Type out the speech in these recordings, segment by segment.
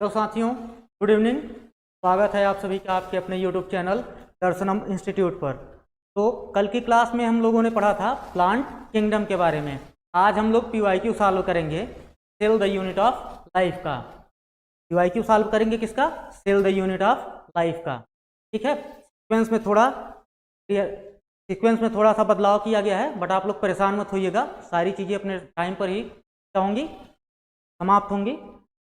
Hello साथियों, good evening. स्वागत है आप सभी का आपके अपने यूट्यूब चैनल दर्शनम इंस्टीट्यूट पर। तो कल की क्लास में हम लोगों ने पढ़ा था प्लांट किंगडम के बारे में। आज हम लोग PYQ सॉल्व करेंगे cell the unit of life का। PYQ सॉल्व करेंगे किसका? Cell the unit of life का। ठीक है, सीक्वेंस में थोड़ा सा बदलाव किया गया है, बट आप लोग परेशान मत होइएगा। सारी चीज़ें अपने टाइम पर ही होंगी, समाप्त होंगी।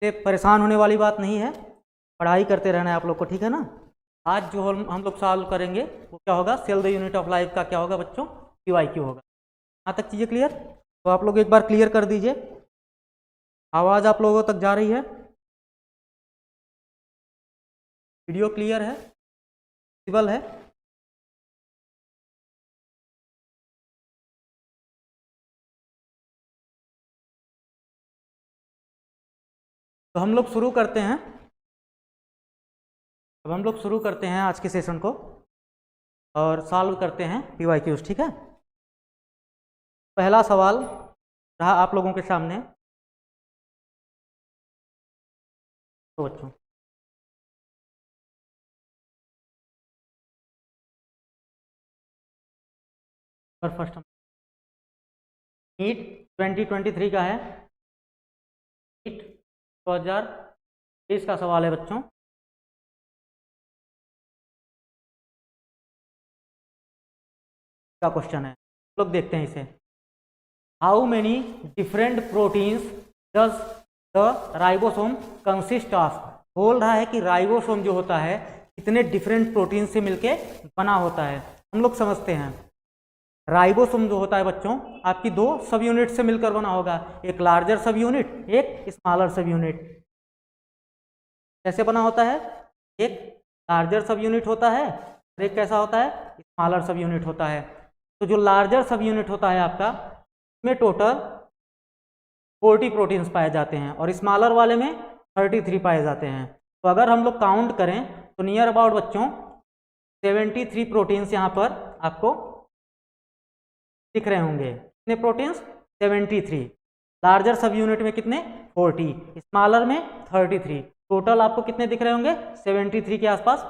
से परेशान होने वाली बात नहीं है, पढ़ाई करते रहना है आप लोग को, ठीक है ना। आज जो हम लोग सॉल्व करेंगे वो क्या होगा? Cell the unit of life का क्या होगा बच्चों? PYQ होगा। यहाँ तक चीज़ें क्लियर? तो आप लोग एक बार क्लियर कर दीजिए। आवाज़ आप लोगों तक जा रही है? वीडियो क्लियर है? विजिबल है? तो हम लोग शुरू करते हैं। अब हम लोग शुरू करते हैं आज के सेशन को और सॉल्व करते हैं PYQs, ठीक है। पहला सवाल रहा आप लोगों के सामने। तो बच्चों फर्स्ट नीट 2023 का है। नीट 2020 का सवाल है बच्चों। का क्वेश्चन है, लोग देखते हैं इसे। How many different proteins does the ribosome consist of? बोल रहा है कि राइबोसोम जो होता है कितने डिफरेंट प्रोटीन से मिलके बना होता है। हम लोग समझते हैं राइबोसोम जो होता है बच्चों आपकी दो सब यूनिट से मिलकर बना होगा, एक लार्जर सब यूनिट, एक स्मॉलर सब यूनिट। कैसे बना होता है? एक लार्जर सब यूनिट होता है और एक कैसा होता है? स्मॉलर सब यूनिट होता है। तो जो लार्जर सब यूनिट होता है आपका, में टोटल 40 प्रोटीन्स पाए जाते हैं और स्मॉलर वाले में 33 पाए जाते हैं। तो अगर हम लोग काउंट करें तो नियर अबाउट बच्चों 73 प्रोटीन्स यहाँ पर आपको दिख रहे होंगे। कितने प्रोटीन्स? 73। लार्जर सब यूनिट में कितने? 40, स्मॉलर में 33। टोटल आपको कितने दिख रहे होंगे? 73 के आसपास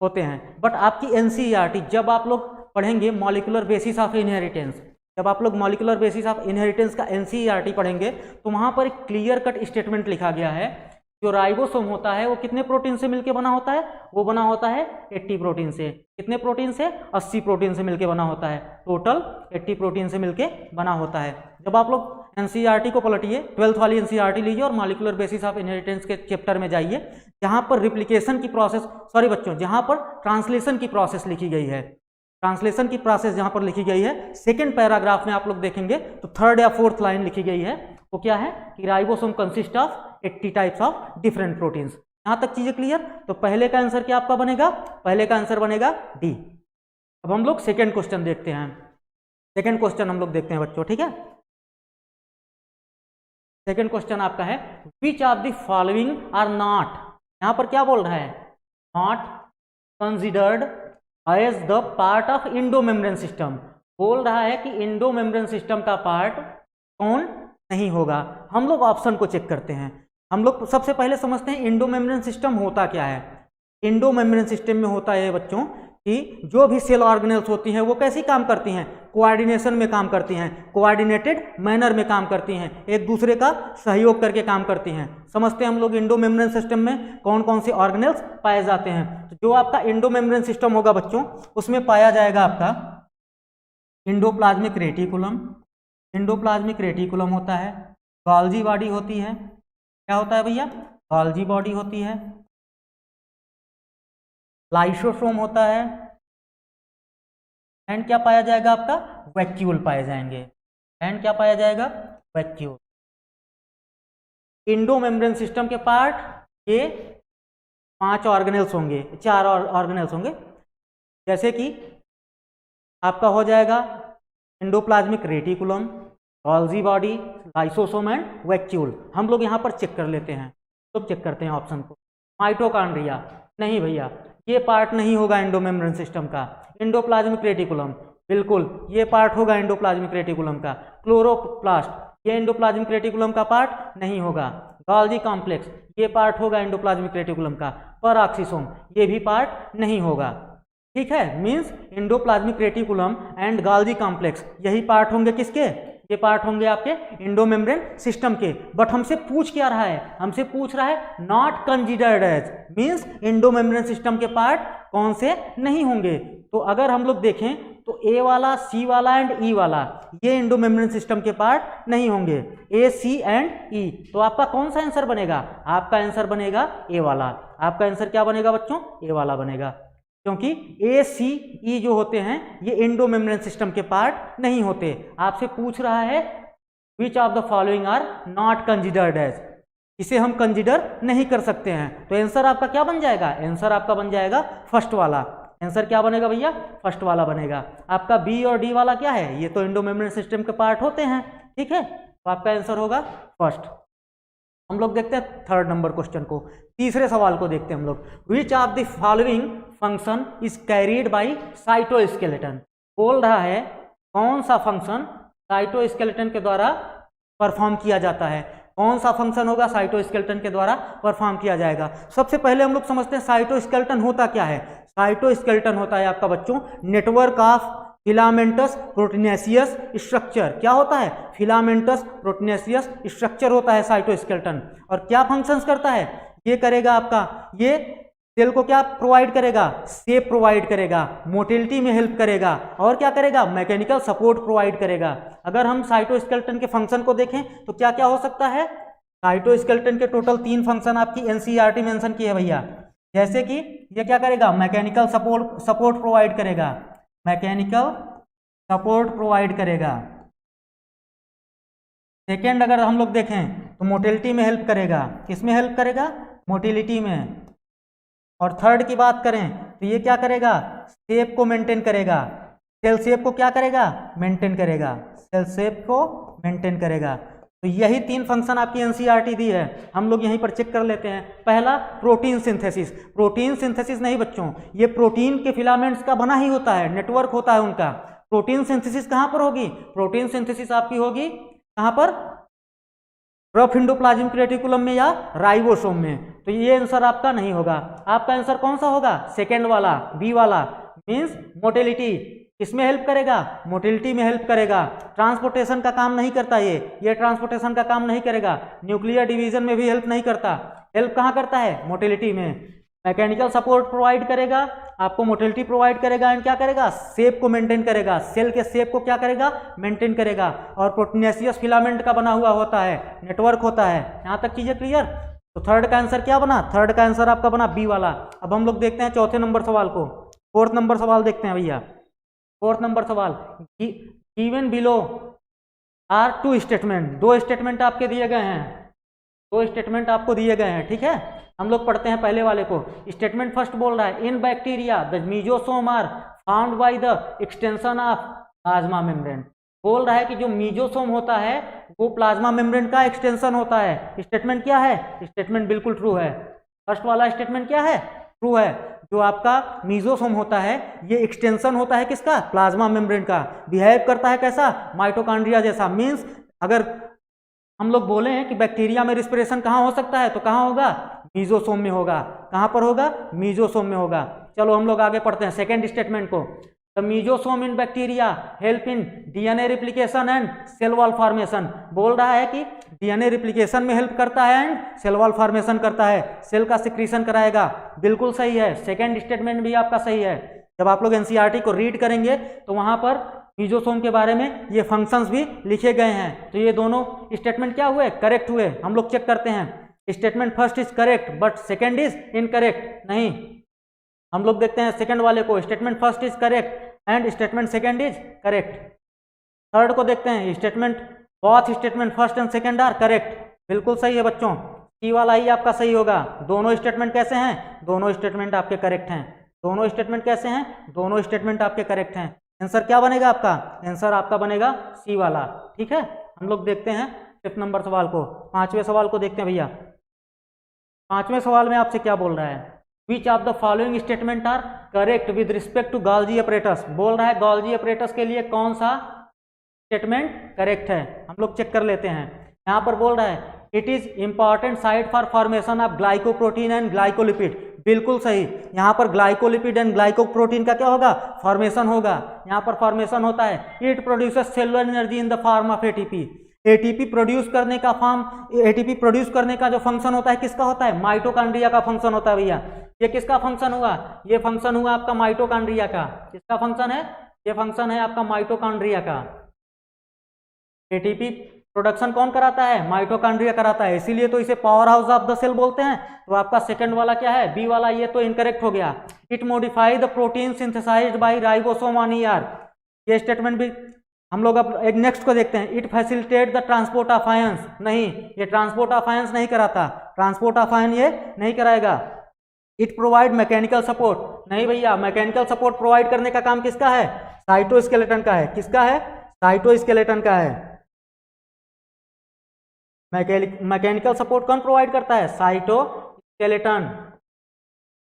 होते हैं। बट आपकी NCERT जब आप लोग पढ़ेंगे मॉलिक्यूलर बेसिस ऑफ इनहेरिटेंस, जब आप लोग मॉलिक्यूलर बेसिस ऑफ इनहेरिटेंस का NCERT पढ़ेंगे तो वहां पर एक क्लियर कट स्टेटमेंट लिखा गया है, जो राइबोसोम होता है वो कितने प्रोटीन से मिलकर बना होता है? वो बना होता है 80 प्रोटीन से। कितने प्रोटीन से? 80 प्रोटीन से मिलकर बना होता है। टोटल 80 प्रोटीन से मिलकर बना होता है। जब आप लोग NCERT को पलटिए, 12th वाली NCERT लीजिए और मॉलिक्यूलर बेसिस ऑफ इनहेरिटेंस के चैप्टर में जाइए, जहां पर रिप्लिकेशन की प्रोसेस, सॉरी बच्चों, जहां पर ट्रांसलेशन की प्रोसेस लिखी गई है, ट्रांसलेशन की प्रोसेस जहां पर लिखी गई है, सेकंड पैराग्राफ में आप लोग देखेंगे तो 3rd या 4th लाइन लिखी गई है। वो क्या है कि ribosome consist of 80 types of different proteins. यहां तक चीजें क्लियर? तो पहले का आंसर क्या आपका बनेगा? पहले का आंसर बनेगा डी। अब हम लोग सेकंड क्वेश्चन देखते हैं। सेकंड क्वेश्चन हम लोग देखते हैं बच्चों, ठीक है। सेकंड क्वेश्चन आपका है which of the following are not, यहां पर क्या बोल रहा है? Not considered as the part of endomembrane system. बोल रहा है कि इंडोमेम्ब्रेन सिस्टम का पार्ट कौन नहीं होगा। हम लोग ऑप्शन को चेक करते हैं। हम लोग सबसे पहले समझते हैं इंडोमेम्ब्रेन सिस्टम होता क्या है। इंडोमेम्ब्रेन सिस्टम में होता है बच्चों कि जो भी सेल ऑर्गेनेल्स होती हैं वो कैसी काम करती हैं? कोऑर्डिनेशन में काम करती हैं, कोऑर्डिनेटेड मैनर में काम करती हैं, एक दूसरे का सहयोग करके काम करती हैं। समझते हैं हम लोग इंडोमेम्ब्रेन सिस्टम में कौन कौन से ऑर्गेनेल्स पाए जाते हैं। तो जो आपका इंडोमेम्ब्रेन सिस्टम होगा बच्चों, उसमें पाया जाएगा आपका इंडोप्लाज्मिक रेटिकुलम। इंडोप्लाज्मिक रेटिकुलम होता है, गोल्जी बॉडी होती है। क्या होता है भैया? गोल्जी बॉडी होती है। लाइसोसोम होता है एंड क्या पाया जाएगा आपका? वैक्यूल पाए जाएंगे। एंड क्या पाया जाएगा? वैक्यूल। इंडोमेम्ब्रेन सिस्टम के पार्ट ये 5 ऑर्गेनेल्स होंगे, 4 ऑर्गेनेल्स होंगे, जैसे कि आपका हो जाएगा endoplasmic reticulum, Golgi body, lysosome and vacuole. हम लोग यहाँ पर चेक कर लेते हैं, तो चेक करते हैं ऑप्शन को। माइटोकॉन्ड्रिया नहीं भैया, ये पार्ट नहीं होगा इंडोमेम्ब्रेन सिस्टम का। इंडोप्लाज्मिक रेटिकुलम बिल्कुल ये पार्ट होगा इंडोप्लाज्मिक रेटिकुलम का। क्लोरोप्लास्ट ये एंडोप्लाज्मिक रेटिकुलम का पार्ट नहीं होगा। गोल्गी कॉम्प्लेक्स ये पार्ट होगा एंडोप्लाज्मिक रेटिकुलम का। पेरोक्सिसोम ये भी पार्ट नहीं होगा। ठीक है, means endoplasmic reticulum and Golgi complex यही पार्ट होंगे किसके, ये पार्ट होंगे आपके एंडोमेम्ब्रेन सिस्टम के। बट हमसे पूछ क्या रहा है, हमसे पूछ रहा है not considered as, means endomembrane system के पार्ट कौन से नहीं होंगे। तो अगर हम लोग देखें तो ए वाला, सी वाला एंड ई वाला ये एंडोमेम्ब्रेन सिस्टम के पार्ट नहीं होंगे, ए, सी एंड ई। तो आपका कौन सा आंसर बनेगा, आपका आंसर बनेगा ए वाला। आपका आंसर क्या बनेगा बच्चों, ए वाला बनेगा, क्योंकि ए, सी, ई जो होते हैं ये एंडोमेम्ब्रेन सिस्टम के पार्ट नहीं होते। आपसे पूछ रहा है which of the following are not considered as, इसे हम कंसिडर नहीं कर सकते हैं। तो आंसर आपका क्या बन जाएगा, आंसर आपका बन जाएगा फर्स्ट वाला। आंसर क्या बनेगा भैया, फर्स्ट वाला बनेगा। आपका बी और डी वाला क्या है, ये तो एंडोमेम्ब्रेन सिस्टम के पार्ट होते हैं। ठीक है, तो आपका आंसर होगा फर्स्ट। हम लोग देखते हैं थर्ड नंबर क्वेश्चन को, तीसरे सवाल को देखते हैं हम लोग। विच of the following function is carried bye cytoskeleton, बोल रहा है कौन सा फंक्शन साइटोस्केलेटन के द्वारा परफॉर्म किया जाता है। कौन सा फंक्शन होगा साइटोस्केलेटन के द्वारा परफॉर्म किया जाएगा। सबसे पहले हम लोग समझते हैं साइटोस्केलेटन होता क्या है। साइटोस्केलेटन होता है आपका बच्चों network of filamentous proteinaceous structure. क्या होता है, फिलामेंटस प्रोटीनेशियस स्ट्रक्चर होता है साइटोस्केलेटन। और क्या फंक्शंस करता है, ये करेगा आपका, ये सेल को क्या प्रोवाइड करेगा, शेप प्रोवाइड करेगा, मोटिलिटी में हेल्प करेगा, और क्या करेगा, मैकेनिकल सपोर्ट प्रोवाइड करेगा। अगर हम साइटोस्केलेटन के फंक्शन को देखें तो क्या क्या हो सकता है, साइटोस्केलेटन के टोटल 3 फंक्शन आपकी एनसीईआरटी मेंशन की है भैया। जैसे कि ये क्या करेगा, मैकेनिकल सपोर्ट प्रोवाइड करेगा, मैकेनिकल सपोर्ट प्रोवाइड करेगा। सेकेंड अगर हम लोग देखें तो मोटिलिटी में हेल्प करेगा, किसमें हेल्प करेगा, मोटिलिटी में। और थर्ड की बात करें तो ये क्या करेगा, शेप को मेंटेन करेगा, सेल शेप को क्या करेगा, मेंटेन करेगा, सेल शेप को मेंटेन करेगा। तो यही 3 फंक्शन आपकी एनसीईआरटी दी है, हम लोग यहीं पर चेक कर लेते हैं। पहला प्रोटीन सिंथेसिस, प्रोटीन सिंथेसिस नहीं बच्चों, ये प्रोटीन के फिलामेंट्स का बना ही होता है, नेटवर्क होता है उनका। प्रोटीन सिंथेसिस कहाँ पर होगी, प्रोटीन सिंथेसिस आपकी होगी कहाँ पर, रफ एंडोप्लाज्मिक रेटिकुलम में या राइबोसोम में। तो ये आंसर आपका नहीं होगा। आपका आंसर कौन सा होगा, सेकेंड वाला, बी वाला, मीन्स मोटिलिटी। इसमें हेल्प करेगा, मोटिलिटी में हेल्प करेगा। ट्रांसपोर्टेशन का काम नहीं करता ये ट्रांसपोर्टेशन का काम नहीं करेगा। न्यूक्लियर डिवीजन में भी हेल्प नहीं करता। हेल्प कहाँ करता है, मोटिलिटी में। मैकेनिकल सपोर्ट प्रोवाइड करेगा, आपको मोटिलिटी प्रोवाइड करेगा, एंड क्या करेगा, शेप को मेंटेन करेगा, सेल के शेप को क्या करेगा, मेंटेन करेगा। और प्रोटीनेशियस फिलामेंट का बना हुआ होता है, नेटवर्क होता है। यहाँ तक चीजें क्लियर। तो थर्ड का आंसर क्या बना, थर्ड का आंसर आपका बना बी वाला। अब हम लोग देखते हैं चौथे नंबर सवाल को, फोर्थ नंबर सवाल देखते हैं भैया। फोर्थ नंबर सवाल, given below are 2 statement, 2 statement आपके दिए गए हैं, 2 स्टेटमेंट आपको दिए गए हैं। ठीक है, हम लोग पढ़ते हैं पहले वाले को। स्टेटमेंट फर्स्ट बोल रहा है, in bacteria the mesosome are found by the extension of plasma membrane. बोल रहा है कि जो मीजोसोम होता है वो प्लाज्मा मेम्ब्रेन का एक्सटेंशन होता है। स्टेटमेंट क्या है, स्टेटमेंट बिल्कुल ट्रू है। फर्स्ट वाला स्टेटमेंट क्या है, ट्रू है। जो आपका मीजोसोम होता है ये एक्सटेंशन होता है किसका, प्लाज्मा मेम्ब्रेन का। बिहेव करता है कैसा, माइटोकॉन्ड्रिया जैसा। मीन्स अगर हम लोग बोले हैं कि बैक्टीरिया में रिस्पिरेशन कहाँ हो सकता है, तो कहाँ होगा, मीजोसोम में होगा। कहाँ पर होगा, मीजोसोम में होगा। चलो हम लोग आगे पढ़ते हैं सेकेंड स्टेटमेंट को। The mesosome in bacteria help in DNA replication and cell wall formation. बोल रहा है कि डीएनए रिप्लिकेशन में हेल्प करता है एंड सेल वॉल फॉर्मेशन करता है, सेल का सिक्रीशन कराएगा। बिल्कुल सही है, सेकेंड स्टेटमेंट भी आपका सही है। जब आप लोग एनसीईआरटी को रीड करेंगे तो वहां पर मीजोसोम के बारे में ये फंक्शंस भी लिखे गए हैं। तो ये दोनों स्टेटमेंट क्या हुए, करेक्ट हुए। हम लोग चेक करते हैं। Statement first is correct but second is incorrect. नहीं, हम लोग देखते हैं सेकंड वाले को। Statement first is correct and statement second is correct. Third को देखते हैं। Statement both statement first and second are correct. बिल्कुल सही है बच्चों, सी वाला ही आपका सही होगा। दोनों स्टेटमेंट कैसे हैं, दोनों स्टेटमेंट आपके करेक्ट हैं। दोनों स्टेटमेंट कैसे हैं, दोनों स्टेटमेंट आपके करेक्ट हैं। आंसर क्या बनेगा आपका, आंसर आपका बनेगा सी वाला। ठीक है, हम लोग देखते हैं फिफ्थ नंबर सवाल को। पांचवें सवाल को देखते हैं भैया। पांचवें सवाल में आपसे क्या बोल रहा है, which of the following statement are correct with respect to Golgi apparatus. बोल रहा है गोल्गी अपरेटस के लिए कौन सा स्टेटमेंट करेक्ट है, हम लोग चेक कर लेते हैं। यहाँ पर बोल रहा है it is important site for formation of glycoprotein and glycolipid, बिल्कुल सही। यहाँ पर ग्लाइकोलिपिड एंड ग्लाइकोप्रोटीन का क्या होगा, फॉर्मेशन होगा। यहाँ पर फॉर्मेशन होता है। It produces cellular energy in the form of ATP, ATP produce करने का एटीपी प्रोड्यूस करने का जो फंक्शन होता है किसका होता है, माइटोकॉन्ड्रिया का फंक्शन होता है भैया। ये किसका फंक्शन हुआ, ये फंक्शन हुआ आपका माइटोकॉन्ड्रिया का। किसका फंक्शन है, ये फंक्शन है आपका माइटोकॉन्ड्रिया का। एटीपी प्रोडक्शन कौन कराता है, माइटोकॉन्ड्रिया कराता है, इसीलिए तो इसे power house of the cell बोलते हैं। तो आपका सेकंड वाला क्या है, बी वाला, ये तो इनकरेक्ट हो गया। It modify the protein synthesised by ribosome on ER, ये स्टेटमेंट भी हम लोग अब एक नेक्स्ट को देखते हैं। It facilitate the transport of ions, नहीं, ये ट्रांसपोर्ट ऑफ आयंस नहीं कराता, ट्रांसपोर्ट ऑफ आयन ये नहीं कराएगा। इट प्रोवाइड मैकेनिकल सपोर्ट, नहीं भैया, मैकेनिकल सपोर्ट प्रोवाइड करने का काम किसका है, साइटोस्केलेटन का है। किसका है, साइटोस्केलेटन का है। मैकेनिकल सपोर्ट कौन प्रोवाइड करता है, साइटोस्केलेटन।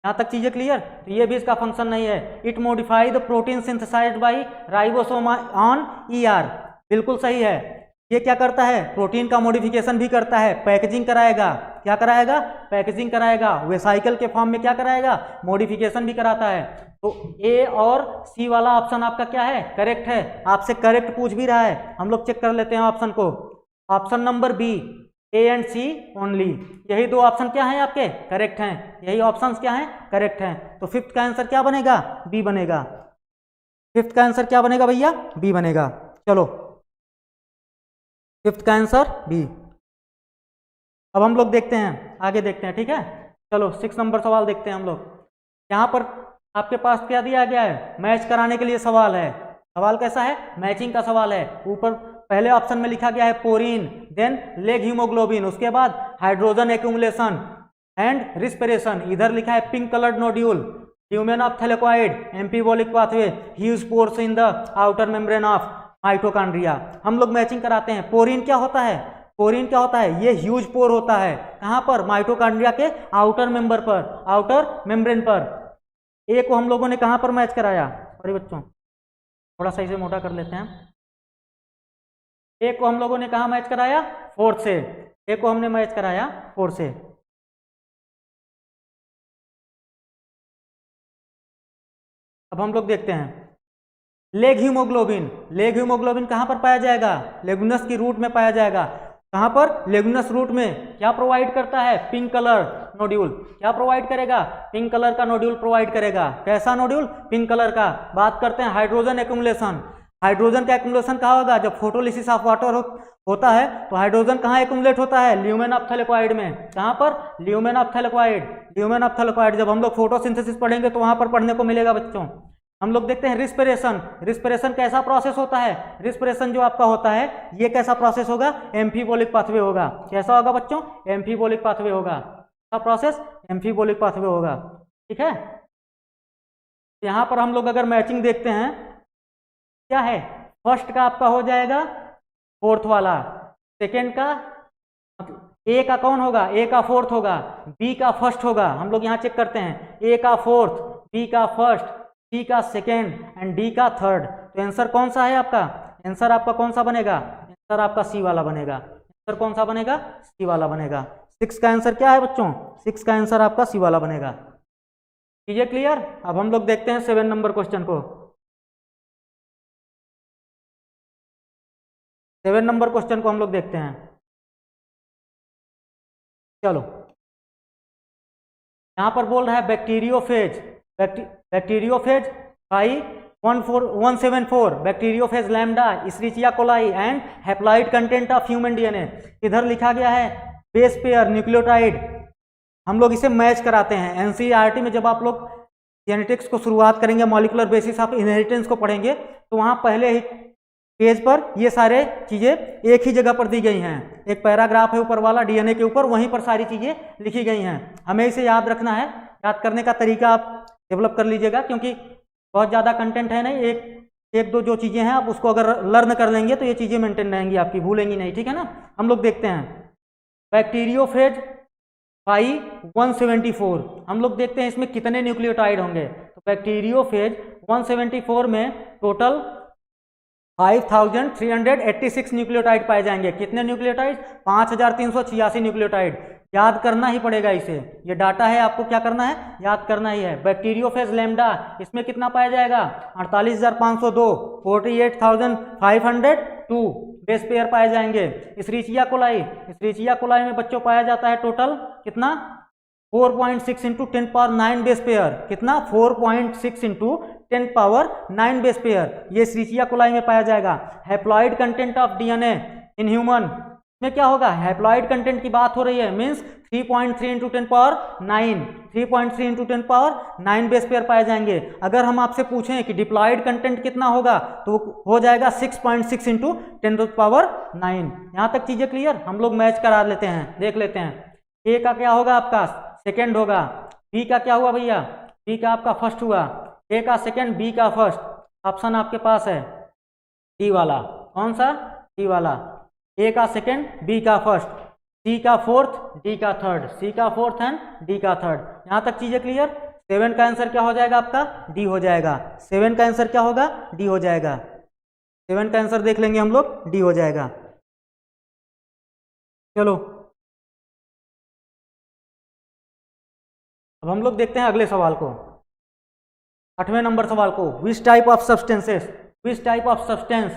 यहां तक चीजें क्लियर, तो ये भी इसका फंक्शन नहीं है। It modify the protein synthesised by ribosome on ER, बिल्कुल सही है। ये क्या करता है, प्रोटीन का मॉडिफिकेशन भी करता है, पैकेजिंग कराएगा। क्या कराएगा, पैकेजिंग कराएगा। वेसाइकल के फॉर्म में क्या कराएगा, मॉडिफिकेशन भी कराता है। तो ए और सी वाला ऑप्शन आपका क्या है, करेक्ट है। आपसे करेक्ट पूछ भी रहा है, हम लोग चेक कर लेते हैं ऑप्शन को। Option number B, A and C only, यही दो ऑप्शन क्या हैं आपके, करेक्ट हैं। यही ऑप्शंस क्या हैं, करेक्ट हैं। तो फिफ्थ का आंसर क्या बनेगा, बी बनेगा। फिफ्थ का आंसर क्या बनेगा भैया, बी बनेगा। चलो, फिफ्थ का आंसर बी। अब हम लोग देखते हैं, आगे देखते हैं, ठीक है। चलो 6 नंबर सवाल देखते हैं हम लोग। यहाँ पर आपके पास क्या दिया गया है, मैच कराने के लिए सवाल है। सवाल कैसा है, मैचिंग का सवाल है। ऊपर पहले ऑप्शन में लिखा गया है पोरीन, देन लेग हीमोग्लोबिन, उसके बाद हाइड्रोजन एक्यूमुलेशन एंड रिस्पिरेशन। इधर लिखा है pink coloured nodule, lumen of thylakoid, एम्फीबोलिक pathway, huge pores in the outer membrane of mitochondria. हम लोग मैचिंग कराते हैं। पोरीन क्या होता है, पोरीन क्या होता है, ये ह्यूज पोर होता है। कहाँ पर, माइटोकॉन्ड्रिया के आउटर मेंबर पर, आउटर मेम्ब्रेन पर। ए को हम लोगों ने कहाँ पर मैच कराया, सॉरी बच्चों, थोड़ा सा इसे मोटा कर लेते हैं। ए को हम लोगों ने कहाँ मैच कराया, फोर्थ से। ए को हमने मैच कराया फोर्थ से। अब हम लोग देखते हैं लेग हीमोग्लोबिन। लेग हीमोग्लोबिन कहाँ पर पाया जाएगा, लेगुनस की रूट में पाया जाएगा। कहाँ पर, लेगुनस रूट में। क्या प्रोवाइड करता है, पिंक कलर नोड्यूल। क्या प्रोवाइड करेगा, पिंक कलर का नोड्यूल प्रोवाइड करेगा। कैसा नोड्यूल, पिंक कलर का। बात करते हैं हाइड्रोजन एक्यूमुलेशन। हाइड्रोजन का एक्यूमुलेशन कहाँ होगा, जब फोटोलिसिस ऑफ वाटर होता है तो हाइड्रोजन कहाँ एक्यूमुलेट होता है, ल्यूमेन ऑफ थैलेकॉइड में। कहाँ पर, lumen of thylakoid, lumen of thylakoid. जब हम लोग फोटोसिंथेसिस पढ़ेंगे तो वहां पर पढ़ने को मिलेगा बच्चों। हम लोग देखते हैं रिस्पिरेशन। रिस्पिरेशन कैसा प्रोसेस होता है, रिस्पिरेशन जो आपका होता है ये कैसा प्रोसेस होगा, एम्फीबोलिक पाथवे होगा। कैसा होगा बच्चों, एम्फीबोलिक पाथवे होगा। क्या प्रोसेस, एम्फीबोलिक पाथवे होगा, ठीक है। यहाँ पर हम लोग अगर मैचिंग देखते हैं, क्या है, फर्स्ट का आपका हो जाएगा फोर्थ वाला, सेकेंड का ए का कौन होगा, ए का फोर्थ होगा, बी का फर्स्ट होगा। हम लोग यहाँ चेक करते हैं, ए का फोर्थ, बी का फर्स्ट, सी का सेकेंड एंड डी का थर्ड। तो आंसर कौन सा है आपका, आंसर आपका कौन सा बनेगा, आंसर आपका सी वाला बनेगा। आंसर कौन सा बनेगा, सी वाला बनेगा। 6 का आंसर क्या है बच्चों, 6 का आंसर आपका सी वाला बनेगा। कीजिए क्लियर। अब हम लोग देखते हैं 7 नंबर क्वेश्चन को। 7 नंबर क्वेश्चन को हम लोग देखते हैं। चलो, यहां पर बोल रहा है bacteriophage, bacteriophage 174, bacteriophage lambda, Escherichia coli and haploid content of human DNA. इधर लिखा गया है बेस पेयर न्यूक्लियोटाइड। हम लोग इसे मैच कराते हैं। एनसीईआरटी में जब आप लोग जेनेटिक्स को शुरुआत करेंगे, मॉलिकुलर बेसिस ऑफ इनहेरिटेंस को पढ़ेंगे, तो वहां पहले ही पेज पर ये सारे चीजें एक ही जगह पर दी गई हैं। एक पैराग्राफ है ऊपर वाला डीएनए के ऊपर, वहीं पर सारी चीजें लिखी गई हैं। हमें इसे याद रखना है। याद करने का तरीका आप डेवलप कर लीजिएगा, क्योंकि बहुत ज़्यादा कंटेंट है नहीं। एक दो जो चीज़ें हैं आप उसको अगर लर्न कर लेंगे तो ये चीज़ें मेंटेन रहेंगी आपकी, भूलेंगी नहीं, ठीक है ना। हम लोग देखते हैं बैक्टीरियोफेज 174। हम लोग देखते हैं इसमें कितने न्यूक्लियोटाइड होंगे। तो बैक्टीरियोफेज 174 में टोटल 5386 न्यूक्लियोटाइड पाए जाएंगे। कितने न्यूक्लियोटाइड? 5386 न्यूक्लियोटाइड। याद करना ही पड़ेगा इसे, ये डाटा है, आपको क्या करना है? याद करना ही है। बैक्टीरियोफेज लैम्डा, इसमें कितना पाया जाएगा? 48502, 48502 बेस पेयर पाए जाएंगे। इशरिचिया कोलाई में बच्चों पाया जाता है टोटल कितना? 4.6 इंटू 10 पावर 9 बेस पेयर। कितना? 4.6 इंटू 10 पावर 9 बेस पेयर, ये इशरिचिया कोलाई में पाया जाएगा। Haploid content of DNA in human में क्या होगा? हैप्लॉइड कंटेंट की बात हो रही है, means 3.3 into 10 power 9, 3.3 into 10 power 9 base pair पाए जाएंगे। अगर हम आपसे पूछें कि डिप्लॉइड कंटेंट कितना होगा, तो हो जाएगा 6.6 इंटू 10 पावर 9। यहाँ तक चीजें क्लियर? हम लोग मैच करा लेते हैं, देख लेते हैं। ए का क्या होगा? आपका सेकेंड होगा। बी का क्या हुआ भैया? बी का आपका फर्स्ट हुआ। ए का सेकेंड, बी का फर्स्ट। ऑप्शन आपके पास है डी वाला। कौन सा? डी वाला। ए का सेकेंड, बी का फर्स्ट, सी का फोर्थ, डी का थर्ड, सी का फोर्थ एंड डी का थर्ड। यहां तक चीजें क्लियर? 7 का आंसर क्या हो जाएगा आपका? डी हो जाएगा। 7 का आंसर क्या होगा? डी हो जाएगा। 7 का आंसर देख लेंगे हम लोग, डी हो जाएगा। चलो अब हम लोग देखते हैं अगले सवाल को, 8वें नंबर सवाल को। Which type of substance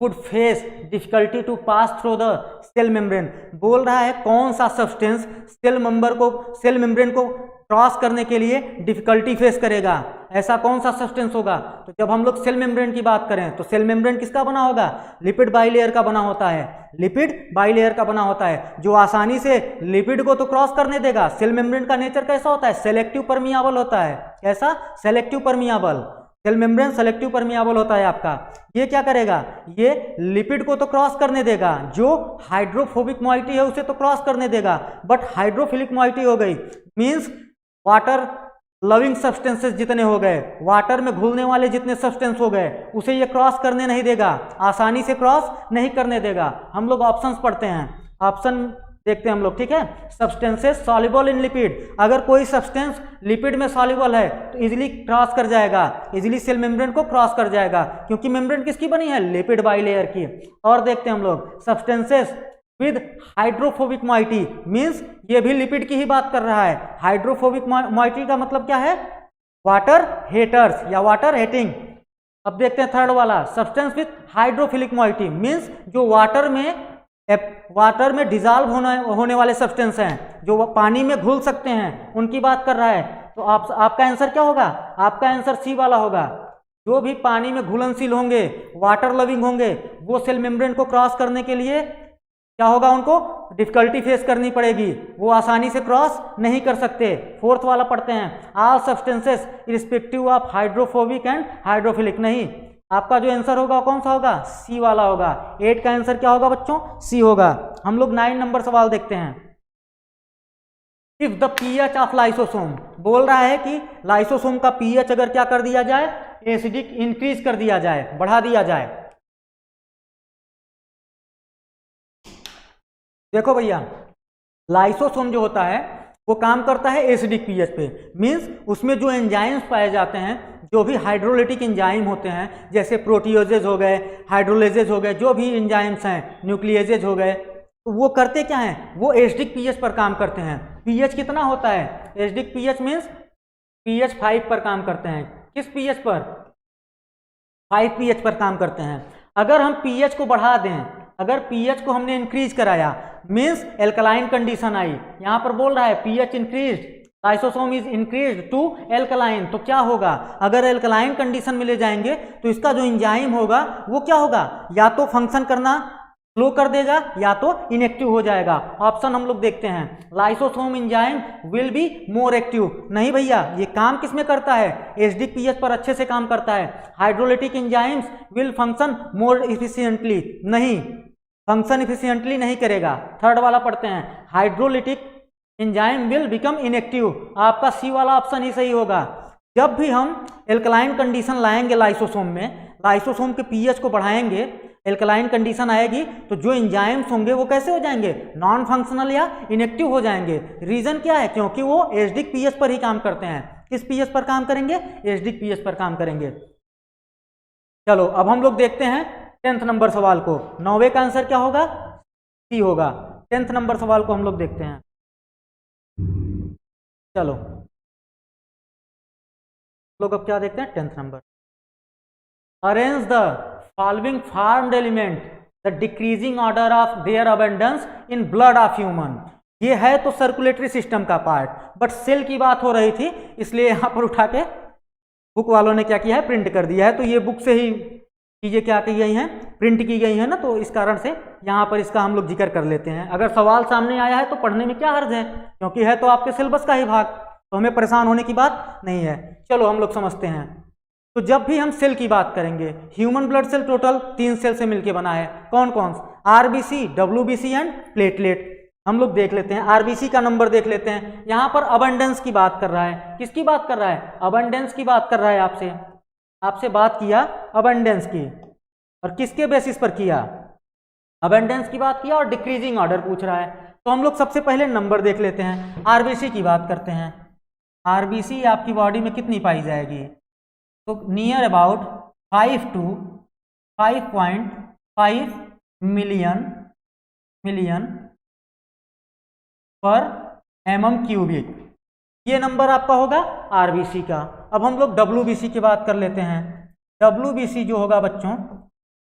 would face difficulty to pass through the cell membrane. बोल रहा है कौन सा सब्सटेंस सेल मेम्ब्रेन को क्रॉस करने के लिए डिफिकल्टी फेस करेगा। ऐसा कौन सा सब्सटेंस होगा? तो जब हम लोग सेल मेम्ब्रेन की बात करें तो सेल मेम्ब्रेन किसका बना होगा? लिपिड बाइलेयर का बना होता है। लिपिड बाइलेयर का बना होता है, जो आसानी से लिपिड को तो क्रॉस करने देगा। सेल मेम्ब्रेन का नेचर कैसा होता है? सेलेक्टिव परमियाबल होता है। कैसा? सेलेक्टिव परमियाबल। सेल मेम्ब्रेन सेलेक्टिव परमियाबल होता है आपका। ये क्या करेगा? ये लिपिड को तो क्रॉस करने देगा, जो हाइड्रोफोबिक मॉइटी है उसे तो क्रॉस करने देगा, बट हाइड्रोफिलिक मॉइटी हो गई, मीन्स वाटर लविंग सब्सटेंसेस जितने हो गए, वाटर में घुलने वाले जितने सब्सटेंस हो गए, उसे ये क्रॉस करने नहीं देगा, आसानी से क्रॉस नहीं करने देगा। हम लोग ऑप्शंस पढ़ते हैं, ऑप्शन देखते हैं हम लोग, ठीक है। सब्सटेंसेस सॉल्युबल इन लिपिड, अगर कोई सब्सटेंस लिपिड में सॉल्युबल है तो इजीली क्रॉस कर जाएगा, इजीली सेल मेम्ब्रेन को क्रॉस कर जाएगा, क्योंकि मेम्ब्रेन किसकी बनी है? लिपिड बाइलेयर की। और देखते हैं हम लोग substances with hydrophobic moiety, means ये भी लिपिड की ही बात कर रहा है। हाइड्रोफोबिक मॉइटी का मतलब क्या है? वाटर हेटर्स या वाटर हेटिंग। अब देखते हैं थर्ड वाला, substance with hydrophilic moiety, means जो वाटर में डिजॉल्व होने वाले सब्सटेंस हैं, जो पानी में घुल सकते हैं, उनकी बात कर रहा है। तो आपका आंसर क्या होगा? आपका आंसर सी वाला होगा। जो भी पानी में घुलनशील होंगे, वाटर लविंग होंगे, वो सेल मेम्ब्रेन को क्रॉस करने के लिए क्या होगा? उनको डिफिकल्टी फेस करनी पड़ेगी, वो आसानी से क्रॉस नहीं कर सकते। फोर्थ वाला पढ़ते हैं, all substances irrespective of hydrophobic and hydrophilic. नहीं, आपका जो आंसर होगा कौन सा होगा? सी वाला होगा। 8 का आंसर क्या होगा बच्चों? सी होगा। हम लोग 9 नंबर सवाल देखते हैं। If the pH of lysosome, बोल रहा है कि लाइसोसोम का पीएच अगर क्या कर दिया जाए? एसिडिक इंक्रीज कर दिया जाए, बढ़ा दिया जाए। देखो भैया, लाइसोसोम जो होता है वो काम करता है एसिडिक पीएच पे, मीन्स उसमें जो एंजाइम्स पाए जाते हैं, जो भी हाइड्रोलिटिक एंजाइम होते हैं, जैसे प्रोटियोजेज हो गए, हाइड्रोलेजेज हो गए, जो भी एंजाइम्स हैं, न्यूक्लियेजेज हो गए, तो वो करते क्या हैं? वो एसिडिक पीएच पर काम करते हैं। पीएच कितना होता है? एसिडिक पीएच मीन्स पीएच 5 पर काम करते हैं। किस पीएच पर? 5 पीएच पर काम करते हैं। अगर हम पीएच को बढ़ा दें, अगर पीएच को हमने इंक्रीज कराया, मीन्स एल्कलाइन कंडीशन आई, यहां पर बोल रहा है pH increased, lysosome is increased to alkaline, तो क्या होगा? अगर एल्कलाइन कंडीशन में ले जाएंगे तो इसका जो एंजाइम होगा वो क्या होगा? या तो फंक्शन करना स्लो कर देगा या तो इनएक्टिव हो जाएगा। ऑप्शन हम लोग देखते हैं, lysosome enzyme will be more active. नहीं भैया, ये काम किस में करता है? एसिडिक पीएच पर अच्छे से काम करता है। Hydrolytic enzymes will function more efficiently, नहीं, फंक्शन इफिशिएंटली नहीं करेगा। थर्ड वाला पढ़ते हैं, hydrolytic enzyme will become inactive. आपका सी वाला ऑप्शन ही सही होगा। जब भी हम एल्कलाइन कंडीशन लाएंगे लाइसोसोम में, लाइसोसोम के पीएच को बढ़ाएंगे, एल्कलाइन कंडीशन आएगी, तो जो एंजाइम्स होंगे वो कैसे हो जाएंगे? नॉन फंक्शनल या इनएक्टिव हो जाएंगे। रीजन क्या है? क्योंकि वो एसिडिक पीएच पर ही काम करते हैं। किस पीएच पर काम करेंगे? एसिडिक पीएच पर काम करेंगे। चलो अब हम लोग देखते हैं 10th नंबर सवाल को। 9वें का आंसर क्या होगा? सी होगा। 10th नंबर सवाल को हम लोग देखते हैं। चलो लोग अब क्या देखते हैं? 10th number. Arrange the following farmed element the decreasing order of their abundance in blood of human. ये है तो सर्कुलेटरी सिस्टम का पार्ट, बट सेल की बात हो रही थी इसलिए यहां पर उठा के बुक वालों ने क्या किया है? प्रिंट कर दिया है। तो ये बुक से ही चीजें क्या की गई हैं? प्रिंट की गई है ना, तो इस कारण से यहाँ पर इसका हम लोग जिक्र कर लेते हैं। अगर सवाल सामने आया है तो पढ़ने में क्या हर्ज है, क्योंकि है तो आपके सिलेबस का ही भाग, तो हमें परेशान होने की बात नहीं है। चलो हम लोग समझते हैं। तो जब भी हम सेल की बात करेंगे, human blood cell total 3 cell से मिलकर बना है। कौन कौन? RBC, WBC and platelet. हम लोग देख लेते हैं, आरबीसी का नंबर देख लेते हैं। यहां पर अबंडेंस की बात कर रहा है। किसकी बात कर रहा है? अबंडेंस की बात कर रहा है। आपसे बात किया अबंडेंस की, और किसके बेसिस पर किया? अबंडेंस की बात किया और डिक्रीजिंग ऑर्डर पूछ रहा है। तो हम लोग सबसे पहले नंबर देख लेते हैं। आरबीसी की बात करते हैं। आरबीसी आपकी बॉडी में कितनी पाई जाएगी? तो नियर अबाउट 5 to 5.5 मिलियन पर mm³। ये नंबर आपका होगा आरबीसी का। अब हम लोग डब्ल्यूबीसी की बात कर लेते हैं। डब्ल्यूबीसी जो होगा बच्चों,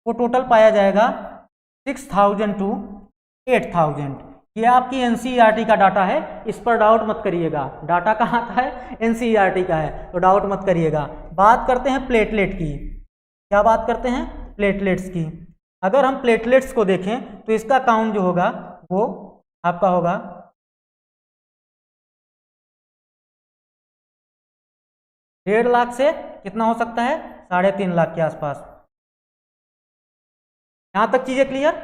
वो टोटल पाया जाएगा 6000 to 8000। ये आपकी एनसीईआरटी का डाटा है, इस पर डाउट मत करिएगा। डाटा कहाँ का है? एनसीईआरटी का है, तो डाउट मत करिएगा। बात करते हैं प्लेटलेट की। क्या बात करते हैं? प्लेटलेट्स की। अगर हम प्लेटलेट्स को देखें तो इसका काउंट जो होगा वो आपका होगा 1.5 लाख से कितना हो सकता है? 3.5 लाख के आसपास। यहां तक चीजें क्लियर?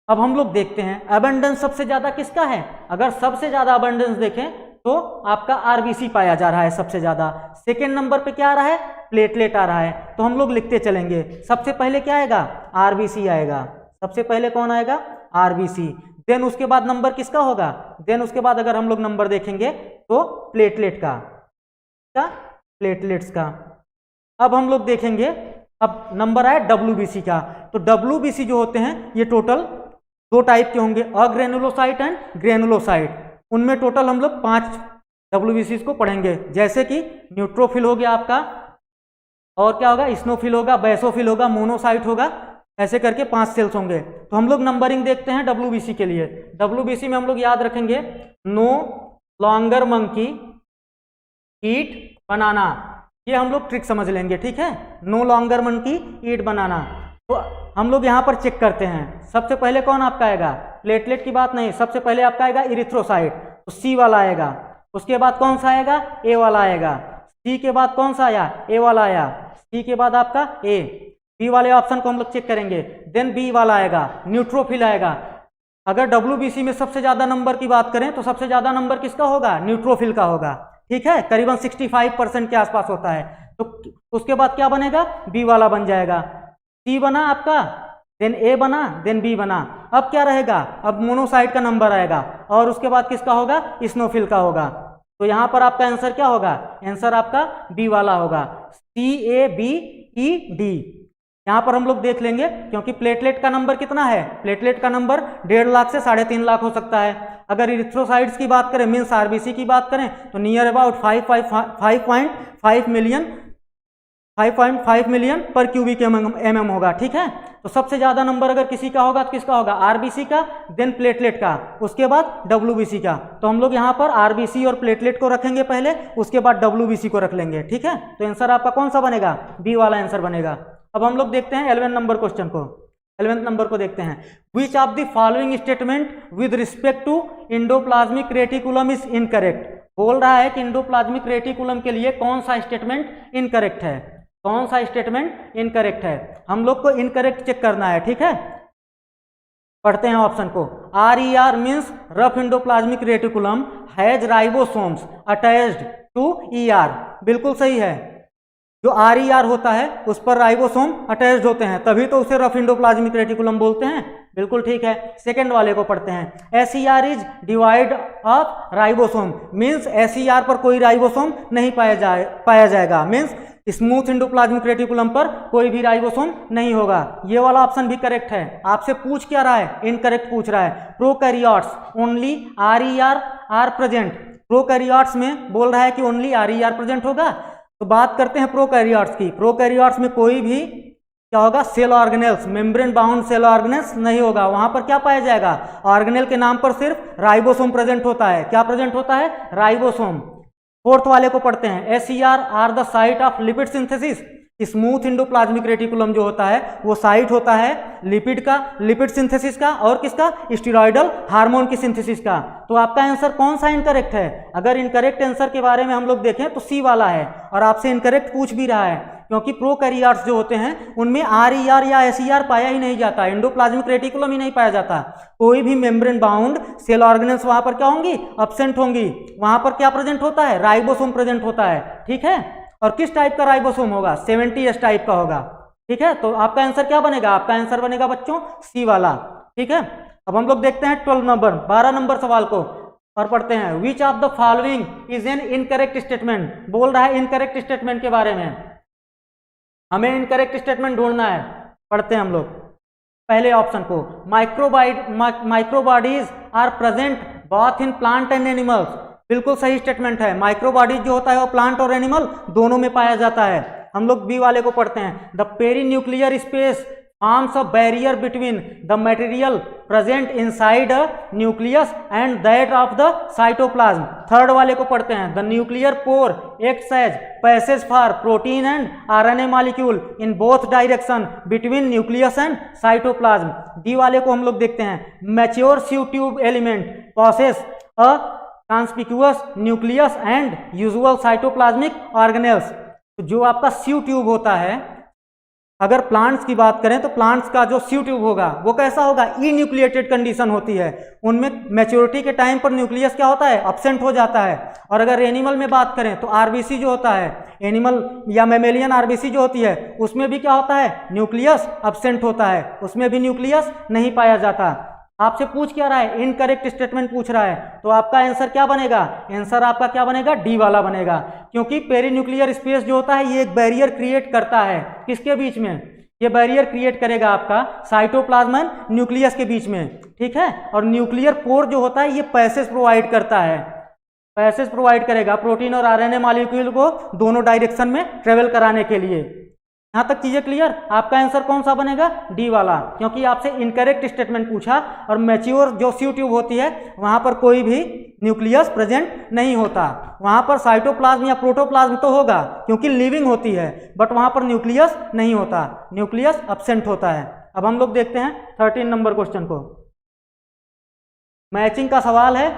अब हम लोग देखते हैं अबंडेंस सबसे ज्यादा किसका है। अगर सबसे ज्यादा अबंडेंस देखें तो आपका आरबीसी पाया जा रहा है सबसे ज्यादा। सेकेंड नंबर पे क्या आ रहा है? प्लेटलेट आ रहा है। तो हम लोग लिखते चलेंगे। सबसे पहले क्या आएगा? आरबीसी आएगा। सबसे पहले कौन आएगा? आरबीसी। देन उसके बाद नंबर किसका होगा? देन उसके बाद अगर हम लोग नंबर देखेंगे तो प्लेटलेट का, प्लेटलेट्स का। अब हम लोग देखेंगे, अब नंबर आया डब्ल्यूबीसी का। तो डब्ल्यूबीसी जो होते हैं ये टोटल 2 टाइप के होंगे, अग्रेनुलोसाइट एंड ग्रेनुलोसाइट। उनमें टोटल हम लोग 5 डब्ल्यूबीसी को पढ़ेंगे, जैसे कि न्यूट्रोफिल हो गया आपका, और क्या होगा? स्नोफिल होगा, बैसोफिल होगा, मोनोसाइट होगा, ऐसे करके 5 सेल्स होंगे। तो हम लोग नंबरिंग देखते हैं डब्ल्यूबीसी के लिए। डब्ल्यूबीसी में हम लोग याद रखेंगे नो लॉन्गर मंकी ईट बनाना। ये हम लोग ट्रिक समझ लेंगे, ठीक है? नो लॉन्गर मंकी ईट बनाना। तो हम लोग यहाँ पर चेक करते हैं। सबसे पहले कौन आपका आएगा? प्लेटलेट की बात नहीं, सबसे पहले आपका आएगा इरिथ्रोसाइट, तो सी वाला आएगा। उसके बाद कौन सा आएगा? ए वाला आएगा। सी के बाद कौन सा आया? ए वाला आया। सी के बाद आपका ए। बी वाले ऑप्शन को हम लोग चेक करेंगे। देन बी वाला आएगा, न्यूट्रोफिल आएगा। अगर डब्ल्यूबीसी में सबसे ज्यादा नंबर की बात करें तो सबसे ज्यादा नंबर किसका होगा? न्यूट्रोफिल का होगा, ठीक है? करीबन 65% के आसपास होता है। तो उसके बाद क्या बनेगा? बी वाला बन जाएगा। सी बना आपका, देन ए बना, देन बी बना। अब क्या रहेगा? अब मोनोसाइट का नंबर आएगा, और उसके बाद किसका होगा? स्नोफिल का होगा। तो यहां पर आपका आंसर क्या होगा? आंसर आपका बी वाला होगा, CABED। यहां पर हम लोग देख लेंगे, क्योंकि प्लेटलेट का नंबर कितना है? प्लेटलेट का नंबर 1.5 लाख से 3.5 लाख हो सकता है। अगर इरिथ्रोसाइट्स की बात करें, मीन्स आरबीसी की बात करें, तो नियर अबाउट 5.5 मिलियन पर क्यूबिक mm होगा, ठीक है? तो सबसे ज्यादा नंबर अगर किसी का होगा तो किसका होगा? आरबीसी का, देन प्लेटलेट का, उसके बाद डब्ल्यूबीसी का। तो हम लोग यहाँ पर आरबीसी और प्लेटलेट को रखेंगे पहले, उसके बाद डब्ल्यूबीसी को रख लेंगे, ठीक है? तो आंसर आपका कौन सा बनेगा? बी वाला आंसर बनेगा। अब हम लोग देखते हैं 11 नंबर क्वेश्चन को। 11 नंबर को देखते हैं। Which of the following statement with respect to endoplasmic reticulum is incorrect. बोल रहा है कि इंडोप्लाज्मिक रेटिकुलम के लिए कौन सा स्टेटमेंट इनकरेक्ट है? कौन सा स्टेटमेंट इनकरेक्ट है? हम लोग को इनकरेक्ट चेक करना है, ठीक है? पढ़ते हैं ऑप्शन को। RER means rough endoplasmic reticulum has ribosomes attached to ER। बिल्कुल सही है। जो RER होता है उस पर राइबोसोम अटैच्ड होते हैं, तभी तो उसे रफ इंडोप्लाज्मिक रेटिकुलम बोलते हैं। बिल्कुल ठीक है। सेकंड वाले को पढ़ते हैं। SER is divide of ribosome, means SER पर कोई राइबोसोम नहीं पाया जाएगा, मीन्स स्मूथ इंडोप्लाज्मिक रेटिकुलम पर कोई भी राइबोसोम नहीं होगा। ये वाला ऑप्शन भी करेक्ट है। आपसे पूछ क्या रहा है? इनकरेक्ट पूछ रहा है। Prokaryotes only RER are present, prokaryotes में बोल रहा है कि ओनली RER प्रेजेंट होगा। तो बात करते हैं प्रोकैरियोट्स की। प्रोकैरियोट्स में कोई भी क्या होगा? Cell organelles, membrane bound cell organelles नहीं होगा। वहां पर क्या पाया जाएगा? ऑर्गेनेल के नाम पर सिर्फ राइबोसोम प्रेजेंट होता है। क्या प्रेजेंट होता है? राइबोसोम। फोर्थ वाले को पढ़ते हैं। SER are the site of lipid synthesis, smooth endoplasmic reticulum जो होता है वो साइट होता है लिपिड का, लिपिड सिंथेसिस का, और किसका? स्टेरॉयडल हार्मोन की सिंथेसिस का। तो आपका आंसर कौन सा इनकरेक्ट है? अगर इनकरेक्ट आंसर के बारे में हम लोग देखें तो सी वाला है, और आपसे इनकरेक्ट पूछ भी रहा है क्योंकि प्रोकैरियोट्स जो होते हैं उनमें RER या SER पाया ही नहीं जाता, इंडोप्लाज्मिक रेटिकुलम ही नहीं पाया जाता। कोई भी मेम्ब्रेन बाउंड सेल ऑर्गेनेल्स वहां पर क्या होंगी? अब्सेंट होंगी। वहां पर क्या प्रेजेंट होता है? राइबोसोम प्रेजेंट होता है। ठीक है। और किस टाइप का राइबोसोम होगा? 70S टाइप का होगा। ठीक है। तो आपका आंसर क्या बनेगा? आपका आंसर बनेगा बच्चों सी वाला। ठीक है। अब हम लोग देखते हैं 12 नंबर सवाल को और पढ़ते हैं। Which of the following is an incorrect statement? बोल रहा है इनकरेक्ट स्टेटमेंट के बारे में, हमें इनकरेक्ट स्टेटमेंट ढूंढना है। पढ़ते हैं हम लोग पहले ऑप्शन को। Microbodies are present both in plant and animals. बिल्कुल सही स्टेटमेंट है। माइक्रोबॉडीज जो होता है वो प्लांट और एनिमल दोनों में पाया जाता है। हम लोग बी वाले को पढ़ते हैं। The perinuclear space forms a barrier between the material present inside a nucleus and that of the cytoplasm. Third वाले को पढ़ते हैं। The nuclear pore acts as passage for protein and RNA molecule in both direction between nucleus and cytoplasm. D वाले को हम लोग देखते हैं। Mature sieve tube element possess a conspicuous nucleus and usual cytoplasmic organelles. तो जो आपका sieve tube होता है, अगर प्लांट्स की बात करें तो प्लांट्स का जो सिव ट्यूब होगा वो कैसा होगा? इन्यूक्लिएटेड कंडीशन होती है। उनमें मैच्योरिटी के टाइम पर न्यूक्लियस क्या होता है? अब्सेंट हो जाता है। और अगर एनिमल में बात करें तो आरबीसी जो होता है, एनिमल या मेमेलियन आरबीसी जो होती है, उसमें भी क्या होता है? न्यूक्लियस अब्सेंट होता है, उसमें भी न्यूक्लियस नहीं पाया जाता। आपसे पूछ क्या रहा है? इनकरेक्ट स्टेटमेंट पूछ रहा है। तो आपका आंसर क्या बनेगा? आंसर आपका क्या बनेगा? डी वाला बनेगा। क्योंकि पेरीन्यूक्लियर स्पेस जो होता है ये एक बैरियर क्रिएट करता है। किसके बीच में? ये बैरियर क्रिएट करेगा आपका साइटोप्लाज्म एंड न्यूक्लियस के बीच में। ठीक है। और न्यूक्लियर पोर जो होता है ये पैसेज प्रोवाइड करता है, पैसेज प्रोवाइड करेगा प्रोटीन और आरएनए मॉलिक्यूल को दोनों डायरेक्शन में ट्रेवल कराने के लिए। यहां तक चीजें क्लियर? आपका आंसर कौन सा बनेगा? डी वाला, क्योंकि आपसे इनकरेक्ट स्टेटमेंट पूछा और मैच्योर जो सिव ट्यूब होती है वहां पर कोई भी न्यूक्लियस प्रेजेंट नहीं होता। वहां पर साइटोप्लाज्म या प्रोटोप्लाज्म तो होगा क्योंकि लिविंग होती है, बट वहां पर न्यूक्लियस नहीं होता, न्यूक्लियस अब्सेंट होता है। अब हम लोग देखते हैं 13 नंबर क्वेश्चन को। मैचिंग का सवाल है।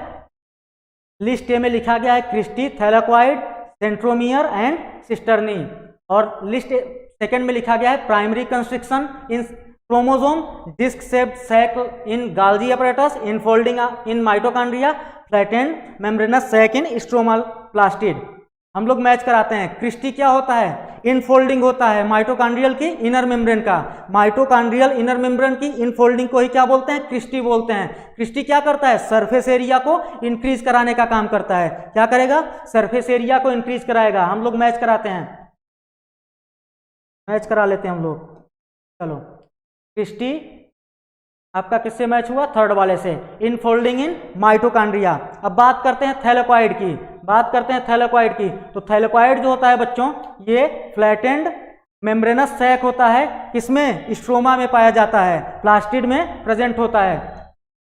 लिस्ट ए में लिखा गया है cristae, thylakoid, centromere and cisternae, और लिस्ट सेकेंड में लिखा गया है primary constriction in chromosome, disc shaped sac in Golgi apparatus, infolding in mitochondria, flattened membranous sac in stromal plastid. हम लोग मैच कराते हैं। क्रिस्टी क्या होता है? इनफोल्डिंग होता है माइटोकॉन्ड्रियल की इनर मेम्ब्रेन का। माइटोकॉन्ड्रियल इनर मेम्ब्रेन की इनफोल्डिंग को ही क्या बोलते हैं? क्रिस्टी बोलते हैं। क्रिस्टी क्या करता है? सरफेस एरिया को इंक्रीज कराने का काम करता है। क्या करेगा? सरफेस एरिया को इंक्रीज कराएगा। हम लोग मैच कराते हैं, मैच करा लेते हैं हम लोग। चलो, क्रिस्टी आपका किससे मैच हुआ? थर्ड वाले से, इनफोल्डिंग इन माइटोकॉन्ड्रिया। अब बात करते हैं थैलेक्वाइड की, बात करते हैं थैलेक्वाइड की। तो थैलेक्वाइड जो होता है बच्चों, ये फ्लैटेंड मेम्ब्रेनस सैक होता है। किसमें? स्ट्रोमा में पाया जाता है, प्लास्टिड में प्रेजेंट होता है।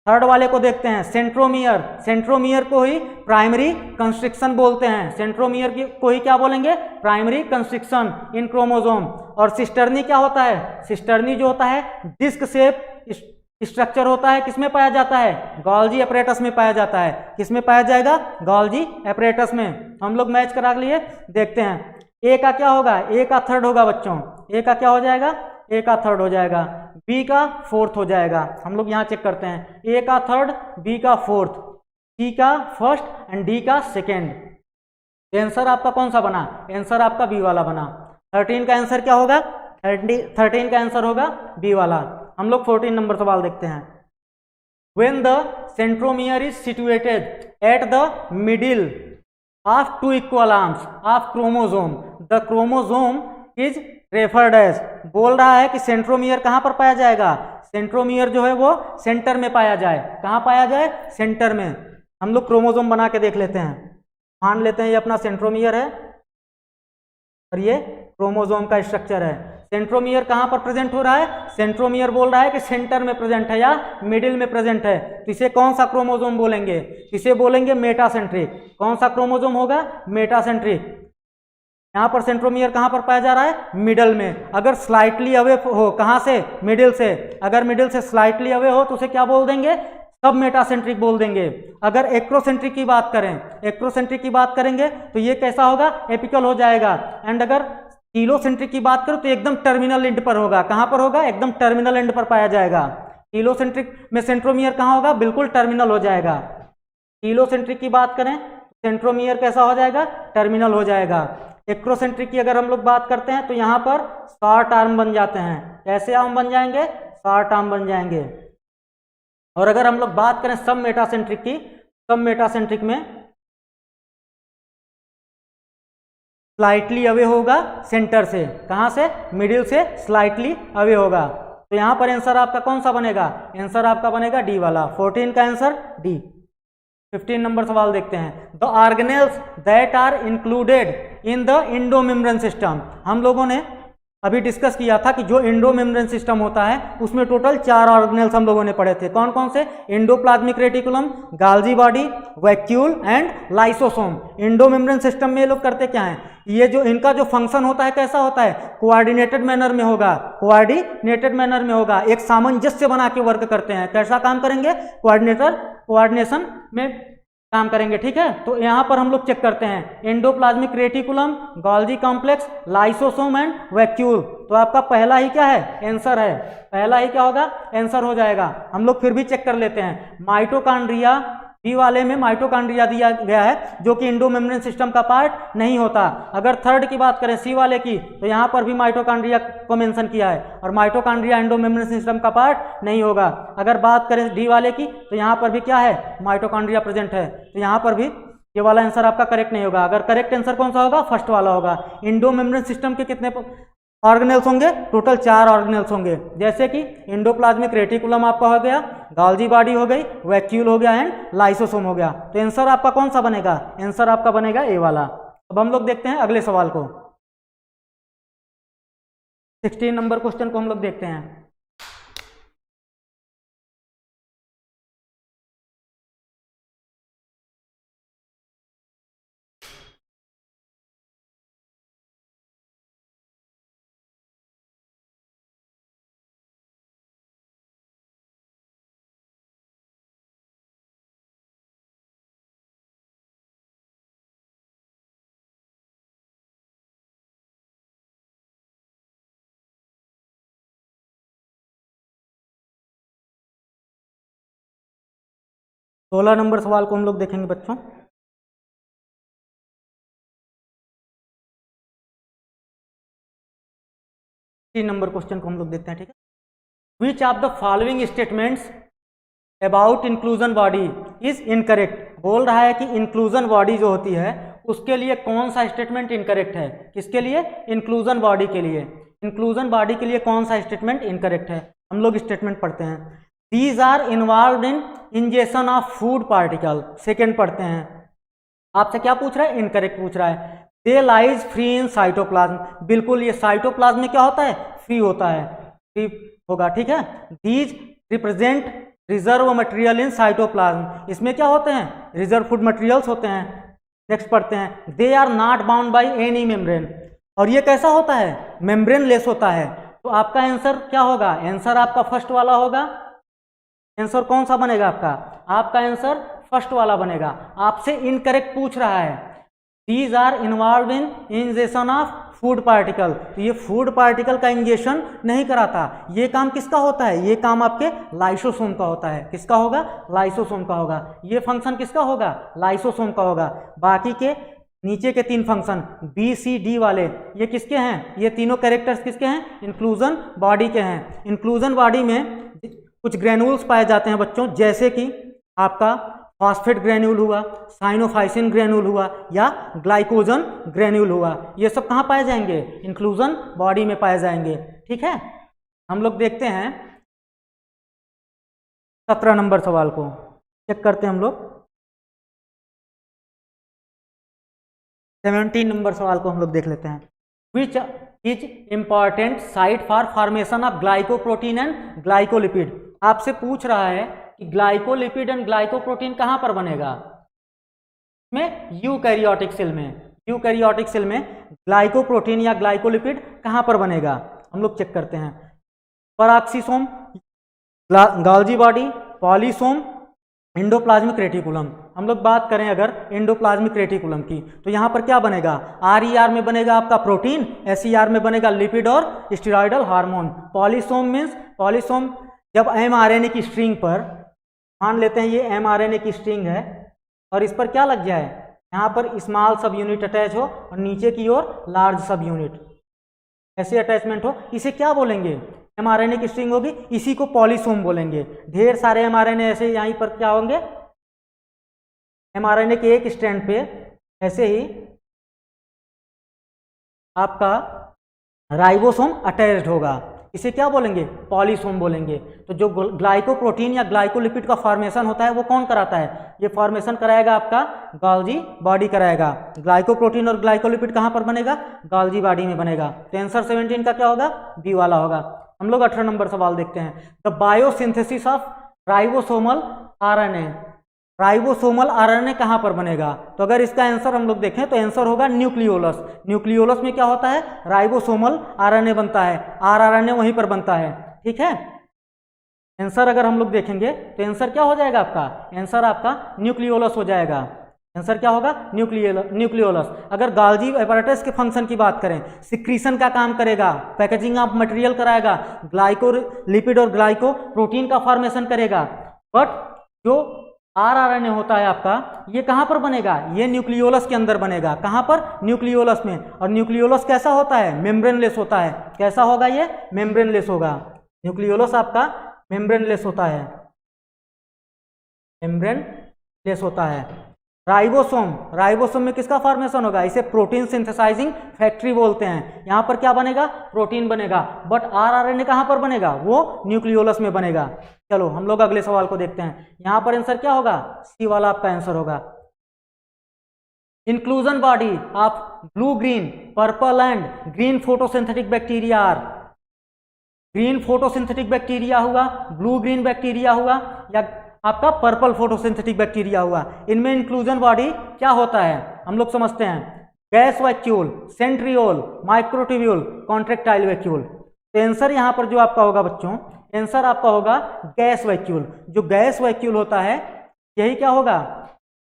थर्ड वाले को देखते हैं, सेंट्रोमियर। सेंट्रोमियर को ही प्राइमरी कंस्ट्रिक्शन बोलते हैं। सेंट्रोमियर को ही क्या बोलेंगे? Primary constriction in chromosome. और सिस्टर्नी क्या होता है? सिस्टर्नी जो होता है डिस्क शेप स्ट्रक्चर होता है। किसमें पाया जाता है? गोल्जी एपरेटस में पाया जाता है। किसमें पाया जाएगा? गोल्जी एपरेटस में। हम लोग मैच करा लिए, देखते हैं। ए का क्या होगा? ए का थर्ड होगा बच्चों। ए का क्या हो जाएगा? ए का थर्ड हो जाएगा, बी का फोर्थ हो जाएगा। हम लोग यहाँ चेक करते हैं, ए का थर्ड, बी का फोर्थ, सी का फर्स्ट एंड डी का सेकेंड। आंसर आपका कौन सा बना? आंसर आपका बी वाला बना। 13 का आंसर क्या होगा? 13 का आंसर होगा बी वाला। हम लोग 14 नंबर सवाल देखते हैं। When the centromere is situated at the middle of two equal arms of chromosome, the chromosome is referred as। बोल रहा है कि सेंट्रोमियर कहाँ पर पाया जाएगा? सेंट्रोमियर जो है वो सेंटर में पाया जाए। कहाँ पाया जाए? सेंटर में। हम लोग क्रोमोसोम बना के देख लेते हैं। मान लेते हैं ये अपना सेंट्रोमियर है और ये क्रोमोसोम का स्ट्रक्चर है। सेंट्रोमियर कहाँ पर प्रेजेंट हो रहा है? सेंट्रोमियर बोल रहा है कि सेंटर में प्रेजेंट है या मिडिल में प्रेजेंट है, तो इसे कौन सा क्रोमोसोम बोलेंगे? इसे बोलेंगे मेटासेंट्रिक। कौन सा क्रोमोसोम होगा? मेटासेंट्रिक। यहाँ पर सेंट्रोमियर कहाँ पर पाया जा रहा है? मिडल में। अगर स्लाइटली अवे हो, कहाँ से? मिडिल से। अगर मिडिल से स्लाइटली अवे हो तो उसे क्या बोल देंगे? सब मेटासेंट्रिक बोल देंगे। अगर एक्रोसेंट्रिक की बात करें, एक्रोसेंट्रिक की बात करेंगे तो ये कैसा होगा? एपिकल हो जाएगा। एंड अगर टीलोसेंट्रिक की बात करो तो एकदम टर्मिनल एंड पर होगा। कहाँ पर होगा? एकदम टर्मिनल एंड पर पाया जाएगा। टीलोसेंट्रिक में सेंट्रोमियर कहाँ होगा? बिल्कुल टर्मिनल हो जाएगा। टीलोसेंट्रिक की बात करें सेंट्रोमियर कैसा हो जाएगा? टर्मिनल हो जाएगा। एक्रोसेंट्रिक की अगर हम लोग बात करते हैं तो यहाँ पर शॉर्ट आर्म बन जाते हैं। कैसे आर्म बन जाएंगे? शॉर्ट आर्म बन जाएंगे। और अगर हम लोग बात करें सब मेटासेंट्रिक की, सब मेटासेंट्रिक में स्लाइटली अवे होगा सेंटर से। कहाँ से? मिडिल से स्लाइटली अवे होगा। तो यहाँ पर आंसर आपका कौन सा बनेगा? आंसर आपका बनेगा डी वाला। 14 का आंसर डी। 15 नंबर सवाल देखते हैं। The organelles that are included in the endomembrane system. हम लोगों ने अभी डिस्कस किया था कि जो इंडोमेम्ब्रेन सिस्टम होता है उसमें टोटल 4 ऑर्गेनेल्स हम लोगों ने पढ़े थे। कौन कौन से? Endoplasmic reticulum, गाल्जी body, vacuole and lysosome. Endomembrane system में ये लोग करते क्या हैं? ये जो इनका जो फंक्शन होता है कैसा होता है? कोऑर्डिनेटेड मैनर में होगा। कोऑर्डिनेटेड मैनर में होगा, एक सामंजस्य बना के वर्क करते हैं। कैसा काम करेंगे? कोऑर्डिनेशन में काम करेंगे। ठीक है, तो यहां पर हम लोग चेक करते हैं endoplasmic reticulum, Golgi complex, lysosome and vacuole. तो आपका पहला ही क्या है? आंसर है। पहला ही क्या होगा? आंसर हो जाएगा। हम लोग फिर भी चेक कर लेते हैं। माइटोकॉन्ड्रिया, बी वाले में माइटोकॉन्ड्रिया दिया गया है जो कि इंडोमेम्ब्रेन सिस्टम का पार्ट नहीं होता। अगर थर्ड की बात करें सी वाले की तो यहाँ पर भी माइटोकॉन्ड्रिया को मेंशन किया है और माइटोकॉन्ड्रिया इंडोमेम्ब्रेन सिस्टम का पार्ट नहीं होगा। अगर बात करें डी वाले की तो यहाँ पर भी क्या है? माइटोकॉन्ड्रिया प्रेजेंट है। तो यहाँ पर भी ये वाला आंसर आपका करेक्ट नहीं होगा। अगर करेक्ट आंसर कौन सा होगा? फर्स्ट वाला होगा। इंडोमेम्ब्रेन सिस्टम के कितने ऑर्गेनेल्स होंगे? टोटल 4 ऑर्गेनेल्स होंगे, जैसे कि एंडोप्लाज्मिक रेटिकुलम आपका हो गया, गोल्गी बॉडी हो गई, वैक्यूल हो गया एंड लाइसोसोम हो गया। तो आंसर आपका कौन सा बनेगा? आंसर आपका बनेगा ए वाला। अब हम लोग देखते हैं अगले सवाल को। 16 नंबर क्वेश्चन को हम लोग देखते हैं। सोलह नंबर सवाल को हम लोग देखेंगे बच्चों। 3 नंबर क्वेश्चन को हम लोग देखते हैं। ठीक है, which of the following statements about inclusion body is incorrect. बोल रहा है कि इंक्लूजन बॉडी जो होती है उसके लिए कौन सा स्टेटमेंट इनकरेक्ट है? किसके लिए? इंक्लूजन बॉडी के लिए। इंक्लूजन बॉडी के लिए कौन सा स्टेटमेंट इनकरेक्ट है? हम लोग स्टेटमेंट पढ़ते हैं। These are involve in injection of food particle. Second पढ़ते हैं। आपसे क्या पूछ रहा है? इनकरेक्ट पूछ रहा है। दे लाइज फ्री इन साइटोप्लाज्म। बिल्कुल, ये साइटोप्लाज्म में क्या होता है? फ्री होता है, फ्री होगा। ठीक है, these represent reserve material in cytoplasm. इसमें क्या होते हैं? रिजर्व फूड मटेरियल्स होते हैं। नेक्स्ट पढ़ते हैं। They are not bound by any membrane. और ये कैसा होता है? मेम्ब्रेन लेस होता है। तो आपका आंसर क्या होगा? आंसर आपका फर्स्ट वाला होगा। आंसर कौन सा बनेगा आपका? आपका आंसर फर्स्ट वाला बनेगा। आपसे इनकरेक्ट पूछ रहा है। These are involve in injection of food particle. तो ये फूड पार्टिकल का इंजेक्शन नहीं कराता। ये काम किसका होता है? ये काम आपके लाइसोसोम का होता है। किसका होगा? लाइसोसोम का होगा। ये फंक्शन किसका होगा? लाइसोसोम का होगा। बाकी के नीचे के 3 फंक्शन बी सी डी वाले ये किसके हैं? ये तीनों कैरेक्टर्स किसके हैं? इंक्लूजन बॉडी के हैं। इंक्लूजन बॉडी में कुछ ग्रेन्यूल्स पाए जाते हैं बच्चों, जैसे कि आपका फॉस्फेट ग्रेन्यूल हुआ, साइनोफाइसिन ग्रेन्यूल हुआ या ग्लाइकोजन ग्रेन्यूल हुआ। ये सब कहाँ पाए जाएंगे? इंक्लूजन बॉडी में पाए जाएंगे। ठीक है, हम लोग देखते हैं 17 नंबर सवाल को, चेक करते हैं हम लोग। 17 नंबर सवाल को हम लोग देख लेते हैं। Which is important site for formation of glycoprotein and glycolipid. आपसे पूछ रहा है कि ग्लाइकोलिपिड एंड ग्लाइकोप्रोटीन कहाँ पर बनेगा? में यूकैरियोटिक सेल में। यूकैरियोटिक सेल में ग्लाइकोप्रोटीन या ग्लाइकोलिपिड कहाँ पर बनेगा? हम लोग चेक करते हैं। Peroxisome, Golgi body, polysome, endoplasmic reticulum. हम लोग बात करें अगर एंडोप्लाज्मिक रेटिकुलम की, तो यहाँ पर क्या बनेगा? आरईआर में बनेगा आपका प्रोटीन, एसईआर में बनेगा लिपिड और steroidal hormone. Polysome means, polysome जब एमआरएनए की स्ट्रिंग पर, मान लेते हैं ये एमआरएनए की स्ट्रिंग है और इस पर क्या लग जाए? यहाँ पर स्मॉल सब यूनिट अटैच हो और नीचे की ओर लार्ज सब यूनिट, ऐसे अटैचमेंट हो, इसे क्या बोलेंगे? एमआरएनए की स्ट्रिंग होगी, इसी को पॉलीसोम बोलेंगे। ढेर सारे एमआरएनए ऐसे यहीं पर क्या होंगे? एमआरएनए के एक स्ट्रैंड पे ऐसे ही आपका राइबोसोम अटैच्ड होगा, इसे क्या बोलेंगे? पॉलीसोम बोलेंगे। तो जो ग्लाइकोप्रोटीन या ग्लाइकोलिपिड का फॉर्मेशन होता है वो कौन कराता है? ये फॉर्मेशन कराएगा आपका गोल्जी बॉडी कराएगा। ग्लाइकोप्रोटीन और ग्लाइकोलिपिड कहाँ पर बनेगा? गोल्जी बॉडी में बनेगा। तो आंसर 17 का क्या होगा? बी वाला होगा। हम लोग 18 नंबर सवाल देखते हैं। The biosynthesis of ribosomal RNA. Ribosomal RNA कहाँ पर बनेगा? तो अगर इसका आंसर हम लोग देखें तो आंसर होगा न्यूक्लियोलस। न्यूक्लियोलस में क्या होता है? राइबोसोमल आरएनए बनता है, आरआरएनए वहीं पर बनता है। ठीक है, आंसर अगर हम लोग देखेंगे तो आंसर क्या हो जाएगा आपका? आंसर आपका न्यूक्लियोलस हो जाएगा। आंसर क्या होगा? न्यूक्लियोलस। अगर गोल्जी एपैरेटस के फंक्शन की बात करें, सिक्रीशन का काम करेगा, पैकेजिंग ऑफ मटेरियल कराएगा, ग्लाइको लिपिड और ग्लाइको प्रोटीन का फॉर्मेशन करेगा। बट जो आरआरएनए होता है आपका, ये कहाँ पर बनेगा? ये न्यूक्लियोलस के अंदर बनेगा। कहाँ पर? न्यूक्लियोलस में। और न्यूक्लियोलस कैसा होता है? मेम्ब्रेनलेस होता है। कैसा होगा ये? मेम्ब्रेनलेस होगा। न्यूक्लियोलस आपका मेम्ब्रेनलेस होता है, मेम्ब्रेनलेस होता है। राइबोसोम, राइबोसोम में किसका फॉर्मेशन होगा? इसे प्रोटीन सिंथेसाइजिंग फैक्ट्री बोलते हैं। यहाँ पर क्या बनेगा? प्रोटीन बनेगा। बट आरआरएनए कहाँ पर बनेगा? वो न्यूक्लियोलस में बनेगा। चलो हम लोग अगले सवाल को देखते हैं। यहाँ पर आंसर क्या होगा? सी वाला आपका आंसर होगा। Inclusion body of blue, green, purple and green photosynthetic bacteria are. Green photosynthetic bacteria हुआ, ब्लू ग्रीन बैक्टीरिया हुआ या आपका पर्पल फोटोसिंथेटिक बैक्टीरिया हुआ। इनमें इंक्लूजन बॉडी क्या होता है? हम लोग समझते हैं। Gas vacuole, centriole, microtubule, contractile vacuole. तो आंसर यहाँ पर जो आपका होगा बच्चों, आंसर आपका होगा गैस वैक्यूल। जो गैस वैक्यूल होता है यही क्या होगा?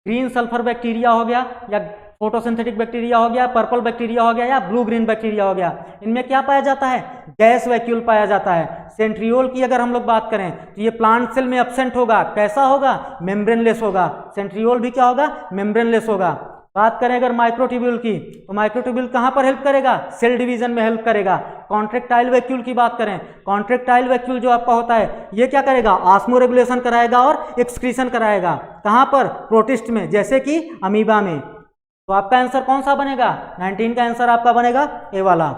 ग्रीन सल्फर बैक्टीरिया हो गया या फोटोसिंथेटिक बैक्टीरिया हो गया, पर्पल बैक्टीरिया हो गया या ब्लू ग्रीन बैक्टीरिया हो गया। इनमें क्या पाया जाता है? गैस वैक्यूल पाया जाता है। सेंट्रियोल की अगर हम लोग बात करें तो ये प्लांट सेल में एब्सेंट होगा। कैसा होगा? मेम्ब्रेनलेस होगा। सेंट्रियोल भी क्या होगा? मेम्ब्रेनलेस होगा। बात करें अगर माइक्रोट्यूब्यूल की, तो माइक्रोट्यूब्यूल कहाँ पर हेल्प करेगा? सेल डिवीजन में हेल्प करेगा। कॉन्ट्रेक्टाइल वैक्यूल की बात करें, कॉन्ट्रेक्टाइल वैक्यूल जो आपका होता है ये क्या करेगा? ऑस्मो रेगुलेशन कराएगा और एक्सक्रीशन कराएगा। कहाँ पर? प्रोटिस्ट में, जैसे कि अमीबा में। तो आपका आंसर कौन सा बनेगा? 19 का आंसर आपका बनेगा ए वाला।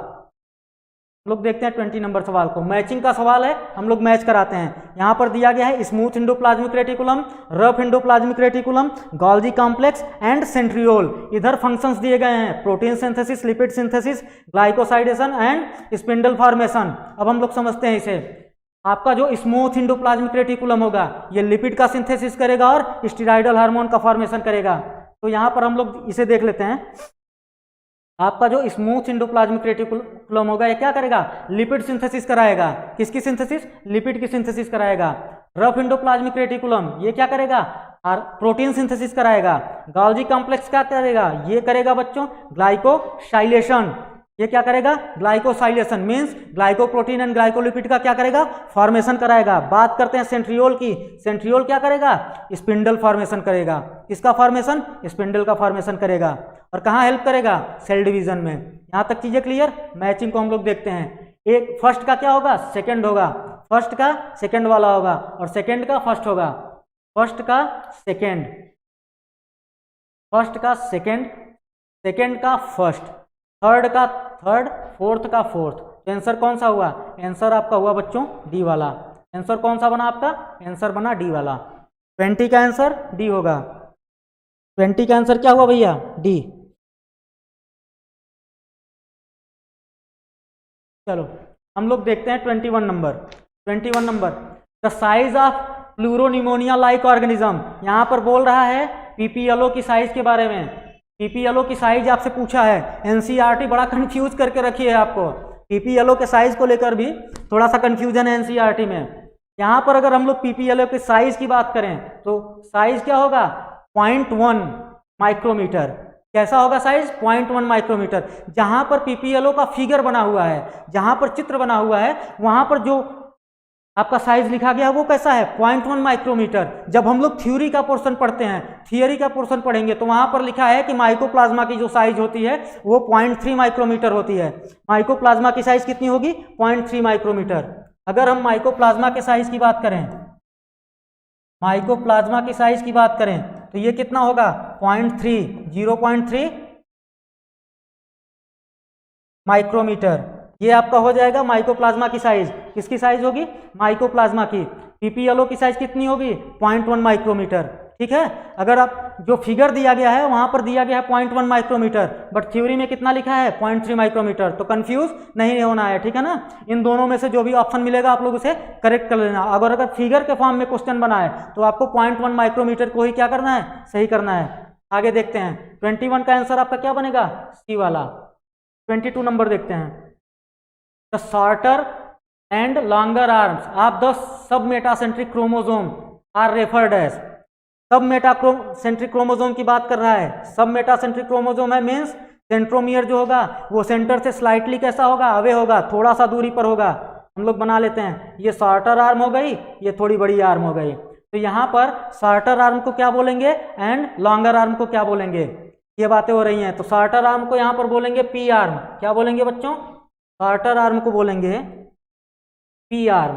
लोग देखते हैं 20 नंबर सवाल को। मैचिंग का सवाल है, हम लोग मैच कराते हैं। यहाँ पर दिया गया है smooth endoplasmic reticulum, rough endoplasmic reticulum, Golgi complex and centriole. इधर फंक्शंस दिए गए हैं, protein synthesis, lipid synthesis, glycosidation and spindle formation. अब हम लोग समझते हैं इसे। आपका जो स्मूथ एंडोप्लाज्मिक रेटिकुलम होगा ये लिपिड का सिंथेसिस करेगा और स्टेरॉयडल हार्मोन का फॉर्मेशन करेगा। तो यहाँ पर हम लोग इसे देख लेते हैं। आपका जो स्मूथ एंडोप्लाज्मिक रेटिकुलम होगा ये क्या करेगा? लिपिड सिंथेसिस कराएगा। किसकी सिंथेसिस? लिपिड की सिंथेसिस कराएगा। रफ एंडोप्लाज्मिक रेटिकुलम ये क्या करेगा? प्रोटीन सिंथेसिस कराएगा। गोल्जी कॉम्प्लेक्स क्या करेगा? ये करेगा बच्चों ग्लाइकोसाइलेशन। ये क्या करेगा? Glycosylation means glycoprotein and glycolipid का क्या करेगा? फॉर्मेशन कराएगा। बात करते हैं सेंट्रियोल की। सेंट्रियोल क्या करेगा? स्पिंडल फॉर्मेशन करेगा। किसका फॉर्मेशन? स्पिंडल का फॉर्मेशन करेगा। और कहाँ हेल्प करेगा, सेल डिवीजन में। यहाँ तक चीजें क्लियर। मैचिंग को हम लोग देखते हैं, एक फर्स्ट का क्या होगा, सेकंड होगा, फर्स्ट का सेकंड वाला होगा, और सेकंड का फर्स्ट होगा, फर्स्ट का सेकंड, फर्स्ट का सेकंड, सेकंड का फर्स्ट, थर्ड का थर्ड, फोर्थ का फोर्थ। तो आंसर कौन सा हुआ, आंसर आपका हुआ बच्चों डी वाला। आंसर कौन सा बना आपका, आंसर बना डी वाला। 20 का आंसर डी होगा। 20 का आंसर क्या हुआ भैया, डी। चलो हम लोग देखते हैं 21 number. 21 number, the size of pleuropneumonia like organism. यहाँ पर बोल रहा है पीपीएलओ की साइज के बारे में। पीपीएलओ की साइज आपसे पूछा है, एनसीईआरटी बड़ा कंफ्यूज करके रखी है आपको। पीपीएलओ के साइज को लेकर भी थोड़ा सा कंफ्यूजन है एनसीईआरटी में। यहाँ पर अगर हम लोग पीपीएलओ के साइज की बात करें तो साइज क्या होगा, 0.1 माइक्रोमीटर। कैसा होगा साइज, 0.1 माइक्रोमीटर। जहां पर पीपीएलओ का फिगर बना हुआ है, जहां पर चित्र बना हुआ है, वहां पर जो आपका साइज लिखा गया वो कैसा है, 0.1 माइक्रोमीटर। जब हम लोग थ्योरी का पोर्शन पढ़ते हैं, थियरी का पोर्शन पढ़ेंगे तो वहां पर लिखा है कि माइकोप्लाज्मा की जो साइज होती है वो 0.3 माइक्रोमीटर होती है। माइकोप्लाज्मा की साइज कितनी होगी, 0.3 माइक्रोमीटर। अगर हम माइकोप्लाज्मा के साइज की बात करें, माइकोप्लाज्मा की साइज की बात करें तो ये कितना होगा, 0.3 माइक्रोमीटर। ये आपका हो जाएगा माइकोप्लाज्मा की साइज। किसकी साइज होगी, माइकोप्लाज्मा की। पीपीएलओ की साइज कितनी होगी, 0.1 माइक्रोमीटर। ठीक है, अगर आप जो फिगर दिया गया है वहां पर दिया गया है 0.1 माइक्रोमीटर, बट थ्योरी में कितना लिखा है, 0.3 माइक्रोमीटर। तो कंफ्यूज नहीं होना है, ठीक है ना। इन दोनों में से जो भी ऑप्शन मिलेगा आप लोग उसे करेक्ट कर लेना। अगर फिगर के फॉर्म में क्वेश्चन बना है तो आपको 0.1 माइक्रोमीटर को ही क्या करना है, सही करना है। आगे देखते हैं 21 का आंसर आपका क्या बनेगा, सी वाला। 22 नंबर देखते हैं, the shorter and longer arms of the sub metacentric chromosome are referred as. Sub metacentric chromosome की बात कर रहा है। सब मेटासेंट्रिक क्रोमोसोम है मीन्स सेंट्रोमियर जो होगा वो सेंटर से स्लाइटली कैसा होगा, अवे होगा, थोड़ा सा दूरी पर होगा। हम लोग बना लेते हैं, ये शॉर्टर आर्म हो गई, ये थोड़ी बड़ी आर्म हो गई। तो यहाँ पर शॉर्टर आर्म को क्या बोलेंगे एंड लॉन्गर आर्म को क्या बोलेंगे, ये बातें हो रही हैं। तो शॉर्टर आर्म को यहाँ पर बोलेंगे पी आर्म। क्या बोलेंगे बच्चों, शॉर्टर आर्म को बोलेंगे पी आर्म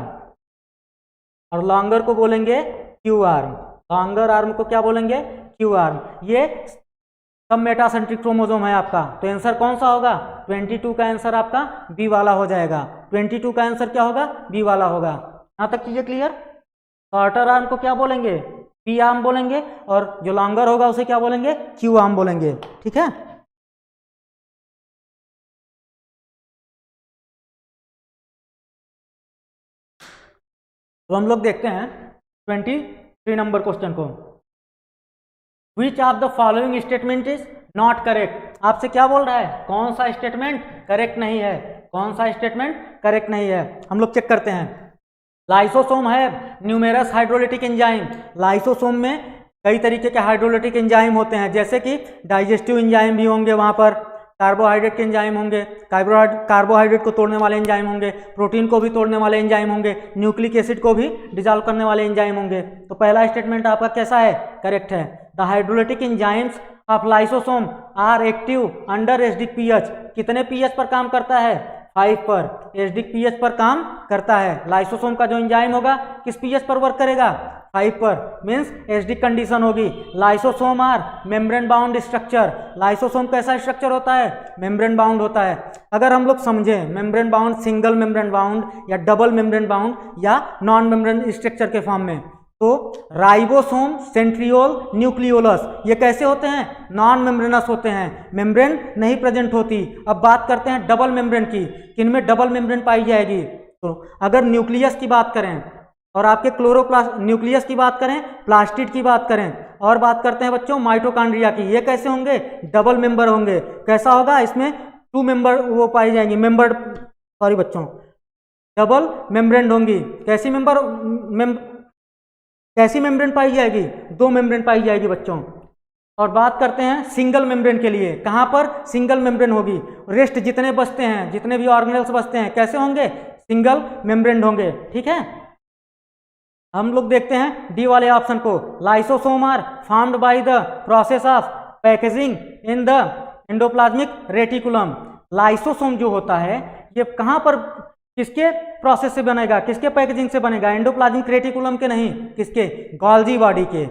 और लॉन्गर को बोलेंगे क्यू आर्म। लॉन्गर आर्म को क्या बोलेंगे, क्यू आर्म। ये सब मेटासेंट्रिक क्रोमोसोम है आपका। तो आंसर कौन सा होगा, 22 का आंसर आपका बी वाला हो जाएगा। 22 का आंसर क्या होगा, बी वाला होगा। यहाँ तक चीजें क्लियर। शॉर्टर आर्म को क्या बोलेंगे, पी आर्म बोलेंगे, और जो लॉन्गर होगा उसे क्या बोलेंगे, क्यू आर्म बोलेंगे। ठीक है, तो हम लोग देखते हैं 23 नंबर क्वेश्चन को। विच of the following statement is not correct. आपसे क्या बोल रहा है, कौन सा स्टेटमेंट करेक्ट नहीं है, कौन सा स्टेटमेंट करेक्ट नहीं है। हम लोग चेक करते हैं। लाइसोसोम है न्यूमेरस हाइड्रोलिटिक एंजाइम। लाइसोसोम में कई तरीके के हाइड्रोलिटिक एंजाइम होते हैं, जैसे कि डाइजेस्टिव एंजाइम भी होंगे, वहाँ पर कार्बोहाइड्रेट के एंजाइम होंगे, कार्बोहाइड्रेट को तोड़ने वाले एंजाइम होंगे, प्रोटीन को भी तोड़ने वाले एंजाइम होंगे, न्यूक्लिक एसिड को भी डिजॉल्व करने वाले एंजाइम होंगे। तो पहला स्टेटमेंट आपका कैसा है, करेक्ट है। The hydrolytic enzymes of lysosome are active under acidic pH. कितने पीएच पर काम करता है, 5 पर। एसिडिक पीएच पर काम करता है। लाइसोसोम का जो एंजाइम होगा किस पीएच पर वर्क करेगा, 5 पर, मीन्स एसिडिक कंडीशन होगी। Lysosome are membrane bound structure. Lysosome कैसा स्ट्रक्चर होता है, मेम्ब्रेन बाउंड होता है। अगर हम लोग समझें membrane bound, single membrane bound या डबल मेम्ब्रेन बाउंड या नॉन मेम्ब्रेन स्ट्रक्चर के फॉर्म में, तो राइबोसोम, सेंट्रियोल, न्यूक्लियोलस ये कैसे होते हैं, नॉन मेम्ब्रेनस होते हैं, मेम्ब्रेन नहीं प्रेजेंट होती। अब बात करते हैं डबल मेम्ब्रेन की, किनमें डबल मेम्ब्रेन पाई जाएगी। तो अगर न्यूक्लियस की बात करें और आपके क्लोरोप्लास्ट न्यूक्लियस की बात करें, प्लास्टिड की बात करें, और बात करते हैं बच्चों माइटोकॉन्ड्रिया की, ये कैसे होंगे, डबल मेंबर होंगे। कैसा होगा, इसमें 2 मेंबर वो पाई जाएंगी, बच्चों डबल मेम्ब्रेन होंगी। कैसी मेम्ब्रेन पाई जाएगी, 2 मेम्ब्रेन पाई जाएगी बच्चों। और बात करते हैं सिंगल मेम्ब्रेन के लिए, कहाँ पर सिंगल मेम्ब्रेन होगी। रेस्ट जितने बचते हैं, जितने भी ऑर्गेनेल्स बचते हैं, कैसे होंगे, सिंगल मेम्ब्रेन होंगे। ठीक है, हम लोग देखते हैं डी वाले ऑप्शन को। Lysosome are formed by the process of packaging in the endoplasmic reticulum. Lysosome जो होता है ये कहाँ पर, किसके प्रोसेस से बनेगा, किसके पैकेजिंग से बनेगा, एंडोप्लाज्मिक रेटिकुलम के नहीं, किसके, गोल्गी बॉडी के।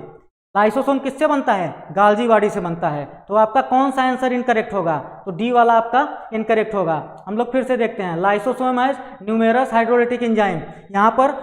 लाइसोसोम किससे बनता है, गोल्गी बॉडी से बनता है। तो आपका कौन सा आंसर इनकरेक्ट होगा, तो डी वाला आपका इनकरेक्ट होगा। हम लोग फिर से देखते हैं, lysosome has numerous hydrolytic enzyme, यहाँ पर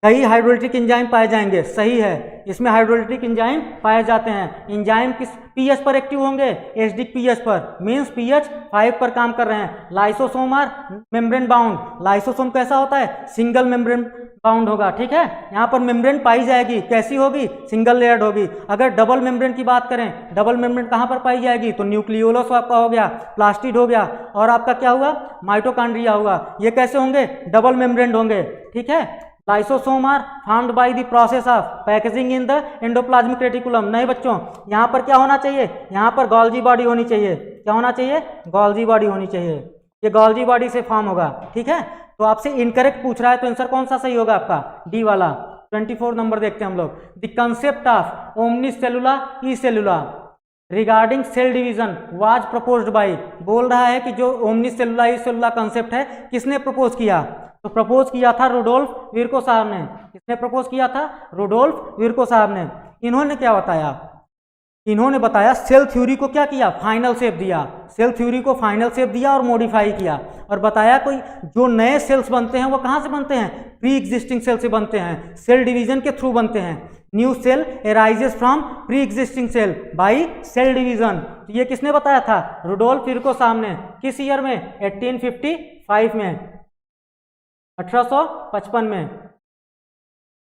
कई हाइड्रोलिटिक एंजाइम पाए जाएंगे, सही है, इसमें हाइड्रोलिटिक एंजाइम पाए जाते हैं। एंजाइम किस पीएच पर एक्टिव होंगे, एसिडिक पीएच पर, मींस पीएच 5 पर काम कर रहे हैं। Lysosome are membrane bound, lysosome कैसा होता है, सिंगल मेम्ब्रेन बाउंड होगा, ठीक है। यहाँ पर मेम्ब्रेन पाई जाएगी, कैसी होगी, सिंगल लेयर्ड होगी। अगर डबल मेम्ब्रेन की बात करें, डबल मेम्ब्रेन कहाँ पर पाई जाएगी, तो न्यूक्लियोलस आपका हो गया, प्लास्टिड हो गया, और आपका क्या हुआ, माइटोकॉन्ड्रिया हुआ। ये कैसे होंगे, डबल मेम्ब्रेन होंगे, ठीक है। Lysosome are formed by the process of packaging in the endoplasmic reticulum. नहीं बच्चों, यहाँ पर क्या होना चाहिए, यहाँ पर गोल्गी बॉडी होनी चाहिए, क्या होना चाहिए, गोल्गी बॉडी होनी चाहिए, ये गोल्गी बॉडी से फॉर्म होगा, ठीक है। तो आपसे इनकरेक्ट पूछ रहा है, तो आंसर कौन सा सही होगा आपका, डी वाला। 24 नंबर देखते हैं हम लोग। The concept of omnis cellula e cellula regarding cell division was proposed by, बोल रहा है कि जो ओमनीसेलुला ई सेलुला कंसेप्ट है किसने प्रपोज किया, तो प्रपोज किया था रुडोल्फ विर्को साहब ने। किसने प्रपोज किया था, रुडोल्फ विर्को साहब ने। इन्होंने क्या बताया, इन्होंने बताया सेल थ्योरी को क्या किया, फाइनल शेप दिया, सेल थ्योरी को फाइनल शेप दिया और मॉडिफाई किया, और बताया कोई जो नए सेल्स बनते हैं वो कहाँ से बनते हैं, प्री एग्जिस्टिंग सेल से बनते हैं, सेल डिवीजन के थ्रू बनते हैं। New cell arises from pre existing cell by cell division. तो ये किसने बताया था, रुडोल्फ विर्को साहब ने। किस ईयर में, 1855 में, 1855 में।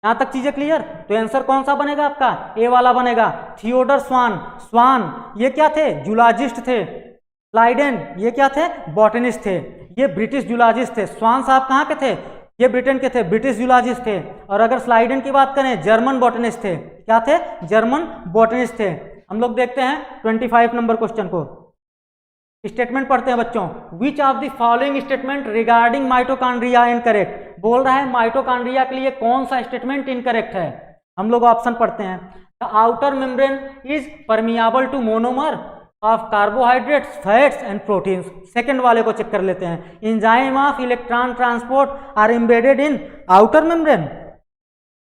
यहां तक चीजें क्लियर। तो आंसर कौन सा बनेगा आपका, ए वाला बनेगा। थियोडर स्वान, स्वान ये क्या थे, जूलॉजिस्ट थे। स्लाइडेन ये क्या थे, बॉटनिस्ट थे, ये ब्रिटिश जूलॉजिस्ट थे। स्वान साहब कहाँ के थे, ये ब्रिटेन के थे, ब्रिटिश जूलॉजिस्ट थे। और अगर स्लाइडेन की बात करें, जर्मन बॉटनिस्ट थे, क्या थे, जर्मन बॉटनिस्ट थे। हम लोग देखते हैं 25 नंबर क्वेश्चन को। स्टेटमेंट पढ़ते हैं बच्चों। विच of the following statement regarding mitochondria incorrect, बोल रहा है माइटोकॉन्ड्रिया के लिए कौन सा स्टेटमेंट इनकरेक्ट है। हम लोग ऑप्शन पढ़ते हैं। The outer membrane is permeable to monomer of carbohydrates, fats and proteins. Second वाले को चेक कर लेते हैं। Enzyme of electron transport are embedded in outer membrane.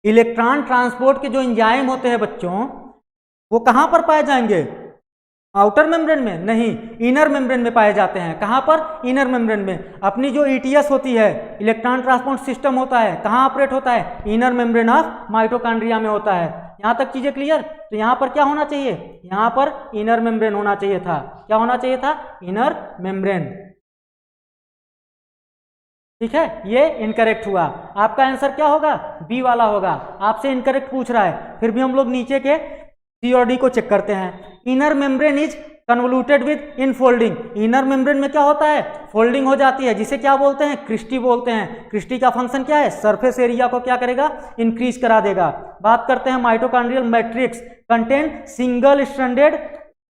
Electron transport के जो एंजाइम होते हैं बच्चों, वो कहां पर पाए जाएंगे, आउटर मेम्ब्रेन में नहीं, इनर मेम्ब्रेन में पाए जाते हैं। कहां पर, इनर मेम्ब्रेन में। अपनी जो ईटीएस होती है, इलेक्ट्रॉन ट्रांसपोर्ट सिस्टम होता है, कहां ऑपरेट होता है, इनर मेम्ब्रेन ऑफ माइटोकॉन्ड्रिया में होता है। यहां तक चीजें क्लियर। तो यहां पर क्या होना चाहिए, यहां पर इनर मेम्ब्रेन होना चाहिए था। क्या होना चाहिए था, इनर मेम्ब्रेन, ठीक है। ये इनकरेक्ट हुआ। आपका आंसर क्या होगा, बी वाला होगा। आपसे इनकरेक्ट पूछ रहा है, फिर भी हम लोग नीचे के सी और डी को चेक करते हैं। Inner membrane is convoluted with infolding. Inner membrane में क्या होता है, फोल्डिंग हो जाती है, जिसे क्या बोलते हैं, क्रिस्टी बोलते हैं। क्रिस्टी का फंक्शन क्या है, सरफेस एरिया को क्या करेगा, इंक्रीज करा देगा। बात करते हैं mitochondrial matrix contain single stranded,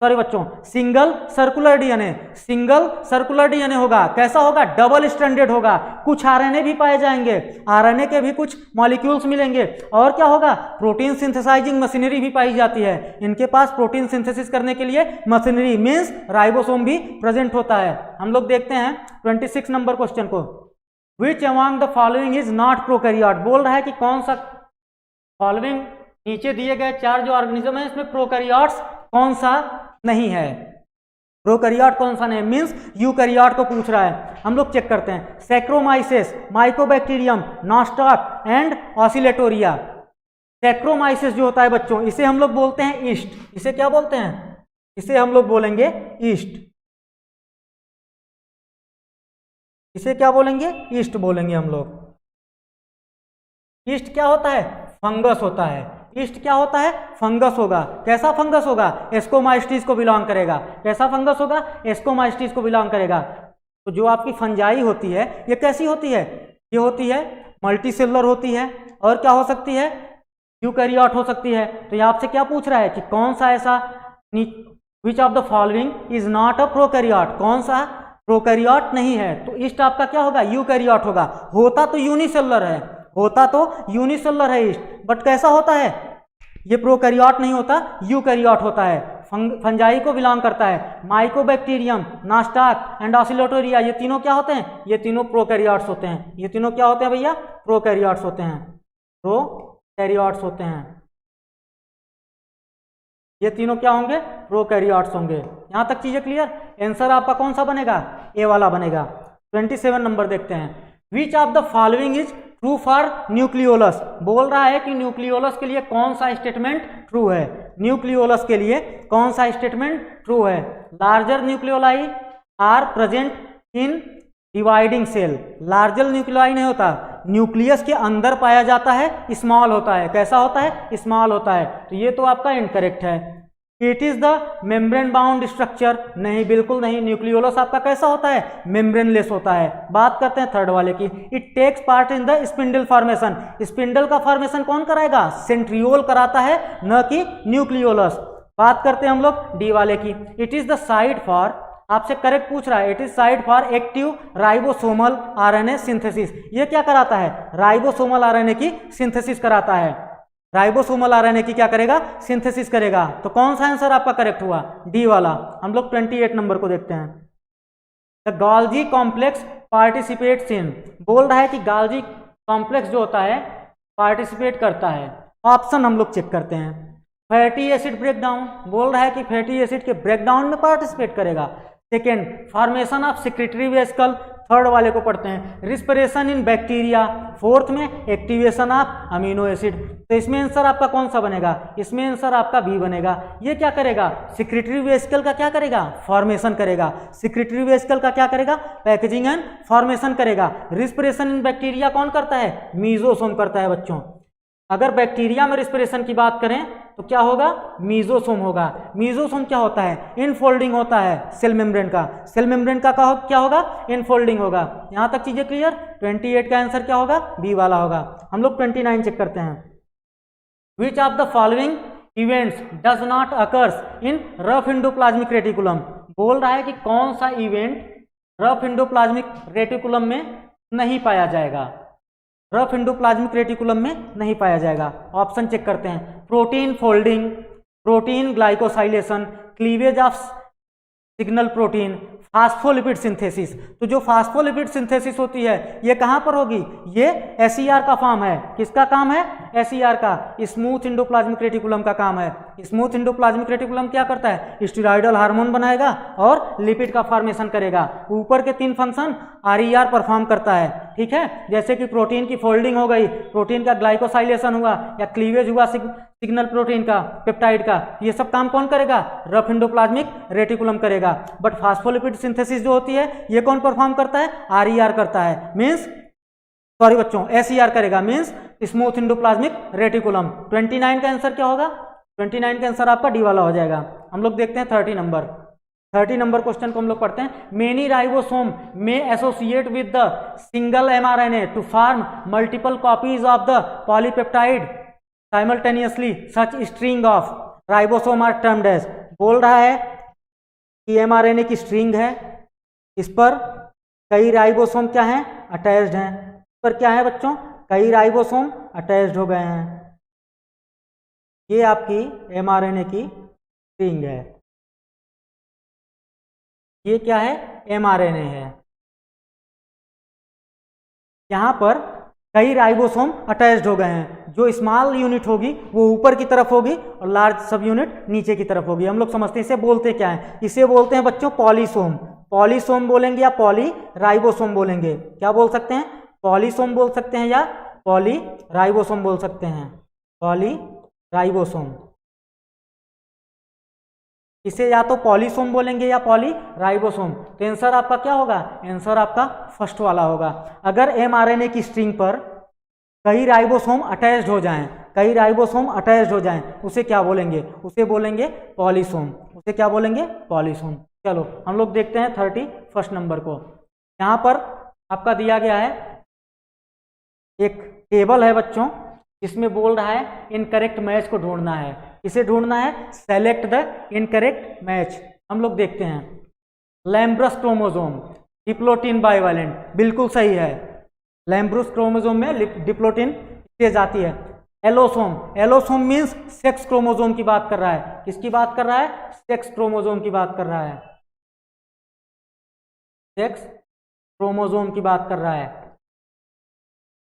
sorry बच्चों, single circular DNA. Single circular DNA होगा, कैसा होगा, डबल स्ट्रैंडेड होगा। कुछ आरएनए भी पाए जाएंगे, आरएनए के भी कुछ मॉलिक्यूल्स मिलेंगे। और क्या होगा, प्रोटीन सिंथेसाइजिंग मशीनरी भी पाई जाती है। इनके पास प्रोटीन सिंथेसिस करने के लिए मशीनरी मीन्स राइबोसोम भी प्रेजेंट होता है। हम लोग देखते हैं 26 नंबर क्वेश्चन को। Which among the following is not prokaryote, बोल रहा है कि कौन सा फॉलोइंग नीचे दिए गए 4 जो ऑर्गेनिज्म है इसमें प्रोकैरियोट्स कौन सा नहीं है। प्रोकैरियोट कौन सा नहीं, मींस यूकैरियोट को पूछ रहा है। हम लोग चेक करते हैं। Saccharomyces, Mycobacterium, nostoc and Oscillatoria. Saccharomyces जो होता है बच्चों, इसे हम लोग बोलते हैं ईस्ट। इसे क्या बोलते हैं, इसे हम लोग बोलेंगे ईस्ट। इसे क्या बोलेंगे, ईस्ट बोलेंगे हम लोग। ईस्ट क्या होता है, फंगस होता है। ईस्ट क्या होता है, फंगस होगा। कैसा फंगस होगा, एस्कोमाइस्टीज को बिलोंग करेगा। कैसा फंगस होगा, एस्कोमाइस्टीज को बिलोंग करेगा। तो जो आपकी फंजाई होती है ये कैसी होती है, ये होती है मल्टीसेलुलर होती है। और क्या हो सकती है, यूकैरियोट हो सकती है। तो ये आपसे क्या पूछ रहा है कि कौन सा ऐसा, विच of the following is not a prokaryote, कौन सा प्रोकैरियोट नहीं है। तो ईस्ट आपका क्या होगा, यूकैरियोट होगा। होता तो यूनिसेलुलर है, होता तो यूनिसेलुलर है ईस्ट, बट कैसा होता है, ये प्रोकैरियोट नहीं होता, यूकैरियोट होता है। फंजाई को बिलोंग करता है। माइकोबैक्टीरियम, नास्टाक एंड ऑसिलेटोरिया, ये तीनों क्या होते हैं? ये तीनों प्रोकैरियोट्स होते हैं। ये तीनों क्या होते हैं भैया? प्रोकैरियोट्स होते हैं, प्रोकैरियोट्स होते हैं। ये तीनों क्या होंगे? प्रोकैरियोट्स होंगे। यहां तक चीजें क्लियर? आंसर आपका कौन सा बनेगा? ए वाला बनेगा। 27 नंबर देखते हैं। Which of the following is true for nucleolus? बोल रहा है कि न्यूक्लियोलस के लिए कौन सा स्टेटमेंट ट्रू है? न्यूक्लियोलस के लिए कौन सा स्टेटमेंट ट्रू है? Larger nucleoli are present in dividing cell. Larger nucleoli नहीं होता, न्यूक्लियस के अंदर पाया जाता है, स्मॉल होता है। कैसा होता है? स्मॉल होता है। तो ये तो आपका इनकरेक्ट है। It is the membrane bound structure, नहीं, बिल्कुल नहीं। न्यूक्लियोलस आपका कैसा होता है? मेम्ब्रेनलेस होता है। बात करते हैं थर्ड वाले की। It takes part in the spindle formation. Spindle का फॉर्मेशन कौन कराएगा? सेंट्रियोल कराता है, न कि न्यूक्लियोलस। बात करते हैं हम लोग डी वाले की। It is the site for, आपसे करेक्ट पूछ रहा है, it is site for active ribosomal RNA synthesis. ये क्या कराता है? राइबोसोमल आरएनए की सिंथेसिस कराता है। राइबोसोमल आरएनए की क्या करेगा? सिंथेसिस करेगा। तो कौन सा आंसर आपका करेक्ट हुआ? डी वाला। हम लोग 28 नंबर को देखते हैं। The Golgi complex participates in, बोल रहा है कि गोल्जी कॉम्प्लेक्स जो होता है पार्टिसिपेट करता है। ऑप्शन हम लोग चेक करते हैं। फैटी एसिड ब्रेकडाउन, बोल रहा है कि फैटी एसिड के ब्रेकडाउन में पार्टिसिपेट करेगा। Second, formation of secretory vesicle, third वाले को पढ़ते हैं। रिस्पिरेशन इन बैक्टीरिया, फोर्थ में एक्टिवेशन ऑफ अमीनो एसिड। तो इसमें आंसर आपका कौन सा बनेगा? इसमें आंसर आपका बी बनेगा। ये क्या करेगा? सिक्रेटरी वेसिकल का क्या करेगा? फॉर्मेशन करेगा। सिक्रेटरी वेसिकल का क्या करेगा? पैकेजिंग एंड फॉर्मेशन करेगा। रिस्पिरेशन इन बैक्टीरिया कौन करता है? मीजोसोम करता है बच्चों। अगर बैक्टीरिया में रिस्पिरेशन की बात करें तो क्या होगा? मीजोसोम होगा। मीजोसोम क्या होता है? इनफोल्डिंग होता है सेल मेम्ब्रेन का। सेल मेम्ब्रेन का क्या होगा? इनफोल्डिंग होगा। यहां तक चीजें क्लियर? 28 का आंसर क्या होगा? बी वाला होगा। हम लोग 29 चेक करते हैं। Which of the following events does not occurs in rough endoplasmic reticulum? बोल रहा है कि कौन सा इवेंट रफ एंडोप्लाज्मिक रेटिकुलम में नहीं पाया जाएगा? रफ एंडोप्लाज्मिक रेटिकुलम में नहीं पाया जाएगा। ऑप्शन चेक करते हैं। Protein folding, protein glycosylation, cleavage of signal protein, phospholipid synthesis. तो जो फास्फोलिपिड सिंथेसिस होती है ये कहां पर होगी? ये एसईआर का फॉर्म है। किसका काम है? एसईआर का, स्मूथ एंडोप्लाज्मिक रेटिकुलम का काम है। स्मूथ एंडोप्लाज्मिक रेटिकुलम क्या करता है? स्टेरॉयडल हार्मोन बनाएगा और लिपिड का फॉर्मेशन करेगा। ऊपर के 3 फंक्शन आरईआर परफॉर्म करता है। ठीक है, जैसे कि प्रोटीन की फोल्डिंग हो गई, प्रोटीन का ग्लाइकोसाइलेशन हुआ, या क्लीवेज हुआ सिग्नल प्रोटीन का, पेप्टाइड का, ये सब काम कौन करेगा? रफ एंडोप्लाज्मिक रेटिकुलम करेगा। बट फास्फोलिपिड सिंथेसिस जो होती है ये कौन परफॉर्म करता है? आरईआर करता है। मींस सॉरी बच्चों, एसईआर करेगा, मींस स्मूथ एंडोप्लाज्मिक रेटिकुलम। 29 का आंसर क्या होगा? 29 का आंसर आपका डी वाला हो जाएगा। हम लोग देखते हैं 30 नंबर। 30 नंबर क्वेश्चन को हम लोग पढ़ते हैं। Many ribosome may associate with the single mRNA to form multiple copies of the polypeptide simultaneously such string of ribosome are termed as. बोल रहा है कि एमआरएनए की स्ट्रिंग है, इस पर कई राइबोसोम क्या हैं? अटैच्ड हैं। इस पर क्या है बच्चों? कई राइबोसोम अटैच्ड हो गए हैं। ये आपकी एमआरएनए की स्ट्रिंग है। ये क्या है? एमआरएनए है। यहां पर कई राइबोसोम अटैच्ड हो गए हैं। जो स्मॉल यूनिट होगी वो ऊपर की तरफ होगी और लार्ज सब यूनिट नीचे की तरफ होगी। हम लोग समझते हैं, इसे बोलते क्या है? इसे बोलते हैं बच्चों पॉलीसोम। पॉलीसोम बोलेंगे या पॉली राइबोसोम बोलेंगे? क्या बोल सकते हैं? पॉलीसोम बोल सकते हैं या पॉली राइबोसोम बोल सकते हैं। पॉली राइबोसोम, इसे या तो पॉलीसोम बोलेंगे या पॉली राइबोसोम। तो आंसर आपका क्या होगा? आंसर आपका फर्स्ट वाला होगा। अगर एमआरएनए की स्ट्रिंग पर कई राइबोसोम अटैच्ड हो जाएं, कई राइबोसोम अटैच्ड हो जाएं, उसे क्या बोलेंगे? उसे बोलेंगे पॉलीसोम। उसे क्या बोलेंगे? पॉलीसोम। चलो हम लोग देखते हैं 31 नंबर को। यहाँ पर आपका दिया गया है एक टेबल है बच्चों, जिसमें बोल रहा है इनकरेक्ट मैच को ढूंढना है। इसे ढूंढना है सेलेक्ट द इनकरेक्ट मैच। हम लोग देखते हैं। लैम्ब्रस क्रोमोसोम डिप्लोटिन बाइवेलेंट, बिल्कुल सही है। लैम्ब्रस क्रोमोसोम में डिप्लोटिन स्टेज आती है। Allosome, allosome means sex chromosome की बात कर रहा है। किसकी बात कर रहा है? सेक्स क्रोमोसोम की बात कर रहा है, सेक्स क्रोमोसोम की बात कर रहा है।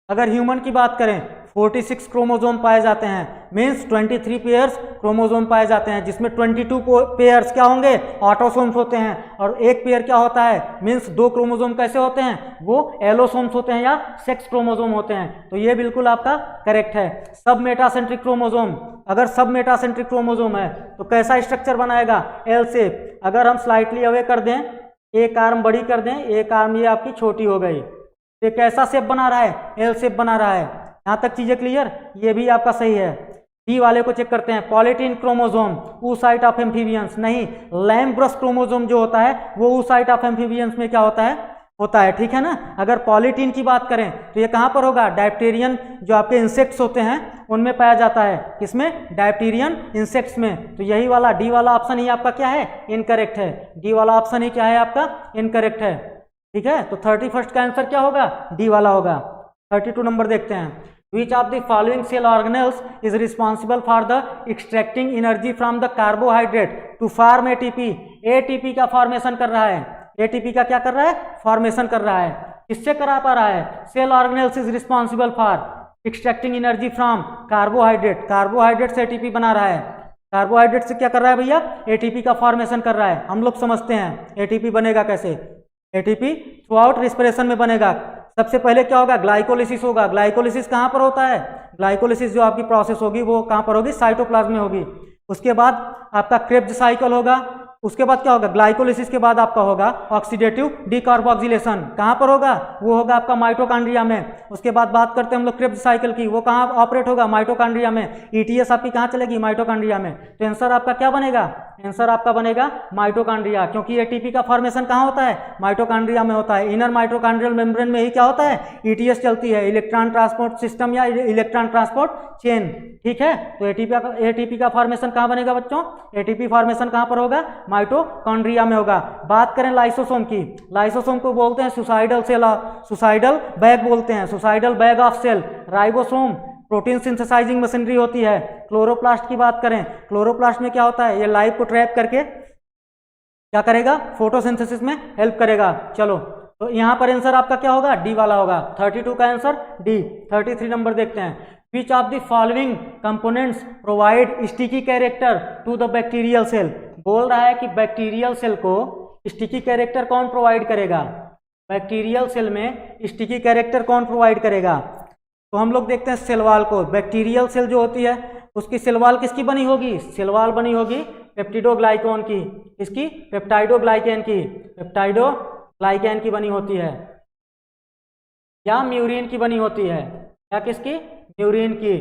अगर ह्यूमन की बात करें 46 क्रोमोसोम पाए जाते हैं, मीन्स 23 पेयर्स क्रोमोसोम पाए जाते हैं, जिसमें 22 पेयर्स क्या होंगे? ऑटोसोम्स होते हैं, और एक पेयर क्या होता है? मीन्स 2 क्रोमोसोम कैसे होते हैं? वो एलोसोम्स होते हैं या सेक्स क्रोमोसोम होते हैं। तो ये बिल्कुल आपका करेक्ट है। सब मेटासेंट्रिक क्रोमोसोम, अगर सब मेटासेंट्रिक क्रोमोसोम है तो कैसा स्ट्रक्चर बनाएगा? L shape. अगर हम स्लाइटली अवे कर दें, एक आर्म बड़ी कर दें, एक आर्म ये आपकी छोटी हो गई, ये कैसा शेप बना रहा है? एल शेप बना रहा है। यहां तक चीजें क्लियर? ये भी आपका सही है। डी वाले को चेक करते हैं, polytene chromosome oocyte of amphibians, नहीं, लैम्ब्रस क्रोमोसोम जो होता है वो oocyte ऑफ एम्फीबियंस में क्या होता है, ठीक है ना। अगर पॉलीटीन की बात करें तो ये कहां पर होगा? डायप्टेरियन जो आपके इंसेक्ट्स होते हैं उनमें पाया जाता है। किसमें? डायप्टेरियन इंसेक्ट्स में। तो यही वाला डी वाला ऑप्शन ही आपका क्या है? इनकरेक्ट है। डी वाला ऑप्शन ही क्या है आपका? इनकरेक्ट है। ठीक है, तो 31st का आंसर क्या होगा? डी वाला होगा। 32 नंबर देखते हैं। Which of the following cell organelles is responsible for the extracting energy from the carbohydrate to form ATP? ATP का फॉर्मेशन कर रहा है। एटीपी का क्या कर रहा है? फॉर्मेशन कर रहा है। किससे करा पा रहा है? Cell organelles is responsible for extracting energy from carbohydrate. Carbohydrate से एटीपी बना रहा है। कार्बोहाइड्रेट से क्या कर रहा है भैया? एटीपी का फॉर्मेशन कर रहा है। हम लोग समझते हैं एटीपी बनेगा कैसे। एटीपी थ्रू आउट रिस्पिरेशन में बनेगा। सबसे पहले क्या होगा? ग्लाइकोलिसिस होगा। ग्लाइकोलिसिस कहाँ पर होता है? ग्लाइकोलिसिस जो आपकी प्रोसेस होगी वो कहाँ पर होगी? साइटोप्लाज्म में होगी। उसके बाद आपका क्रेब्स साइकिल होगा। उसके बाद क्या होगा? ग्लाइकोलिसिस के बाद आपका होगा ऑक्सीडेटिव डीकार्बोक्सिलेशन। कहाँ पर होगा? वो होगा आपका माइटोकॉन्ड्रिया में। उसके बाद बात करते हैं हम लोग क्रेब्स साइकिल की, वो कहाँ ऑपरेट होगा? माइटोकॉन्ड्रिया में। ईटीएस आपकी कहाँ चलेगी? माइटोकॉन्ड्रिया में। तो आंसर आपका क्या बनेगा? आंसर आपका बनेगा माइटोकॉन्ड्रिया, क्योंकि एटीपी का फॉर्मेशन कहाँ होता है? माइटोकॉन्ड्रिया में होता है। इनर माइटोकॉन्ड्रियल मेम्ब्रेन में ही क्या होता है? ईटीएस चलती है, इलेक्ट्रॉन ट्रांसपोर्ट सिस्टम या इलेक्ट्रॉन ट्रांसपोर्ट चेन। ठीक है, तो एटीपी का फॉर्मेशन कहाँ बनेगा बच्चों? एटीपी फॉर्मेशन कहाँ पर होगा? माइटोकॉन्ड्रिया में होगा। बात करें लाइसोसोम की, लाइसोसोम को बोलते हैं सुसाइडल सेल, सुसाइडल बैग बोलते हैं, suicidal bag of cell. Ribosome protein synthesizing machinery होती है। क्लोरोप्लास्ट की बात करें, क्लोरोप्लास्ट में क्या होता है? ये लाइफ को ट्रैप करके क्या करेगा? फोटोसिंथेसिस में हेल्प करेगा। चलो, तो यहां पर आंसर आपका क्या होगा? डी वाला होगा। 32 का आंसर डी। 33 नंबर देखते हैं। Which of the following components provide sticky character to the bacterial cell? बोल रहा है कि बैक्टीरियल सेल को स्टिकी कैरेक्टर कौन प्रोवाइड करेगा? बैक्टीरियल सेल में स्टिकी कैरेक्टर कौन प्रोवाइड करेगा? तो हम लोग देखते हैं सेल वॉल को। बैक्टीरियल सेल जो होती है उसकी सेल वॉल किसकी बनी होगी? सेल वॉल बनी होगी पेप्टिडोग्लाइकॉन की। इसकी? पेप्टाइडोग्लाइकैन की। पेप्टाइडोग्लाइकैन की बनी होती है, या म्यूरिन की बनी होती है, या किसकी? म्यूरिन की।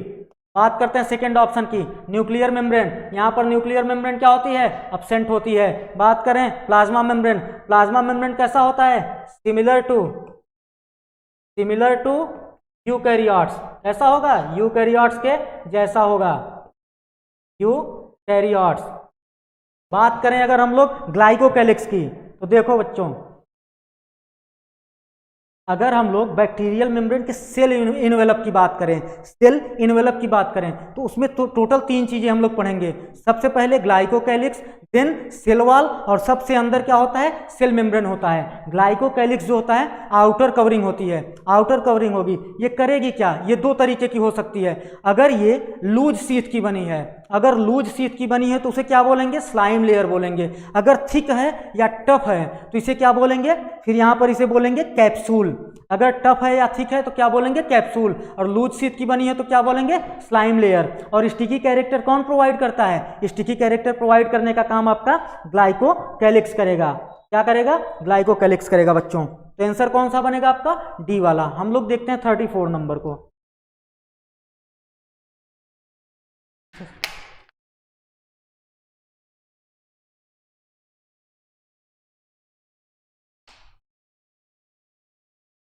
बात करते हैं सेकेंड ऑप्शन की, न्यूक्लियर मेम्ब्रेन। यहाँ पर न्यूक्लियर मेम्ब्रेन क्या होती है? एब्सेंट होती है। बात करें प्लाज्मा मेम्ब्रेन, प्लाज्मा मेम्ब्रेन कैसा होता है? Similar to eukaryotes. कैसा होगा? यूकैरियोट्स के जैसा होगा, यूकैरियोट्स। बात करें अगर हम लोग ग्लाइकोकैलिक्स की, तो देखो बच्चों, अगर हम लोग बैक्टीरियल मेम्ब्रेन के सेल इनवेलप की बात करें, सेल इनवेलप की बात करें, तो उसमें तो टोटल 3 चीजें हम लोग पढ़ेंगे। सबसे पहले ग्लाइकोकैलिक्स, देन सेल वॉल, और सबसे अंदर क्या होता है? सेल मेम्ब्रेन होता है। ग्लाइकोकैलिक्स जो होता है आउटर कवरिंग होती है, आउटर कवरिंग होगी। ये करेगी क्या? ये 2 तरीके की हो सकती है। अगर ये लूज शीट की बनी है, अगर लूज शीट की बनी है तो उसे क्या बोलेंगे? स्लाइम लेयर बोलेंगे। अगर थिक है या टफ है तो इसे क्या बोलेंगे? फिर यहां पर इसे बोलेंगे कैप्सूल। अगर टफ है या थिक है तो क्या बोलेंगे? कैप्सूल। और लूज शीट की बनी है तो क्या बोलेंगे? Slime layer. और स्टिकी कैरेक्टर कौन प्रोवाइड करता है? स्टिकी कैरेक्टर प्रोवाइड करने का काम आपका ग्लाइकोकैलिक्स करेगा। क्या करेगा? ग्लाइकोकैलिक्स करेगा बच्चों। तो आंसर कौन सा बनेगा आपका? डी वाला। हम लोग देखते हैं 34 नंबर को।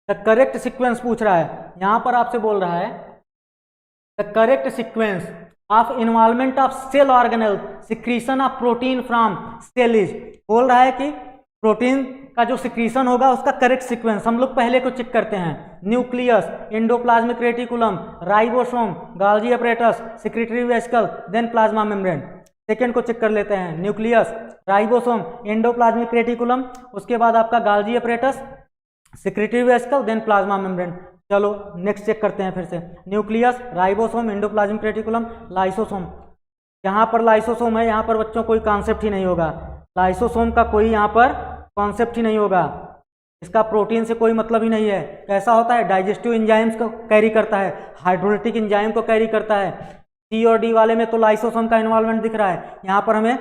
द करेक्ट सीक्वेंस पूछ रहा है, यहां पर आपसे बोल रहा है the correct sequence of involvement of cell organelle secretion of protein from cell is. बोल रहा है कि प्रोटीन का जो सिक्रीशन होगा उसका करेक्ट सीक्वेंस हम लोग पहले को चेक करते हैं। Nucleus, endoplasmic reticulum, ribosome, Golgi apparatus, secretory vesicle, then plasma membrane. Second को चेक कर लेते हैं। न्यूक्लियस, राइबोसोम, एंडोप्लाज्मिक रेटिकुलम, उसके बाद आपका Golgi apparatus, secretory vesicle, then plasma membrane. चलो नेक्स्ट चेक करते हैं फिर से। Nucleus, ribosome, endoplasmic reticulum, lysosome. यहाँ पर लाइसोसोम है, यहाँ पर बच्चों कोई कॉन्सेप्ट ही नहीं होगा। लाइसोसोम का कोई यहाँ पर कॉन्सेप्ट ही नहीं होगा, इसका प्रोटीन से कोई मतलब ही नहीं है। कैसा होता है? डाइजेस्टिव एंजाइम्स को कैरी करता है, हाइड्रोलिटिक एंजाइम को कैरी करता है। सी और डी वाले में तो लाइसोसोम का इन्वॉल्वमेंट दिख रहा है, यहाँ पर हमें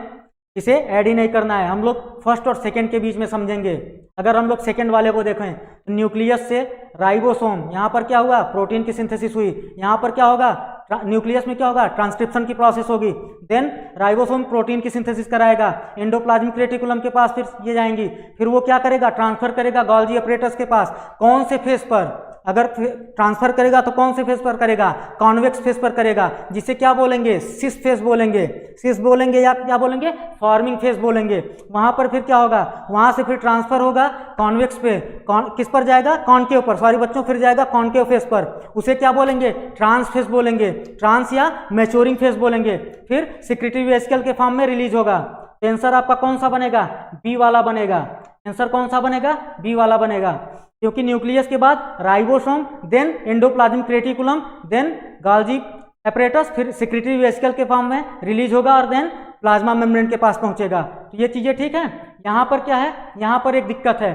इसे ऐड ही नहीं करना है। हम लोग फर्स्ट और सेकंड के बीच में समझेंगे। अगर हम लोग सेकंड वाले को देखें तो न्यूक्लियस से राइबोसोम, यहाँ पर क्या हुआ? प्रोटीन की सिंथेसिस हुई। यहाँ पर क्या होगा? न्यूक्लियस में क्या होगा? ट्रांसक्रिप्शन की प्रोसेस होगी। देन राइबोसोम प्रोटीन की सिंथेसिस कराएगा, एंडोप्लाज्मिक रेटिकुलम के पास फिर ये जाएंगी, फिर वो क्या करेगा? ट्रांसफर करेगा गोल्गी अपैरेटस के पास। कौन से फेस पर? अगर ट्रांसफर करेगा तो कौन से फेस पर करेगा? कॉन्वेक्स फेस पर करेगा, जिसे क्या बोलेंगे? सिस फेस बोलेंगे। सिस बोलेंगे या क्या बोलेंगे? फॉर्मिंग फेस बोलेंगे। वहां पर फिर क्या होगा? वहां से फिर ट्रांसफर होगा कॉन्वेक्स पे। किस पर जाएगा? कॉनकेव पर। सॉरी बच्चों, फिर जाएगा कॉनकेव फेस पर। उसे क्या बोलेंगे? ट्रांस फेस बोलेंगे, ट्रांस या मैच्योरिंग फेस बोलेंगे। फिर सेक्रेटरी वेसिकल के फॉर्म में रिलीज होगा। तो आंसर आपका कौन सा बनेगा? बी वाला बनेगा। आंसर कौन सा बनेगा? बी वाला बनेगा, क्योंकि न्यूक्लियस के बाद ribosome, then endoplasmic reticulum, then Golgi apparatus, फिर सेक्रेटरी वेसिकल के फॉर्म में रिलीज होगा और देन प्लाज्मा मेम्ब्रेन के पास पहुंचेगा। तो ये चीजें ठीक है। यहाँ पर क्या है? यहाँ पर एक दिक्कत है,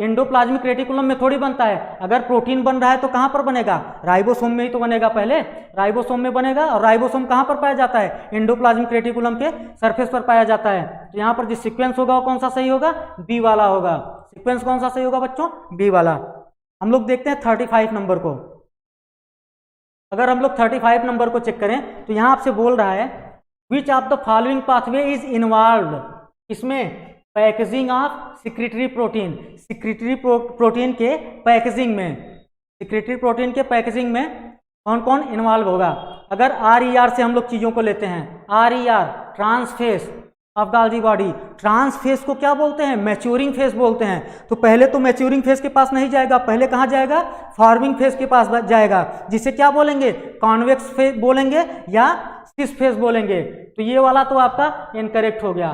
एंडोप्लाज्मिक रेटिकुलम में थोड़ी बनता है। अगर प्रोटीन बन रहा है तो कहाँ पर बनेगा? राइबोसोम में ही तो बनेगा। पहले राइबोसोम में बनेगा, और राइबोसोम कहाँ पर पाया जाता है? एंडोप्लाज्मिक रेटिकुलम के सरफेस पर पाया जाता है। तो यहाँ पर जो सीक्वेंस होगा वो कौन सा सही होगा? बी वाला होगा। सीक्वेंस कौन सा सही होगा बच्चों? बी वाला। हम लोग देखते हैं 35 नंबर को। अगर हम लोग 35 नंबर को चेक करें तो यहाँ आपसे बोल रहा है which of the following pathway is involve, इसमें packaging of secretory protein. Secretory protein के पैकेजिंग में, सिक्रेटरी प्रोटीन के पैकेजिंग में कौन कौन इन्वॉल्व होगा? अगर RER से हम लोग चीजों को लेते हैं, RER trans face of Golgi body. Trans face को क्या बोलते हैं? मैच्योरिंग फेस बोलते हैं। तो पहले तो मैच्योरिंग फेस के पास नहीं जाएगा, पहले कहाँ जाएगा? फॉर्मिंग फेस के पास जाएगा, जिसे क्या बोलेंगे? कॉन्वेक्स फेस बोलेंगे या सिस फेस बोलेंगे। तो ये वाला तो आपका इनकरेक्ट हो गया।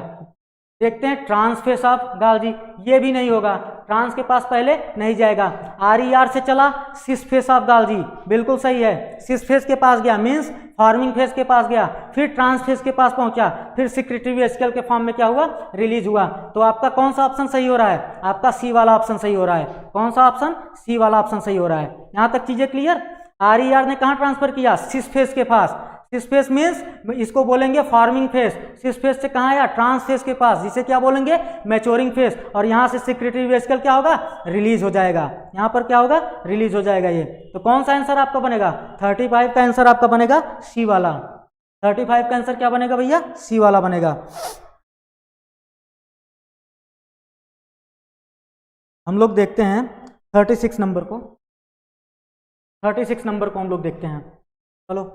देखते हैं ट्रांस फेस ऑफ गोल्गी, ये भी नहीं होगा, ट्रांस के पास पहले नहीं जाएगा। RER से चला सिस फेस ऑफ गोल्गी, बिल्कुल सही है। सिस फेस के पास गया मीन्स फॉर्मिंग फेस के पास गया, फिर ट्रांस फेस के पास पहुंचा, फिर सेक्रेटरी वेसिकल के फॉर्म में क्या हुआ? रिलीज हुआ। तो आपका कौन सा ऑप्शन सही हो रहा है? आपका सी वाला ऑप्शन सही हो रहा है। कौन सा ऑप्शन? सी वाला ऑप्शन सही हो रहा है। यहाँ तक चीजें क्लियर? RER ने कहाँ ट्रांसफर किया? सिस फेस के पास। सिस फेस मीन्स इसको बोलेंगे फॉर्मिंग फेस। सिस फेस से कहाँ आया? ट्रांस फेस के पास, जिसे क्या बोलेंगे? Maturing face. और यहाँ से सेक्रेटरी वेसिकल क्या होगा? रिलीज हो जाएगा। यहाँ पर क्या होगा? रिलीज हो जाएगा ये। तो कौन सा आंसर आपका बनेगा? 35 का आंसर आपका बनेगा सी वाला। 35 का आंसर क्या बनेगा भैया? सी वाला बनेगा। हम लोग देखते हैं 36 नंबर को। 36 नंबर को हम लोग देखते हैं। चलो।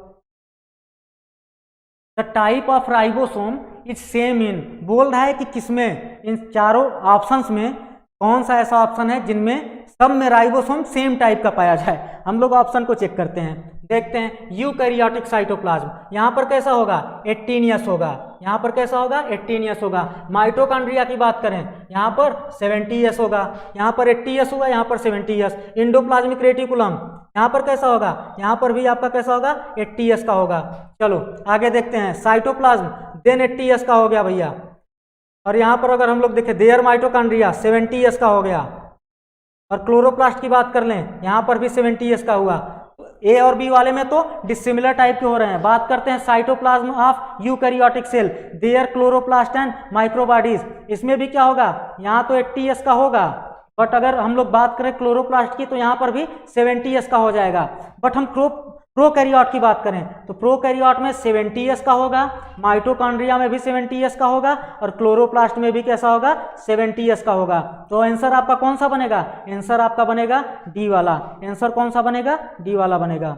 The type of ribosome is same in, बोल रहा है कि किसमें? इन चारों ऑप्शंस में कौन सा ऐसा ऑप्शन है जिनमें सब में राइबोसोम सेम टाइप का पाया जाए? हम लोग ऑप्शन को चेक करते हैं, देखते हैं। यूकैरियोटिक साइटोप्लाज्म, यहाँ पर कैसा होगा? 18S होगा। यहाँ पर कैसा होगा? 18S होगा। माइटोकॉन्ड्रिया की बात करें, यहाँ पर 70S होगा, यहाँ पर 80S होगा, यहाँ पर 70S। एंडोप्लाज्मिक रेटिकुलम यहाँ पर कैसा होगा? यहाँ पर भी आपका कैसा होगा? 80S का होगा। चलो आगे देखते हैं। साइटोप्लाज्म देन 80S का हो गया भैया। और यहाँ पर अगर हम लोग देखें देयर माइटोकॉन्ड्रिया 70S का हो गया। और क्लोरोप्लास्ट की बात कर लें, यहाँ पर भी 70S का हुआ। ए और बी वाले में तो डिसिमिलर टाइप के हो रहे हैं। बात करते हैं cytoplasm of eukaryotic cell, there chloroplast and microbodies, इसमें भी क्या होगा? यहाँ तो 80S का होगा, बट अगर हम लोग बात करें क्लोरोप्लास्ट की तो यहाँ पर भी 70S का हो जाएगा। बट हम प्रोकैरियोट की बात करें तो प्रोकैरियोट में 70S का होगा, माइटोकॉन्ड्रिया में भी 70S का होगा, और क्लोरोप्लास्ट में भी कैसा होगा? 70S का होगा। तो आंसर आपका कौन सा बनेगा? आंसर आपका बनेगा डी वाला। आंसर कौन सा बनेगा? डी वाला बनेगा,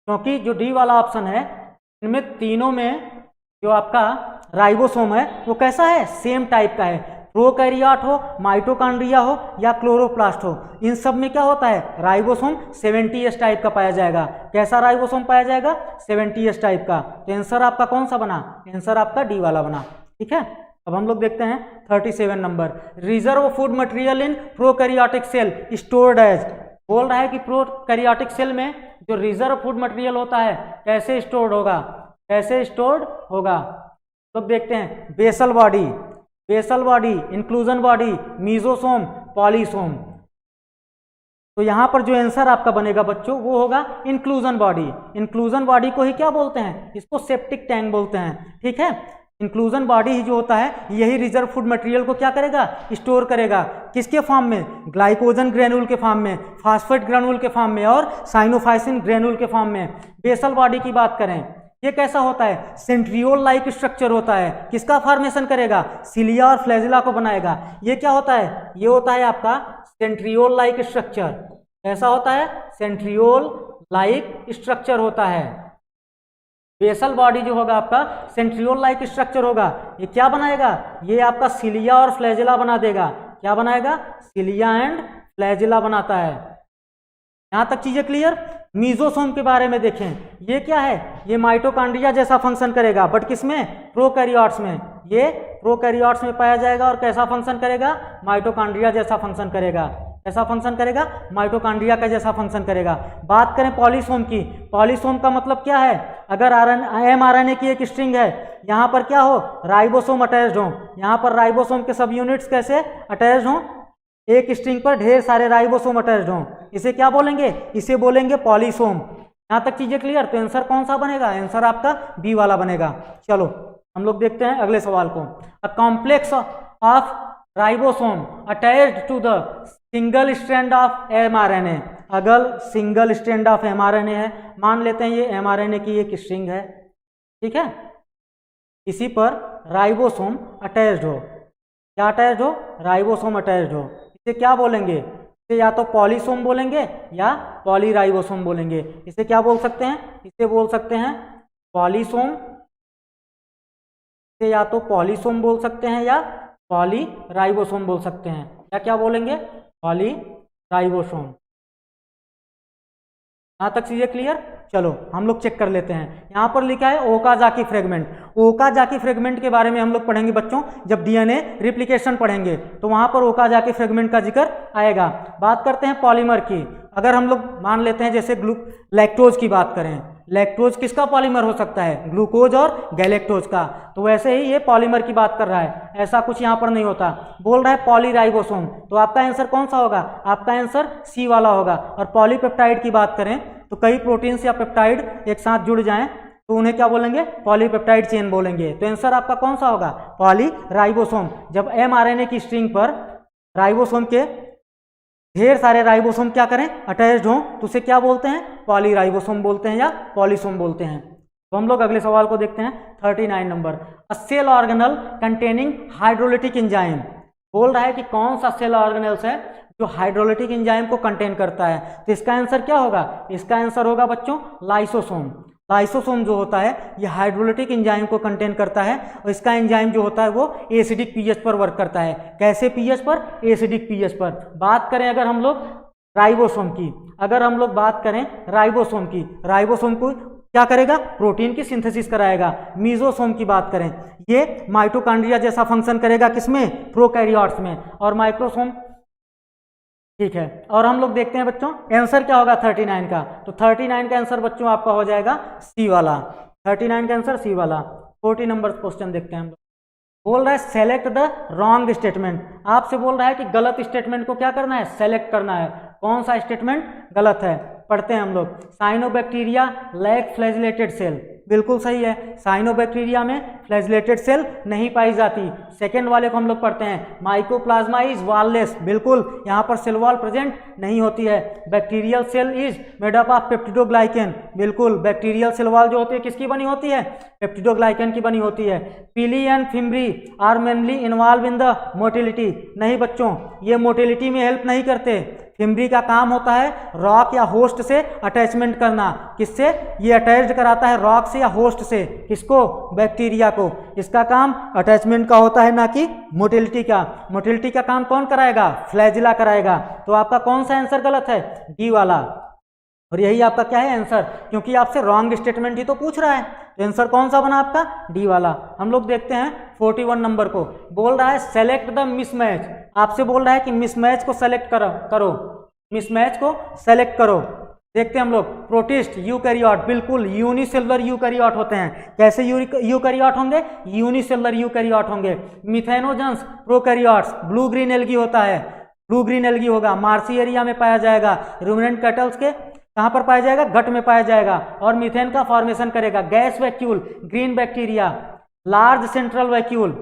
क्योंकि जो डी वाला ऑप्शन है इनमें तीनों में जो आपका राइबोसोम है वो कैसा है? सेम टाइप का है। प्रोकैरियोट हो, माइटोकॉन्ड्रिया हो या क्लोरोप्लास्ट हो, इन सब में क्या होता है, राइबोसोम 70S टाइप का पाया जाएगा। कैसा राइबोसोम पाया जाएगा, 70S टाइप का। तो आंसर आपका कौन सा बना, आंसर आपका डी वाला बना। ठीक है, अब हम लोग देखते हैं 37 number, reserve food material in prokaryotic cell stored as. बोल रहा है कि प्रोकैरियोटिक सेल में जो रिजर्व फूड मटेरियल होता है कैसे स्टोर्ड होगा, कैसे स्टोर्ड होगा। तो देखते हैं, basal body, basal body, inclusion body, mesosome, polysome. तो यहां पर जो आंसर आपका बनेगा बच्चों वो होगा इंक्लूजन बॉडी। इंक्लूजन बॉडी को ही क्या बोलते हैं, इसको सेप्टिक टैंक बोलते हैं। ठीक है, इंक्लूजन बॉडी ही जो होता है यही रिजर्व फूड मटेरियल को क्या करेगा, स्टोर करेगा। किसके फॉर्म में, ग्लाइकोजन ग्रेनुल के फॉर्म में, फास्फेट ग्रेनुल के फॉर्म में और साइनोफाइसिन ग्रेनुल के फॉर्म में। बेसल बॉडी की बात करें, ये कैसा होता है, सेंट्रियोल लाइक स्ट्रक्चर होता है। किसका फॉर्मेशन करेगा, सिलिया और फ्लैजिला को बनाएगा। ये क्या होता है, ये होता है आपका सेंट्रियोल लाइक स्ट्रक्चर। कैसा होता है, सेंट्रियोल लाइक स्ट्रक्चर होता है। बेसल बॉडी जो होगा आपका सेंट्रियोल लाइक स्ट्रक्चर होगा। ये क्या बनाएगा, ये आपका सिलिया और फ्लैजिला बना देगा। क्या बनाएगा, सिलिया एंड फ्लैजिला बनाता है। यहां तक चीजें क्लियर। मीजोसोम के बारे में देखें, ये क्या है, ये माइटोकॉन्ड्रिया जैसा फंक्शन करेगा, बट किसमें, प्रोकैरियोट्स में। ये प्रोकैरियोट्स में पाया जाएगा और कैसा फंक्शन करेगा, माइटोकॉन्ड्रिया जैसा फंक्शन करेगा। कैसा फंक्शन करेगा, माइटोकॉन्ड्रिया का जैसा फंक्शन करेगा। बात करें पॉलीसोम की, पॉलीसोम का मतलब क्या है, अगर mRNA की एक स्ट्रिंग है, यहाँ पर क्या हो, राइबोसोम अटैच्ड हो, यहाँ पर राइबोसोम के सब यूनिट्स कैसे अटैच्ड हो, एक स्ट्रिंग पर ढेर सारे राइबोसोम अटैच्ड हो, इसे क्या बोलेंगे, इसे बोलेंगे पॉलीसोम। यहाँ तक चीजें क्लियर। तो आंसर कौन सा बनेगा, आंसर आपका बी वाला बनेगा। चलो हम लोग देखते हैं अगले सवाल को। A complex of ribosome attached to the single strand of mRNA। अगर सिंगल स्ट्रैंड ऑफ mRNA है, मान लेते हैं ये mRNA की एक स्ट्रिंग है, ठीक है, इसी पर राइबोसोम अटैच्ड हो। क्या अटैच्ड हो, राइबोसोम अटैच्ड हो। इसे क्या बोलेंगे, इसे या तो पॉलीसोम बोलेंगे या पॉलीराइबोसोम बोलेंगे। इसे क्या बोल सकते हैं, इसे बोल सकते हैं पॉलीसोम, इसे या तो पॉलीसोम बोल सकते हैं या पॉलीराइबोसोम बोल सकते हैं। या क्या बोलेंगे, पॉलीराइबोसोम। यहाँ तक चीजें क्लियर। चलो हम लोग चेक कर लेते हैं। यहाँ पर लिखा है ओकाजाकी फ्रेगमेंट। ओकाजाकी फ्रेगमेंट के बारे में हम लोग पढ़ेंगे बच्चों, जब डीएनए रिप्लिकेशन पढ़ेंगे तो वहां पर ओकाजाकी फ्रेगमेंट का जिक्र आएगा। बात करते हैं पॉलीमर की। अगर हम लोग मान लेते हैं जैसे लैक्टोज की बात करें, लैक्टोज किसका पॉलीमर हो सकता है, ग्लूकोज और गैलेक्टोज का। तो वैसे ही ये पॉलीमर की बात कर रहा है, ऐसा कुछ यहाँ पर नहीं होता। बोल रहा है पॉलीराइबोसोम, तो आपका आंसर कौन सा होगा, आपका आंसर सी वाला होगा। और पॉलीपेप्टाइड की बात करें तो कई प्रोटीन्स या पेप्टाइड एक साथ जुड़ जाएं तो उन्हें क्या बोलेंगे, पॉलीपेप्टाइड चेन बोलेंगे। तो आंसर आपका कौन सा होगा, पॉलीराइबोसोम। जब mRNA की स्ट्रिंग पर राइबोसोम के ढेर सारे राइबोसोम क्या करें, अटैच्ड हों, तो उसे क्या बोलते हैं, पॉलीराइबोसोम बोलते हैं या पॉलीसोम बोलते हैं। तो हम लोग अगले सवाल को देखते हैं 39 number. A cell organelle containing hydrolytic enzyme. बोल रहा है कि कौन सा सेल ऑर्गेनल्स है जो हाइड्रोलिटिक एंजाइम को कंटेन करता है। तो इसका आंसर क्या होगा, इसका आंसर होगा बच्चों लाइसोसोम। लाइसोसोम जो होता है ये हाइड्रोलिटिक एंजाइम को कंटेन करता है और इसका एंजाइम जो होता है वो एसिडिक पीएच पर वर्क करता है। कैसे पीएच पर, एसिडिक पीएच पर। बात करें अगर हम लोग राइबोसोम की, अगर हम लोग बात करें राइबोसोम की, राइबोसोम को क्या करेगा, प्रोटीन की सिंथेसिस कराएगा। मीजोसोम की बात करें, ये माइटोकॉन्ड्रिया जैसा फंक्शन करेगा किसमें, प्रोकैरियोट्स में। और माइक्रोसोम, ठीक है। और हम लोग देखते हैं बच्चों आंसर क्या होगा 39 का। तो 39 का आंसर बच्चों आपका हो जाएगा सी वाला। 39 का आंसर सी वाला। 40 नंबर क्वेश्चन देखते हैं हम लोग। बोल रहा है सेलेक्ट द रॉन्ग स्टेटमेंट। आपसे बोल रहा है कि गलत स्टेटमेंट को क्या करना है, सेलेक्ट करना है। कौन सा स्टेटमेंट गलत है, पढ़ते हैं हम लोग। साइनोबैक्टीरिया लैक फ्लैजिलेटेड सेल, बिल्कुल सही है। साइनोबैक्टीरिया में फ्लैजिलेटेड सेल नहीं पाई जाती। सेकेंड वाले को हम लोग पढ़ते हैं माइकोप्लाज्मा इज वॉललेस, बिल्कुल यहाँ पर सेल वॉल प्रेजेंट नहीं होती है। Bacterial cell is made up of peptidoglycan, बिल्कुल बैक्टीरियल सेल वॉल जो होती है किसकी बनी होती है, पेप्टिडोग्लाइकेन की बनी होती है। Pili and fimbriae are mainly involve in the motility, नहीं बच्चों ये मोटिलिटी में हेल्प नहीं करते। फिमरी का काम होता है रॉक या होस्ट से अटैचमेंट करना। किससे? ये अटैच्ड कराता है रॉक से या होस्ट से। किसको? बैक्टीरिया को। इसका काम अटैचमेंट का होता है, ना कि मोटिलिटी का। मोटिलिटी का काम कौन कराएगा? फ्लैजिला कराएगा। तो आपका कौन सा आंसर गलत है? डी वाला। और यही आपका क्या है आंसर, क्योंकि आपसे रॉन्ग स्टेटमेंट ही तो पूछ रहा है। तो आंसर कौन सा बना आपका? डी वाला। हम लोग देखते हैं 41 नंबर को। बोल रहा है सेलेक्ट द मिसमैच। आपसे बोल रहा है कि मिसमैच को सेलेक्ट करो, मिसमैच को सेलेक्ट करो। देखते हैं हम लोग। प्रोटिस्ट, यूकैरियोट, बिल्कुल यूनिसेलुलर यूकैरियोट होते हैं। कैसे यूकैरियोट होंगे? यूनिसेलुलर यूकैरियोट होंगे। मिथेनोजन्स, प्रोकैरियोट्स, ब्लू ग्रीन एल्गी होता है, ब्लू ग्रीन एल्गी होगा, मार्सी एरिया में पाया जाएगा। रूमिनेंट कैटल्स के कहाँ पर पाया जाएगा? गट में पाया जाएगा। और मीथेन का फॉर्मेशन करेगा। Gas vacuole, green bacteria. Large central vacuole,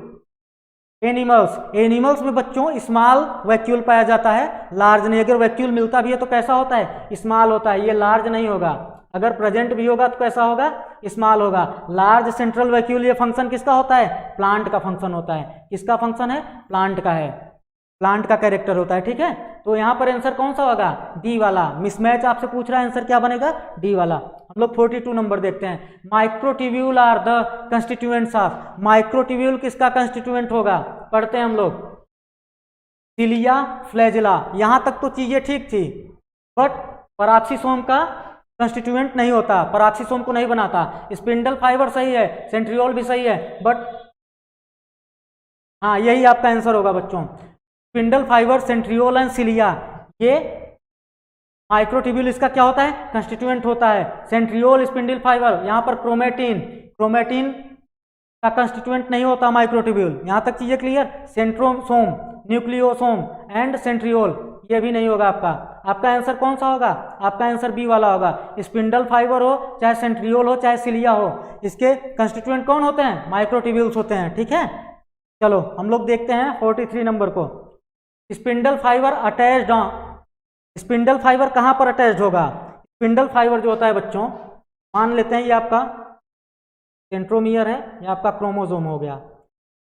animals में बच्चों स्मॉल वैक्यूल पाया जाता है, लार्ज नहीं। अगर वैक्यूल मिलता भी है तो कैसा होता है? स्मॉल होता है, ये लार्ज नहीं होगा। अगर प्रेजेंट भी होगा तो कैसा होगा? स्मॉल होगा। लार्ज सेंट्रल वैक्यूल, ये फंक्शन किसका होता है? प्लांट का फंक्शन होता है। किसका फंक्शन है? प्लांट का है, प्लांट का कैरेक्टर होता है। ठीक है, तो यहाँ पर आंसर कौन सा होगा? डी वाला। मिसमैच आपसे पूछ रहा है, आंसर क्या बनेगा? डी वाला। हम लोग 42 नंबर देखते हैं। Microtubule are the constituents of. Microtubule किसका कंस्टिट्यूएंट होगा? पढ़ते हैं हम लोग। Cilia, flagella. यहाँ तक तो चीजें ठीक थी, बट पराक्सीसोम का कंस्टिट्यूएंट नहीं होता, पराक्सीसोम को नहीं बनाता। स्पिंडल फाइबर सही है, सेंट्रियोल भी सही है, बट हाँ यही आपका आंसर होगा बच्चों। Spindle fibre, centriole and cilia, ये माइक्रोट्यूब्यूल इसका क्या होता है? कंस्टिट्यूएंट होता है। सेंट्रियोल, स्पिंडल फाइबर, यहाँ पर क्रोमेटिन का कंस्टिट्यूएंट नहीं होता माइक्रोट्यूब्यूल। यहाँ तक चीजें clear? Centrosome, nucleosome and centriole, ये भी नहीं होगा आपका। आपका आंसर कौन सा होगा? आपका आंसर बी वाला होगा। स्पिंडल फाइबर हो, चाहे सेंट्रियोल हो, चाहे सिलिया हो, इसके कंस्टिट्यूएंट कौन होते हैं? माइक्रोट्यूब्यूल्स होते हैं। ठीक है, चलो हम लोग देखते हैं 43 नंबर को। Spindle fibre attached on, spindle fibre कहाँ पर अटैच्ड होगा? स्पिंडल फाइबर जो होता है बच्चों, मान लेते हैं ये आपका सेंट्रोमियर है, ये आपका क्रोमोसोम हो गया।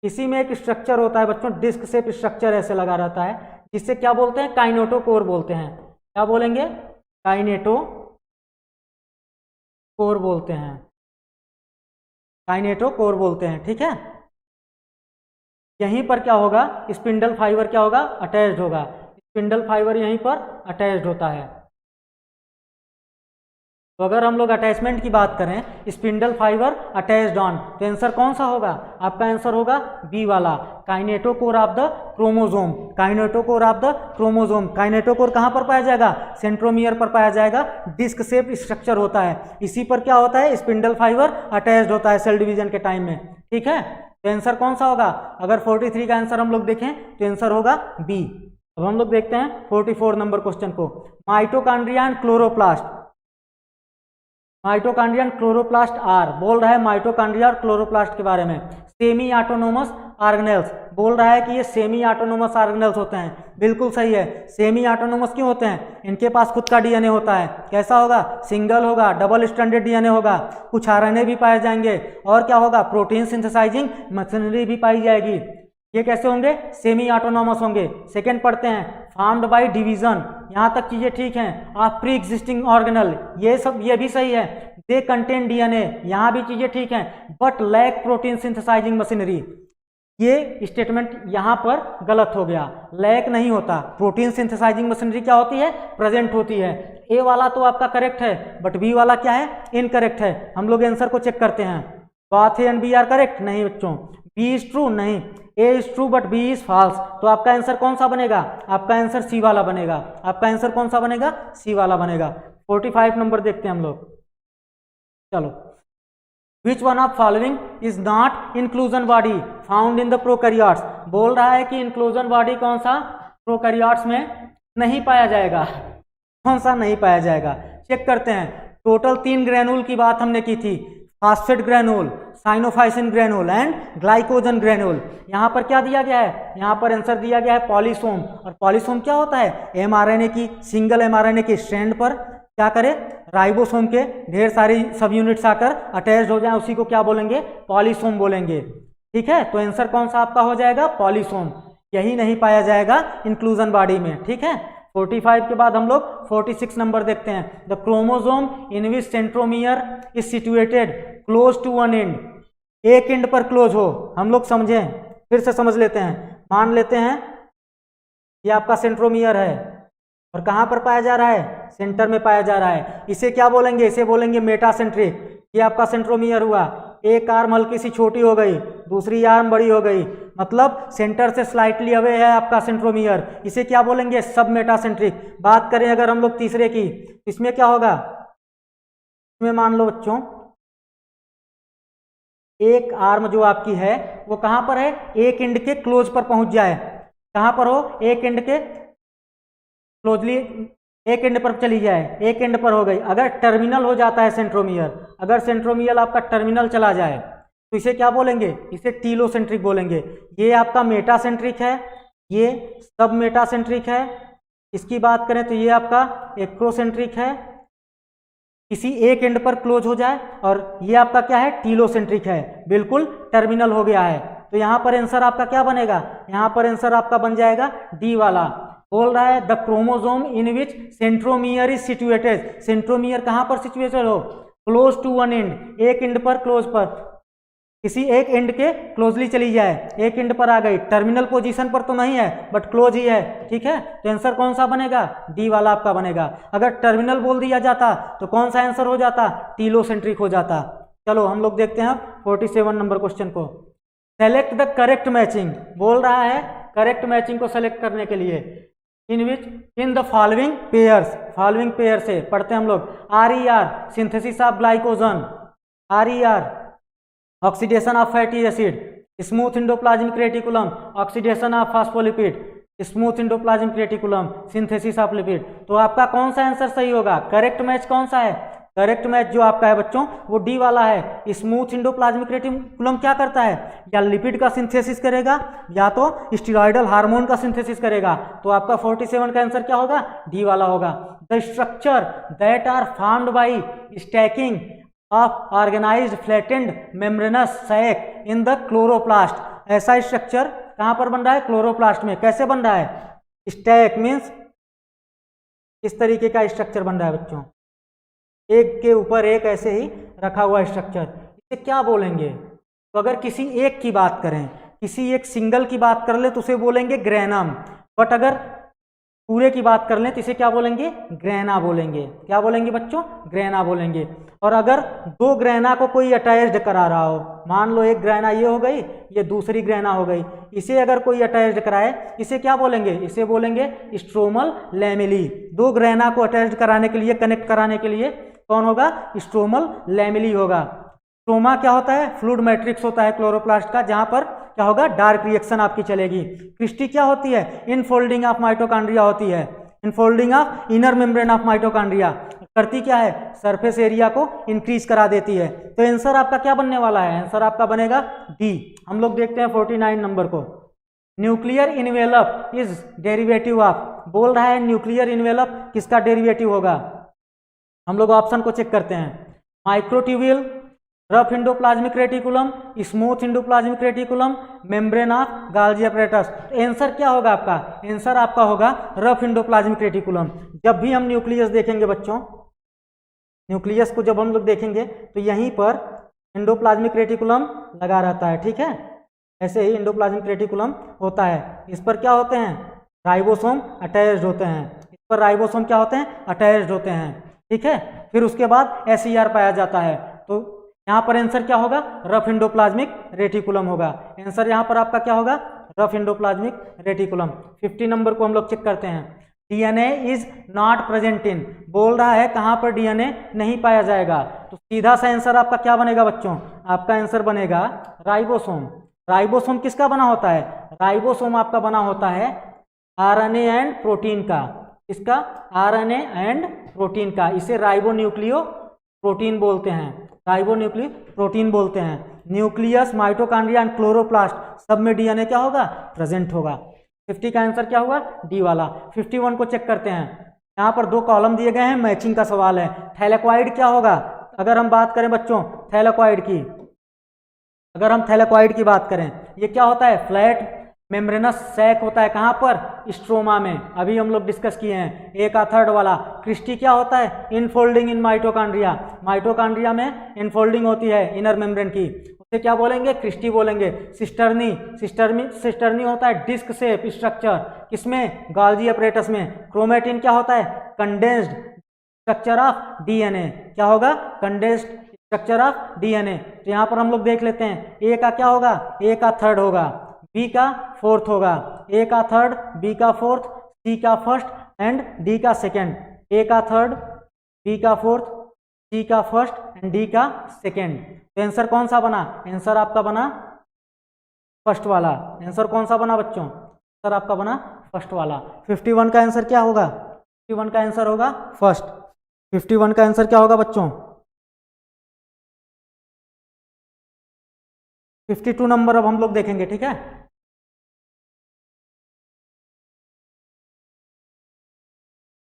इसी में एक स्ट्रक्चर होता है बच्चों, डिस्क शेप स्ट्रक्चर ऐसे लगा रहता है, जिससे क्या बोलते हैं? काइनेटोकोर बोलते हैं। क्या बोलेंगे? काइनेटोकोर बोलते हैं, काइनेटोकोर बोलते हैं। ठीक है, यहीं पर क्या होगा? स्पिंडल फाइबर क्या होगा? अटैच्ड होगा। स्पिंडल फाइबर यहीं पर अटैच्ड होता है। तो अगर हम लोग अटैचमेंट की बात करें, स्पिंडल फाइबर अटैच्ड ऑन, तो आंसर कौन सा होगा? आपका आंसर होगा बी वाला, kinetochore of the chromosome. Kinetochore of the chromosome, kinetochore कहाँ पर पाया जाएगा? सेंट्रोमियर पर पाया जाएगा। डिस्क शेप स्ट्रक्चर होता है, इसी पर क्या होता है? स्पिंडल फाइबर अटैच्ड होता है सेल डिवीजन के टाइम में। ठीक है, तो आंसर कौन सा होगा? अगर 43 का आंसर हम लोग देखें तो आंसर होगा बी। अब हम लोग देखते हैं 44 नंबर क्वेश्चन को। Mitochondria and chloroplast, mitochondria and chloroplast are, बोल रहा है माइटोकॉन्ड्रिया और क्लोरोप्लास्ट के बारे में। सेमी ऑटोनोमस ऑर्गेनेल्स, बोल रहा है कि ये सेमी ऑटोनोमस ऑर्गेनेल्स होते हैं। बिल्कुल सही है। सेमी ऑटोनोमस क्यों होते हैं? इनके पास खुद का डीएनए होता है। कैसा होगा? सिंगल होगा, डबल स्ट्रैंडेड डीएनए होगा, कुछ आरएनए भी पाए जाएंगे, और क्या होगा? प्रोटीन सिंथेसाइजिंग मशीनरी भी पाई जाएगी। ये कैसे होंगे? सेमी ऑटोनोमस होंगे। सेकेंड पढ़ते हैं, फॉर्म्ड बाय डिवीजन, यहाँ तक चीजें ठीक हैं। ऑफ प्री एग्जिस्टिंग ऑर्गेनल, ये सब ये भी सही है। दे कंटेन डीएनए, यहाँ भी चीजें ठीक हैं, but lack protein synthesizing machinery, ये स्टेटमेंट यहाँ पर गलत हो गया। लैक नहीं होता, प्रोटीन सिंथेसाइजिंग मशीनरी क्या होती है? प्रेजेंट होती है। ए वाला तो आपका करेक्ट है, बट बी वाला क्या है? इनकरेक्ट है। हम लोग आंसर को चेक करते हैं। बात A and B are correct? नहीं बच्चों। B is true? नहीं। A is true but B is false. तो आपका आंसर कौन सा बनेगा? आपका आंसर सी वाला बनेगा। आपका आंसर कौन सा बनेगा? सी वाला बनेगा। 45 नंबर देखते हैं हम लोग। चलो, which one of following is not inclusion body found in the prokaryotes, बोल रहा है कि इंक्लूजन बॉडी कौन सा प्रोकैरियोट्स में नहीं पाया जाएगा। कौन सा नहीं पाया जाएगा? चेक करते हैं। टोटल 3 ग्रेनुल की बात हमने की थी, phosphate granule, cyanophycin granule and glycogen granule. यहाँ पर क्या दिया गया है? यहाँ पर आंसर दिया गया है पॉलीसोम। और पॉलीसोम क्या होता है? एमआरएनए की, सिंगल एमआरएनए की स्ट्रैंड पर क्या करे? राइबोसोम के ढेर सारी सब यूनिट्स आकर अटैच्ड हो जाए, उसी को क्या बोलेंगे? पॉलीसोम बोलेंगे। ठीक है, तो आंसर कौन सा आपका हो जाएगा? पॉलीसोम। यही नहीं पाया जाएगा इंक्लूजन बॉडी में। ठीक है, 45 के बाद हम लोग 46 नंबर देखते हैं। The chromosome in which centromere is situated close to one end, एक एंड पर क्लोज हो। हम लोग समझें, फिर से समझ लेते हैं। मान लेते हैं ये आपका सेंट्रोमियर है और कहाँ पर पाया जा रहा है, सेंटर में पाया जा रहा है। इसे क्या बोलेंगे, इसे बोलेंगे मेटासेंट्रिक। ये आपका सेंट्रोमियर हुआ, एक आर्म हल्की सी छोटी हो गई, दूसरी आर्म बड़ी हो गई, मतलब सेंटर से स्लाइटली अवे है आपका सेंट्रोमियर। इसे क्या बोलेंगे, सब मेटासेंट्रिक। बात करें अगर हम लोग तीसरे की, इसमें क्या होगा, इसमें मान लो बच्चों एक आर्म जो आपकी है वो कहाँ पर है, एक एंड के क्लोज पर पहुंच जाए। कहाँ पर हो, एक एंड के क्लोजली, एक एंड पर चली जाए, एक एंड पर हो गई। अगर टर्मिनल हो जाता है सेंट्रोमियर, अगर सेंट्रोमियर आपका टर्मिनल चला जाए तो इसे क्या बोलेंगे, इसे टीलोसेंट्रिक बोलेंगे। ये आपका मेटासेंट्रिक है, ये सब मेटासेंट्रिक है। इसकी बात करें तो ये आपका एक्रोसेंट्रिक है, किसी एक एंड पर क्लोज हो जाए। और ये आपका क्या है, टीलोसेंट्रिक है, बिल्कुल टर्मिनल हो गया है। तो यहाँ पर आंसर आपका क्या बनेगा, यहाँ पर आंसर आपका बन जाएगा डी वाला। बोल रहा है the chromosome in which centromere is situated, centromere कहाँ पर सिचुएटेड हो, क्लोज टू वन एंड, एक एंड पर, क्लोज पर, किसी एक एंड के क्लोजली चली जाए, एक एंड पर आ गई, टर्मिनल पोजीशन पर तो नहीं है बट क्लोज ही है, ठीक है। तो आंसर कौन सा बनेगा, डी वाला आपका बनेगा। अगर टर्मिनल बोल दिया जाता तो कौन सा आंसर हो जाता, टीलोसेंट्रिक हो जाता। चलो हम लोग देखते हैं 47 नंबर क्वेश्चन को। सेलेक्ट द करेक्ट मैचिंग, बोल रहा है करेक्ट मैचिंग को सेलेक्ट करने के लिए in which in the following pairs, following pair से पढ़ते हैं हम लोग। RER synthesis of glycogen, RER oxidation of fatty acid, smooth endoplasmic reticulum oxidation of phospholipid, smooth endoplasmic reticulum synthesis of lipid. तो आपका कौन सा आंसर सही होगा, करेक्ट मैच कौन सा है, करेक्ट मैच जो आपका है बच्चों वो डी वाला है। स्मूथ एंडोप्लाज्मिक रेटिकुलम क्या करता है, या लिपिड का सिंथेसिस करेगा या तो स्टेरॉयडल हार्मोन का सिंथेसिस करेगा। तो आपका 47 का आंसर क्या होगा, डी वाला होगा। The structure that are formed by stacking of organised flattened membranous sac in the chloroplast, ऐसा स्ट्रक्चर कहाँ पर बन रहा है, क्लोरोप्लास्ट में। कैसे बन रहा है, स्टैक मीन्स इस तरीके का स्ट्रक्चर बन रहा है बच्चों, एक के ऊपर एक ऐसे ही रखा हुआ स्ट्रक्चर। इसे क्या बोलेंगे, तो अगर किसी एक की बात करें, किसी एक सिंगल की बात कर ले तो उसे बोलेंगे ग्रेनम, बट अगर पूरे की बात कर लें तो इसे क्या बोलेंगे, ग्रेना बोलेंगे। क्या बोलेंगे बच्चों, ग्रेना बोलेंगे। और अगर दो ग्रेना को कोई अटैच्ड करा रहा हो, मान लो एक ग्रेना ये हो गई, ये दूसरी ग्रेना हो गई, इसे अगर कोई अटैच्ड कराए इसे क्या बोलेंगे, इसे बोलेंगे स्ट्रोमल लैमेली। दो ग्रेना को अटैच्ड कराने के लिए, कनेक्ट कराने के लिए कौन होगा, स्ट्रोमल लैमेली होगा। स्ट्रोमा क्या होता है, फ्लूइड मैट्रिक्स होता है क्लोरोप्लास्ट का, जहां पर क्या होगा, डार्क रिएक्शन आपकी चलेगी। क्रिस्टी क्या होती है, इनफोल्डिंग ऑफ माइटोकॉन्ड्रिया होती है, infolding of inner membrane of mitochondria. करती क्या है, सरफेस एरिया को इंक्रीज करा देती है। तो आंसर आपका क्या बनने वाला है, आंसर आपका बनेगा डी। हम लोग देखते हैं 49 नंबर को। Nuclear envelope is derivative of, बोल रहा है न्यूक्लियर इन्वेलप किसका डेरिवेटिव होगा। हम लोग ऑप्शन को चेक करते हैं, microtubule, rough endoplasmic reticulum, smooth endoplasmic reticulum, membrane of गाल्जी apparatus. तो आंसर क्या होगा आपका, आंसर आपका होगा रफ एंडोप्लाज्मिक रेटिकुलम। जब भी हम न्यूक्लियस देखेंगे बच्चों, न्यूक्लियस को जब हम लोग देखेंगे तो यहीं पर एंडोप्लाज्मिक रेटिकुलम लगा रहता है, ठीक है। ऐसे ही एंडोप्लाज्मिक रेटिकुलम होता है, इस पर क्या होते हैं, राइबोसोम अटैच्ड होते हैं, इस पर राइबोसोम क्या होते हैं, अटैच्ड होते हैं, ठीक है। फिर उसके बाद SER पाया जाता है। तो यहाँ पर आंसर क्या होगा, रफ एंडोप्लाज्मिक रेटिकुलम होगा। आंसर यहाँ पर आपका क्या होगा, रफ एंडोप्लाज्मिक रेटिकुलम। 50 नंबर को हम लोग चेक करते हैं। DNA is not present in, बोल रहा है कहाँ पर DNA नहीं पाया जाएगा। तो सीधा सा आंसर आपका क्या बनेगा बच्चों, आपका आंसर बनेगा राइबोसोम। राइबोसोम किसका बना होता है, राइबोसोम आपका बना होता है RNA एंड प्रोटीन का, इसका RNA एंड प्रोटीन का। इसे राइबोन्यूक्लियो प्रोटीन बोलते हैं, राइबोन्यूक्लियो प्रोटीन बोलते हैं। न्यूक्लियस, माइटोकॉन्ड्रिया एंड क्लोरोप्लास्ट सब में DNA क्या होगा, प्रेजेंट होगा। 50 का आंसर क्या हुआ, डी वाला। 51 को चेक करते हैं। यहाँ पर 2 कॉलम दिए गए हैं, मैचिंग का सवाल है। थैलेक्वाइड क्या होगा, अगर हम बात करें बच्चों थैलेक्वाइड की, अगर हम थैलेक्वाइड की बात करें, ये क्या होता है, फ्लैट मेम्ब्रेनस सैक होता है कहाँ पर, स्ट्रोमा में, अभी हम लोग डिस्कस किए हैं। ए का थर्ड वाला क्रिस्टी क्या होता है, इनफोल्डिंग इन माइटोकॉन्ड्रिया, माइटोकॉन्ड्रिया में इनफोल्डिंग होती है इनर मेम्ब्रेन की, उसे क्या बोलेंगे, क्रिस्टी बोलेंगे। सिस्टर्नी, सिस्टर्नी होता है डिस्क शेप स्ट्रक्चर, किसमें, गाल्जी अपरेटस में। क्रोमेटिन क्या होता है, कंडेंस्ड स्ट्रक्चर ऑफ डीएनए, क्या होगा, कंडेंस्ड स्ट्रक्चर ऑफ डीएनए। तो यहाँ पर हम लोग देख लेते हैं, ए का क्या होगा, ए का थर्ड होगा, बी का फोर्थ होगा, ए का थर्ड, बी का फोर्थ, सी का फर्स्ट एंड डी का सेकेंड। ए का थर्ड, बी का फोर्थ, सी का फर्स्ट एंड डी का सेकेंड। तो आंसर कौन सा बना, आंसर आपका बना फर्स्ट वाला। आंसर कौन सा बना बच्चों, आंसर आपका बना फर्स्ट वाला। 51 का आंसर क्या होगा, 51 का आंसर होगा फर्स्ट। 51 का आंसर क्या होगा बच्चों, 52 नंबर अब हम लोग देखेंगे, ठीक है।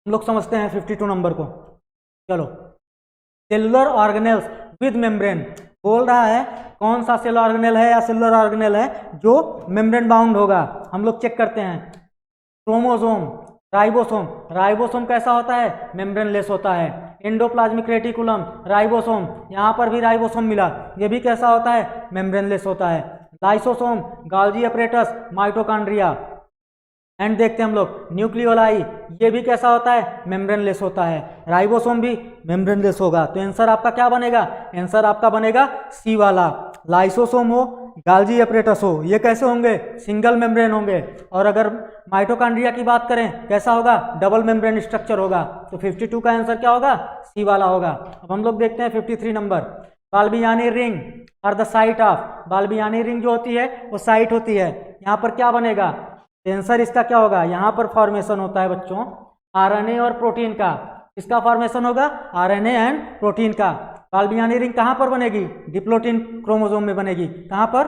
हम लोग समझते हैं 52 नंबर को, चलो। सेलुलर ऑर्गेनेल्स विद मेम्ब्रेन, बोल रहा है कौन सा सेल ऑर्गेनेल है या सेलुलर ऑर्गेनेल है जो मेम्ब्रेन बाउंड होगा। हम लोग चेक करते हैं, क्रोमोसोम, राइबोसोम, राइबोसोम कैसा होता है, मेम्ब्रेन लेस होता है। एंडोप्लाज्मिक रेटिकुलम, राइबोसोम, यहाँ पर भी राइबोसोम मिला, ये भी कैसा होता है, मेम्ब्रेन लेस होता है। लाइसोसोम, गाल्जी अपरेटस, माइटोकॉन्ड्रिया एंड देखते हैं हम लोग न्यूक्लियोलाई, ये भी कैसा होता है, मेम्ब्रेन लेस होता है। राइबोसोम भी मेम्ब्रेन लेस होगा। तो आंसर आपका क्या बनेगा, आंसर आपका बनेगा सी वाला। लाइसोसोम हो, गाल्जी अपरेटस हो, ये कैसे होंगे, सिंगल मेम्ब्रेन होंगे। और अगर माइटोकॉन्ड्रिया की बात करें कैसा होगा, डबल मेम्ब्रेन स्ट्रक्चर होगा। तो 52 का आंसर क्या होगा, सी वाला होगा। अब हम लोग देखते हैं 53 नंबर, बाल्बियानी रिंग और द साइट ऑफ, बाल्बियानी रिंग जो होती है वो साइट होती है। यहाँ पर क्या बनेगा, आंसर इसका क्या होगा, यहाँ पर फॉर्मेशन होता है बच्चों आरएनए और प्रोटीन का। इसका फॉर्मेशन होगा आरएनए एंड प्रोटीन का। बाल्बियानी रिंग कहाँ पर बनेगी, डिप्लोटिन क्रोमोसोम में बनेगी। कहाँ पर,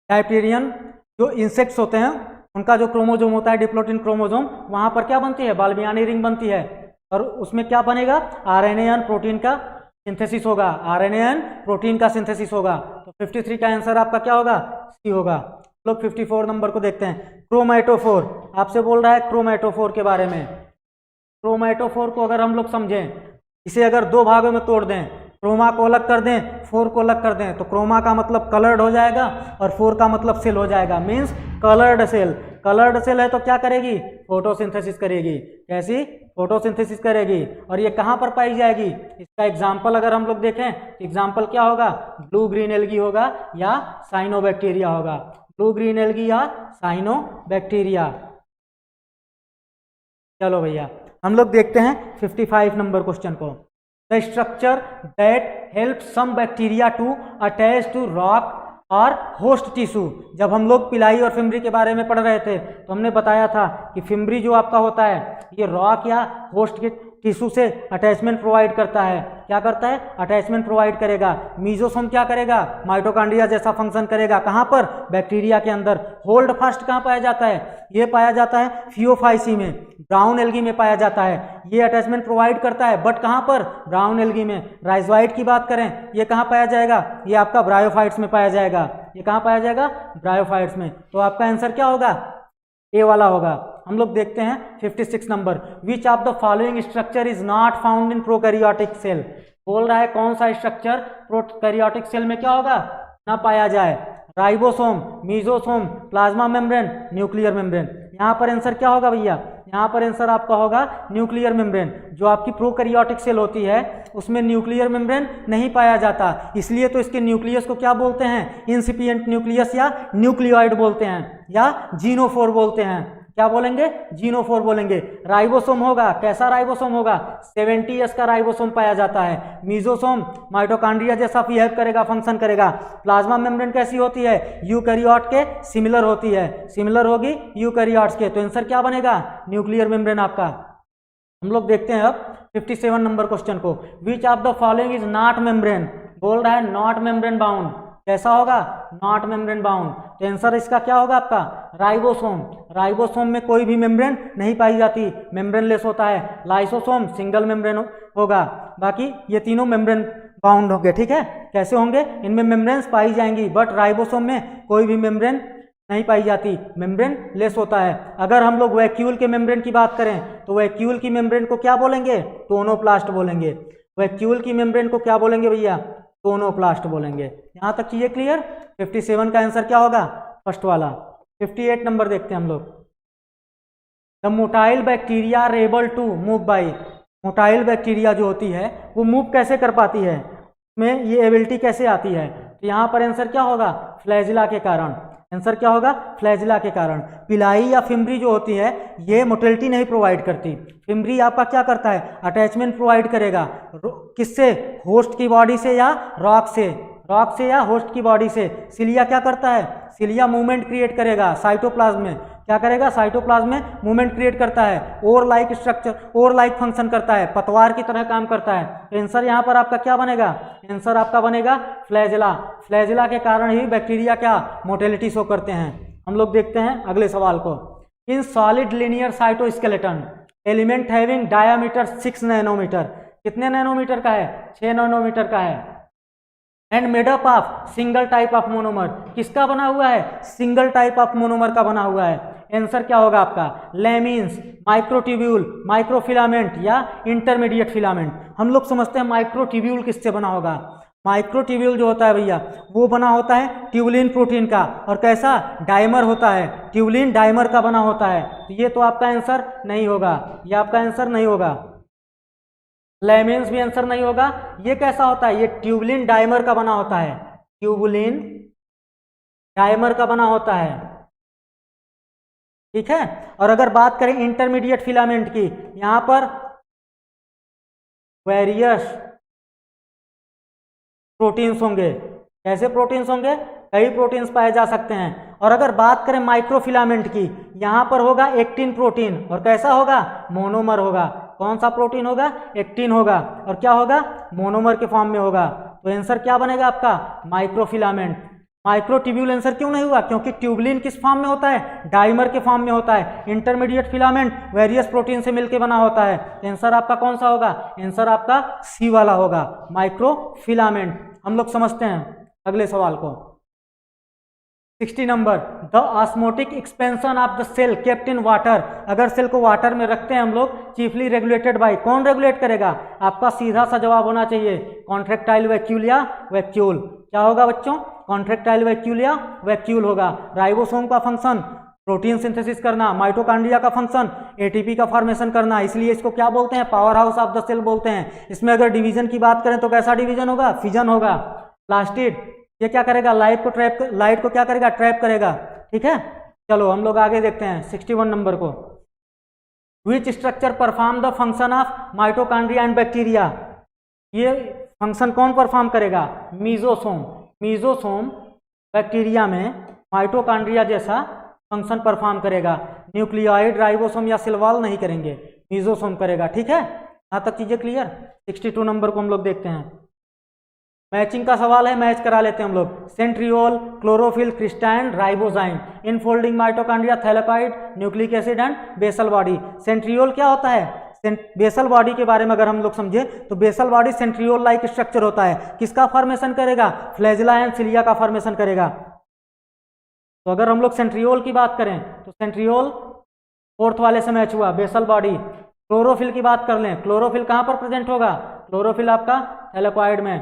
डायप्टेरियन जो इंसेक्ट्स होते हैं उनका जो क्रोमोसोम होता है डिप्लोटिन क्रोमोसोम, वहाँ पर क्या बनती है, बाल्बियानी रिंग बनती है। और उसमें क्या बनेगा, आरएनए एंड प्रोटीन का सिंथेसिस होगा, आरएनए एंड प्रोटीन का सिंथेसिस होगा। तो 53 का आंसर आपका क्या होगा, सी होगा। लोग 54 नंबर को देखते हैं, क्रोमैटोफोर, आपसे बोल रहा है क्रोमैटोफोर के बारे में। क्रोमैटोफोर को अगर हम लोग समझें, इसे अगर दो भागों में तोड़ दें, क्रोमा को अलग कर दें, फोर को अलग कर दें, तो क्रोमा का मतलब कलर्ड हो जाएगा और फोर का मतलब सेल हो जाएगा, means coloured cell. Coloured cell है तो क्या करेगी, फोटोसिंथेसिस करेगी। कैसी, फोटोसिंथेसिस करेगी। और ये कहाँ पर पाई जाएगी, इसका एग्जाम्पल अगर हम लोग देखें, एग्जाम्पल क्या होगा, ब्लू ग्रीन एल्गी होगा या साइनोबैक्टीरिया होगा। ब्लू ग्रीन एल्गी या साइनोबैक्टीरिया। चलो भैया हम लोग देखते हैं 55 नंबर क्वेश्चन को। The structure that help some bacteria to attach to rock और होस्ट टिश्यू। जब हम लोग पिलाई और फिम्बरी के बारे में पढ़ रहे थे तो हमने बताया था कि फिम्बरी जो आपका होता है ये रॉक या होस्ट के टिश्यू से अटैचमेंट प्रोवाइड करता है। क्या करता है, अटैचमेंट प्रोवाइड करेगा। मीजोसोम क्या करेगा, माइटोकॉन्ड्रिया जैसा फंक्शन करेगा। कहाँ पर, बैक्टीरिया के अंदर। होल्ड फास्ट कहाँ पाया जाता है, ये पाया जाता है फियोफाइसी में, ब्राउन एल्गी में पाया जाता है। ये अटैचमेंट प्रोवाइड करता है बट कहाँ पर, ब्राउन एल्गी में। राइजोइड की बात करें, ये कहाँ पाया जाएगा, ये आपका ब्रायोफाइट्स में पाया जाएगा। ये कहाँ पाया जाएगा, ब्रायोफाइट्स में। तो आपका आंसर क्या होगा, ए वाला होगा। हम लोग देखते हैं 56 number, which of the following structure is not found in prokaryotic cell. बोल रहा है कौन सा स्ट्रक्चर प्रोकैरियोटिक सेल में क्या होगा, ना पाया जाए। Ribosome, mesosome, plasma membrane, nuclear membrane. यहाँ पर आंसर क्या होगा भैया, यहाँ पर आंसर आपका होगा न्यूक्लियर मेम्ब्रेन। जो आपकी प्रोकैरियोटिक सेल होती है उसमें न्यूक्लियर मेम्ब्रेन नहीं पाया जाता, इसलिए तो इसके न्यूक्लियस को क्या बोलते हैं, इंसिपिएंट न्यूक्लियस या न्यूक्लियोइड बोलते हैं या जीनोफोर बोलते हैं। क्या बोलेंगे, जीनोफोर बोलेंगे। राइबोसोम होगा, कैसा राइबोसोम होगा, 70S का राइबोसोम पाया जाता है। मीजोसोम माइटोकॉन्ड्रिया जैसा बिहेव करेगा, फंक्शन करेगा। प्लाज्मा मेम्ब्रेन कैसी होती है, यूकैरियोट के सिमिलर होती है, सिमिलर होगी यूकैरियोट्स के। तो आंसर क्या बनेगा, न्यूक्लियर मेम्ब्रेन आपका। हम लोग देखते हैं अब 57 नंबर क्वेश्चन को, विच of the following is not membrane. बोल रहा है नॉट मेम्ब्रेन बाउंड। कैसा होगा, नॉट मेम्ब्रेन बाउंड। तो आंसर इसका क्या होगा आपका, राइबोसोम। राइबोसोम में कोई भी मेम्ब्रेन नहीं पाई जाती, मेम्ब्रेन लेस होता है। लाइसोसोम सिंगल मेम्ब्रेन होगा, बाकी ये तीनों मेम्ब्रेन बाउंड होंगे। ठीक है, कैसे होंगे, इनमें मेम्ब्रेन्स पाई जाएंगी बट राइबोसोम में कोई भी मेम्ब्रेन नहीं पाई जाती, मेम्ब्रेन लेस होता है। अगर हम लोग वैक्यूल के मेम्ब्रेन की बात करें तो वैक्यूल की मेम्ब्रेन को क्या बोलेंगे? टोनोप्लास्ट बोलेंगे। वैक्यूल की मेम्ब्रेन को क्या बोलेंगे भैया? टोनोप्लास्ट बोलेंगे। यहाँ तक चीजें क्लियर? 57 का आंसर क्या होगा? फर्स्ट वाला। 58 नंबर देखते हैं हम लोग। The motile bacteria are able to move by, motile bacteria जो होती है वो मूव कैसे कर पाती है, में ये एबिलिटी कैसे आती है? तो यहाँ पर आंसर क्या होगा? फ्लैजिला के कारण। आंसर क्या होगा? फ्लैजिला के कारण। पिलाई या फिम्ब्री जो होती है ये मोटिलिटी नहीं प्रोवाइड करती। फिम्ब्री आपका क्या करता है? अटैचमेंट प्रोवाइड करेगा। किससे? होस्ट की बॉडी से या रॉक से, रॉक से या होस्ट की बॉडी से। सिलिया क्या करता है? सिलिया मूवमेंट क्रिएट करेगा साइटोप्लाज्म में। क्या करेगा? साइटोप्लाज्म में मूवमेंट क्रिएट करता है। ओर लाइक स्ट्रक्चर, ओर लाइक फंक्शन करता है, पतवार की तरह काम करता है। तो आंसर यहाँ पर आपका क्या बनेगा? आंसर आपका बनेगा फ्लैजिला। फ्लैजिला के कारण ही बैक्टीरिया क्या मोटिलिटी शो करते हैं। हम लोग देखते हैं अगले सवाल को। In solid linear cytoskeleton element having diameter 6 nanometer, कितने नैनोमीटर का है? 6 नैनोमीटर का है। And made up of single type of monomer, किसका बना हुआ है? सिंगल टाइप ऑफ मोनोमर का बना हुआ है। आंसर क्या होगा आपका? लेमिन्स, माइक्रोट्यूब्यूल, माइक्रोफिलामेंट या इंटरमीडिएट फिलामेंट। हम लोग समझते हैं माइक्रोट्यूब्यूल किससे बना होगा? माइक्रोट्यूब्यूल जो होता है भैया वो बना होता है ट्यूबुलिन प्रोटीन का, और कैसा? डायमर होता है, ट्यूबुलिन डायमर का बना होता है। तो ये तो आपका आंसर नहीं होगा, ये आपका आंसर नहीं होगा। लेमिन्स भी आंसर नहीं होगा। ये कैसा होता है? ये ट्यूबुलिन डायमर का बना होता है, ट्यूबुलिन डायमर का बना होता है, ठीक है। और अगर बात करें इंटरमीडिएट फिलामेंट की, यहां पर वेरियस प्रोटीन्स होंगे। कैसे प्रोटीन्स होंगे? कई प्रोटीन्स पाए जा सकते हैं। और अगर बात करें माइक्रोफिलामेंट की, यहां पर होगा एक्टिन प्रोटीन, और कैसा होगा? मोनोमर होगा। कौन सा प्रोटीन होगा? एक्टिन होगा, और क्या होगा? मोनोमर के फॉर्म में होगा। तो आंसर क्या बनेगा आपका? माइक्रोफिलामेंट। माइक्रोट्यूब्यूल आंसर क्यों नहीं हुआ? क्योंकि ट्यूबुलिन किस फॉर्म में होता है? डायमर के फॉर्म में होता है। इंटरमीडिएट फिलामेंट वेरियस प्रोटीन से मिलकर बना होता है। आंसर आपका कौन सा होगा? आंसर आपका सी वाला होगा, माइक्रोफिलामेंट। हम लोग समझते हैं अगले सवाल को। 60 number. The osmotic expansion of the cell kept in water, अगर सेल को वाटर में रखते हैं हम लोग, चीफली रेगुलेटेड बाय, कौन रेगुलेट करेगा? आपका सीधा सा जवाब होना चाहिए कॉन्ट्रेक्टाइल वैक्यूल या वैक्यूल। क्या होगा बच्चों? कॉन्ट्रेक्टाइल वैक्यूल या वैक्यूल होगा। राइबोसोम का फंक्शन प्रोटीन सिंथेसिस करना, माइटोकॉन्ड्रिया का फंक्शन एटीपी का फॉर्मेशन करना, इसलिए इसको क्या बोलते हैं? Power house of the cell बोलते हैं। इसमें अगर डिवीजन की बात करें तो कैसा डिवीजन होगा? फिजन होगा। प्लास्टिड ये क्या करेगा? लाइट को क्या करेगा? ट्रैप करेगा, ठीक है। चलो हम लोग आगे देखते हैं 61 नंबर को। Which structure perform the function of mitochondria and bacteria, ये फंक्शन कौन परफॉर्म करेगा? मीजोसोम। मीजोसोम बैक्टीरिया में माइटोकॉन्ड्रिया जैसा फंक्शन परफॉर्म करेगा। न्यूक्लियोइड, राइबोसोम या सेल वॉल नहीं करेंगे, मीजोसोम करेगा, ठीक है। यहाँ तक चीजें क्लियर। 62 नंबर को हम लोग देखते हैं। मैचिंग का सवाल है, मैच करा लेते हैं हम लोग। Centriole, chlorophyll, cristae, ribozyme, infolding mitochondria, thylakoid, nucleic acid and basal body. Centriole क्या होता है? बेसल बॉडी के बारे में अगर हम लोग समझे तो basal body centriole like structure होता है। किसका फॉर्मेशन करेगा? फ्लैजिला एंड सिलिया का फॉर्मेशन करेगा। तो अगर हम लोग सेंट्रियोल की बात करें तो सेंट्रियोल फोर्थ वाले से मैच हुआ, बेसल बॉडी। क्लोरोफिल की बात कर लें, क्लोरोफिल कहाँ पर प्रेजेंट होगा? क्लोरोफिल आपका थैलेकॉइड में।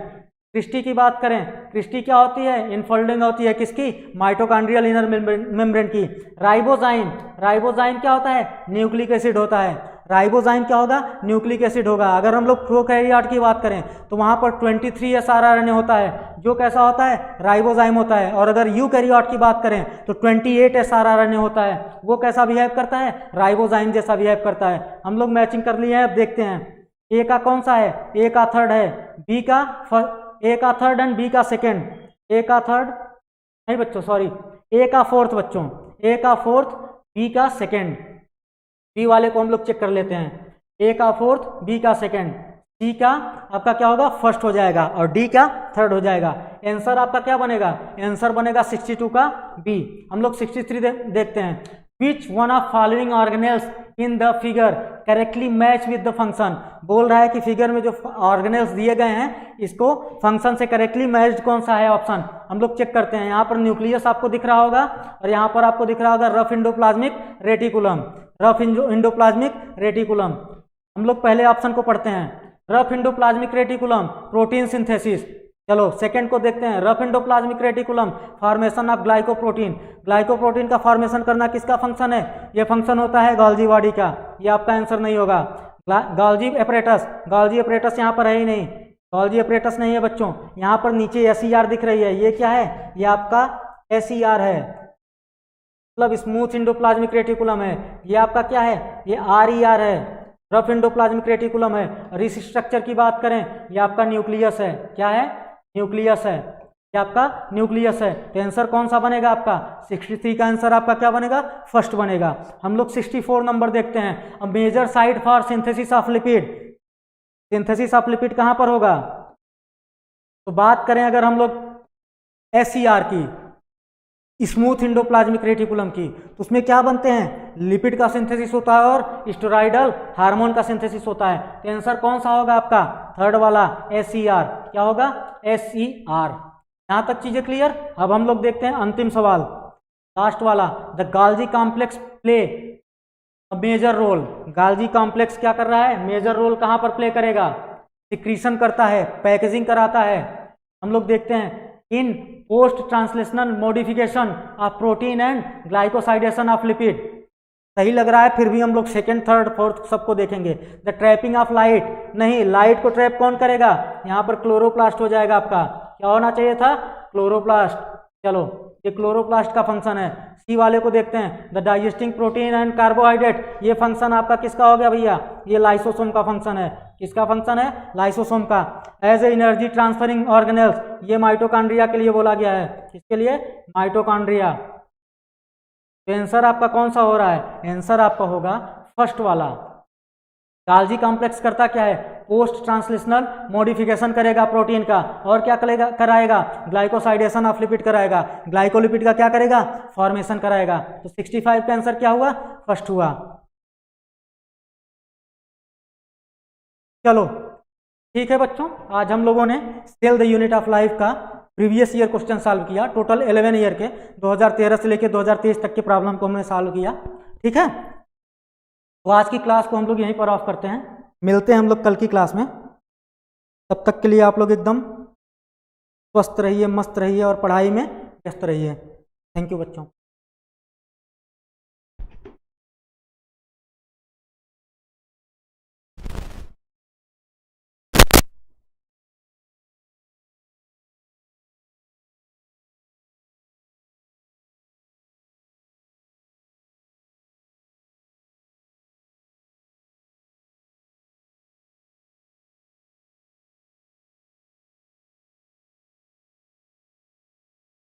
क्रिस्टी की बात करें, क्रिस्टी क्या होती है? इनफोल्डिंग होती है, किसकी? माइटोकॉन्ड्रियल इनर मेम्ब्रेन की। राइबोजाइम, राइबोजाइम क्या होता है? न्यूक्लिक एसिड होता है। राइबोजाइम क्या होगा? न्यूक्लिक एसिड होगा। अगर हम लोग प्रोकैरियोट की बात करें तो वहां पर 23 एसआरआरएनए होता है, जो कैसा होता है? राइबोजाइम होता है। और अगर यूकैरियोट की बात करें तो 28 एसआरआरएनए होता है, वो कैसा बिहेव करता है? राइबोजाइम जैसा बिहेव करता है। हम लोग मैचिंग कर लिए हैं, अब देखते हैं ए का कौन सा है? ए का थर्ड है, बी का ए का थर्ड एंड बी का सेकेंड। ए का थर्ड नहीं बच्चों, सॉरी, ए का फोर्थ बच्चों, ए का फोर्थ, बी का सेकेंड। बी वाले को हम लोग चेक कर लेते हैं। ए का फोर्थ, बी का सेकेंड, सी का आपका क्या होगा? फर्स्ट हो जाएगा, और डी का थर्ड हो जाएगा। आंसर आपका क्या बनेगा? आंसर बनेगा 62 का बी। हम लोग 63 देखते हैं। Which one of following organelles in the figure correctly match with the function. बोल रहा है कि फिगर में जो ऑर्गेनेल्स दिए गए हैं इसको फंक्शन से करेक्टली मैच्ड कौन सा है ऑप्शन। हम लोग चेक करते हैं। यहाँ पर न्यूक्लियस आपको दिख रहा होगा और यहाँ पर आपको दिख रहा होगा rough endoplasmic reticulum. Rough endoplasmic reticulum, हम लोग पहले ऑप्शन को पढ़ते हैं। Rough endoplasmic reticulum protein synthesis. चलो सेकंड को देखते हैं। Rough endoplasmic reticulum formation of glycoprotein. Glycoprotein का फॉर्मेशन करना किसका फंक्शन है? ये फंक्शन होता है गोल्गी बॉडी का। ये आपका आंसर नहीं होगा। गोल्गी एपरेटस, गोल्गी एपरेटस यहाँ पर है ही नहीं। गोल्गी एपरेटस नहीं है बच्चों। यहाँ पर नीचे SER दिख रही है, ये क्या है? ये आपका SER है, मतलब स्मूथ इंडोप्लाज्मिक रेटिकुलम है। ये आपका क्या है? ये RER है, रफ इंडोप्लाज्मिक रेटिकुलम है। और इस स्ट्रक्चर की बात करें, ये आपका न्यूक्लियस है। क्या है? न्यूक्लियस है। ये आपका न्यूक्लियस है। तो आंसर कौन सा बनेगा आपका? 63 का आंसर आपका क्या बनेगा? फर्स्ट बनेगा। हम लोग 64 नंबर देखते हैं। अब major site for synthesis of lipid. Synthesis of lipid कहाँ पर होगा? तो बात करें अगर हम लोग SER की, स्मूथ इंडोप्लाज्मिक रेटिकुलम की, तो उसमें क्या बनते हैं? लिपिड का सिंथेसिस होता है और स्टेरॉइडल हार्मोन का सिंथेसिस होता है। तो आंसर कौन सा होगा आपका? थर्ड वाला SER। क्या होगा? SER। यहां तक चीजें क्लियर। अब हम लोग देखते हैं अंतिम सवाल, लास्ट वाला। The Golgi complex play major role. Golgi complex क्या कर रहा है? मेजर रोल कहां पर प्ले करेगा? सिक्रीशन करता है, पैकेजिंग कराता है। हम लोग देखते हैं in post translational modification of protein and glycosidation of lipid. सही लग रहा है, फिर भी हम लोग सेकंड थर्ड फोर्थ सबको देखेंगे। द ट्रैपिंग ऑफ लाइट, नहीं, लाइट को ट्रैप कौन करेगा? यहाँ पर क्लोरोप्लास्ट हो जाएगा आपका। क्या होना चाहिए था? क्लोरोप्लास्ट। चलो ये क्लोरोप्लास्ट का फंक्शन है। सी वाले को देखते हैं। The digesting protein and carbohydrate, ये फंक्शन आपका किसका हो गया भैया? ये लाइसोसोम का फंक्शन है। किसका फंक्शन है? लाइसोसोम का। As a energy transferring organelles, ये माइटोकॉन्ड्रिया के लिए बोला गया है। किसके लिए? माइटोकॉन्ड्रिया। तो आंसर आपका कौन सा हो रहा है? आंसर आपका होगा फर्स्ट वाला। गोल्गी कॉम्प्लेक्स करता क्या है? पोस्ट ट्रांसलेशनल मॉडिफिकेशन करेगा प्रोटीन का, और क्या करेगा? कराएगा ग्लाइकोसाइडेशन ऑफ लिपिड कराएगा। ग्लाइकोलिपिड का क्या करेगा? फॉर्मेशन कराएगा। तो 65 का आंसर क्या हुआ? फर्स्ट हुआ। चलो ठीक है बच्चों, आज हम लोगों ने cell the unit of life का प्रीवियस ईयर क्वेश्चन सॉल्व किया। टोटल 11 ईयर के 2013 से लेकर 2023 तक के प्रॉब्लम को हमने सॉल्व किया। ठीक है, तो आज की क्लास को हम लोग यहीं पर ऑफ करते हैं। मिलते हैं हम लोग कल की क्लास में। तब तक के लिए आप लोग एकदम स्वस्थ रहिए, मस्त रहिए और पढ़ाई में व्यस्त रहिए। थैंक यू बच्चों।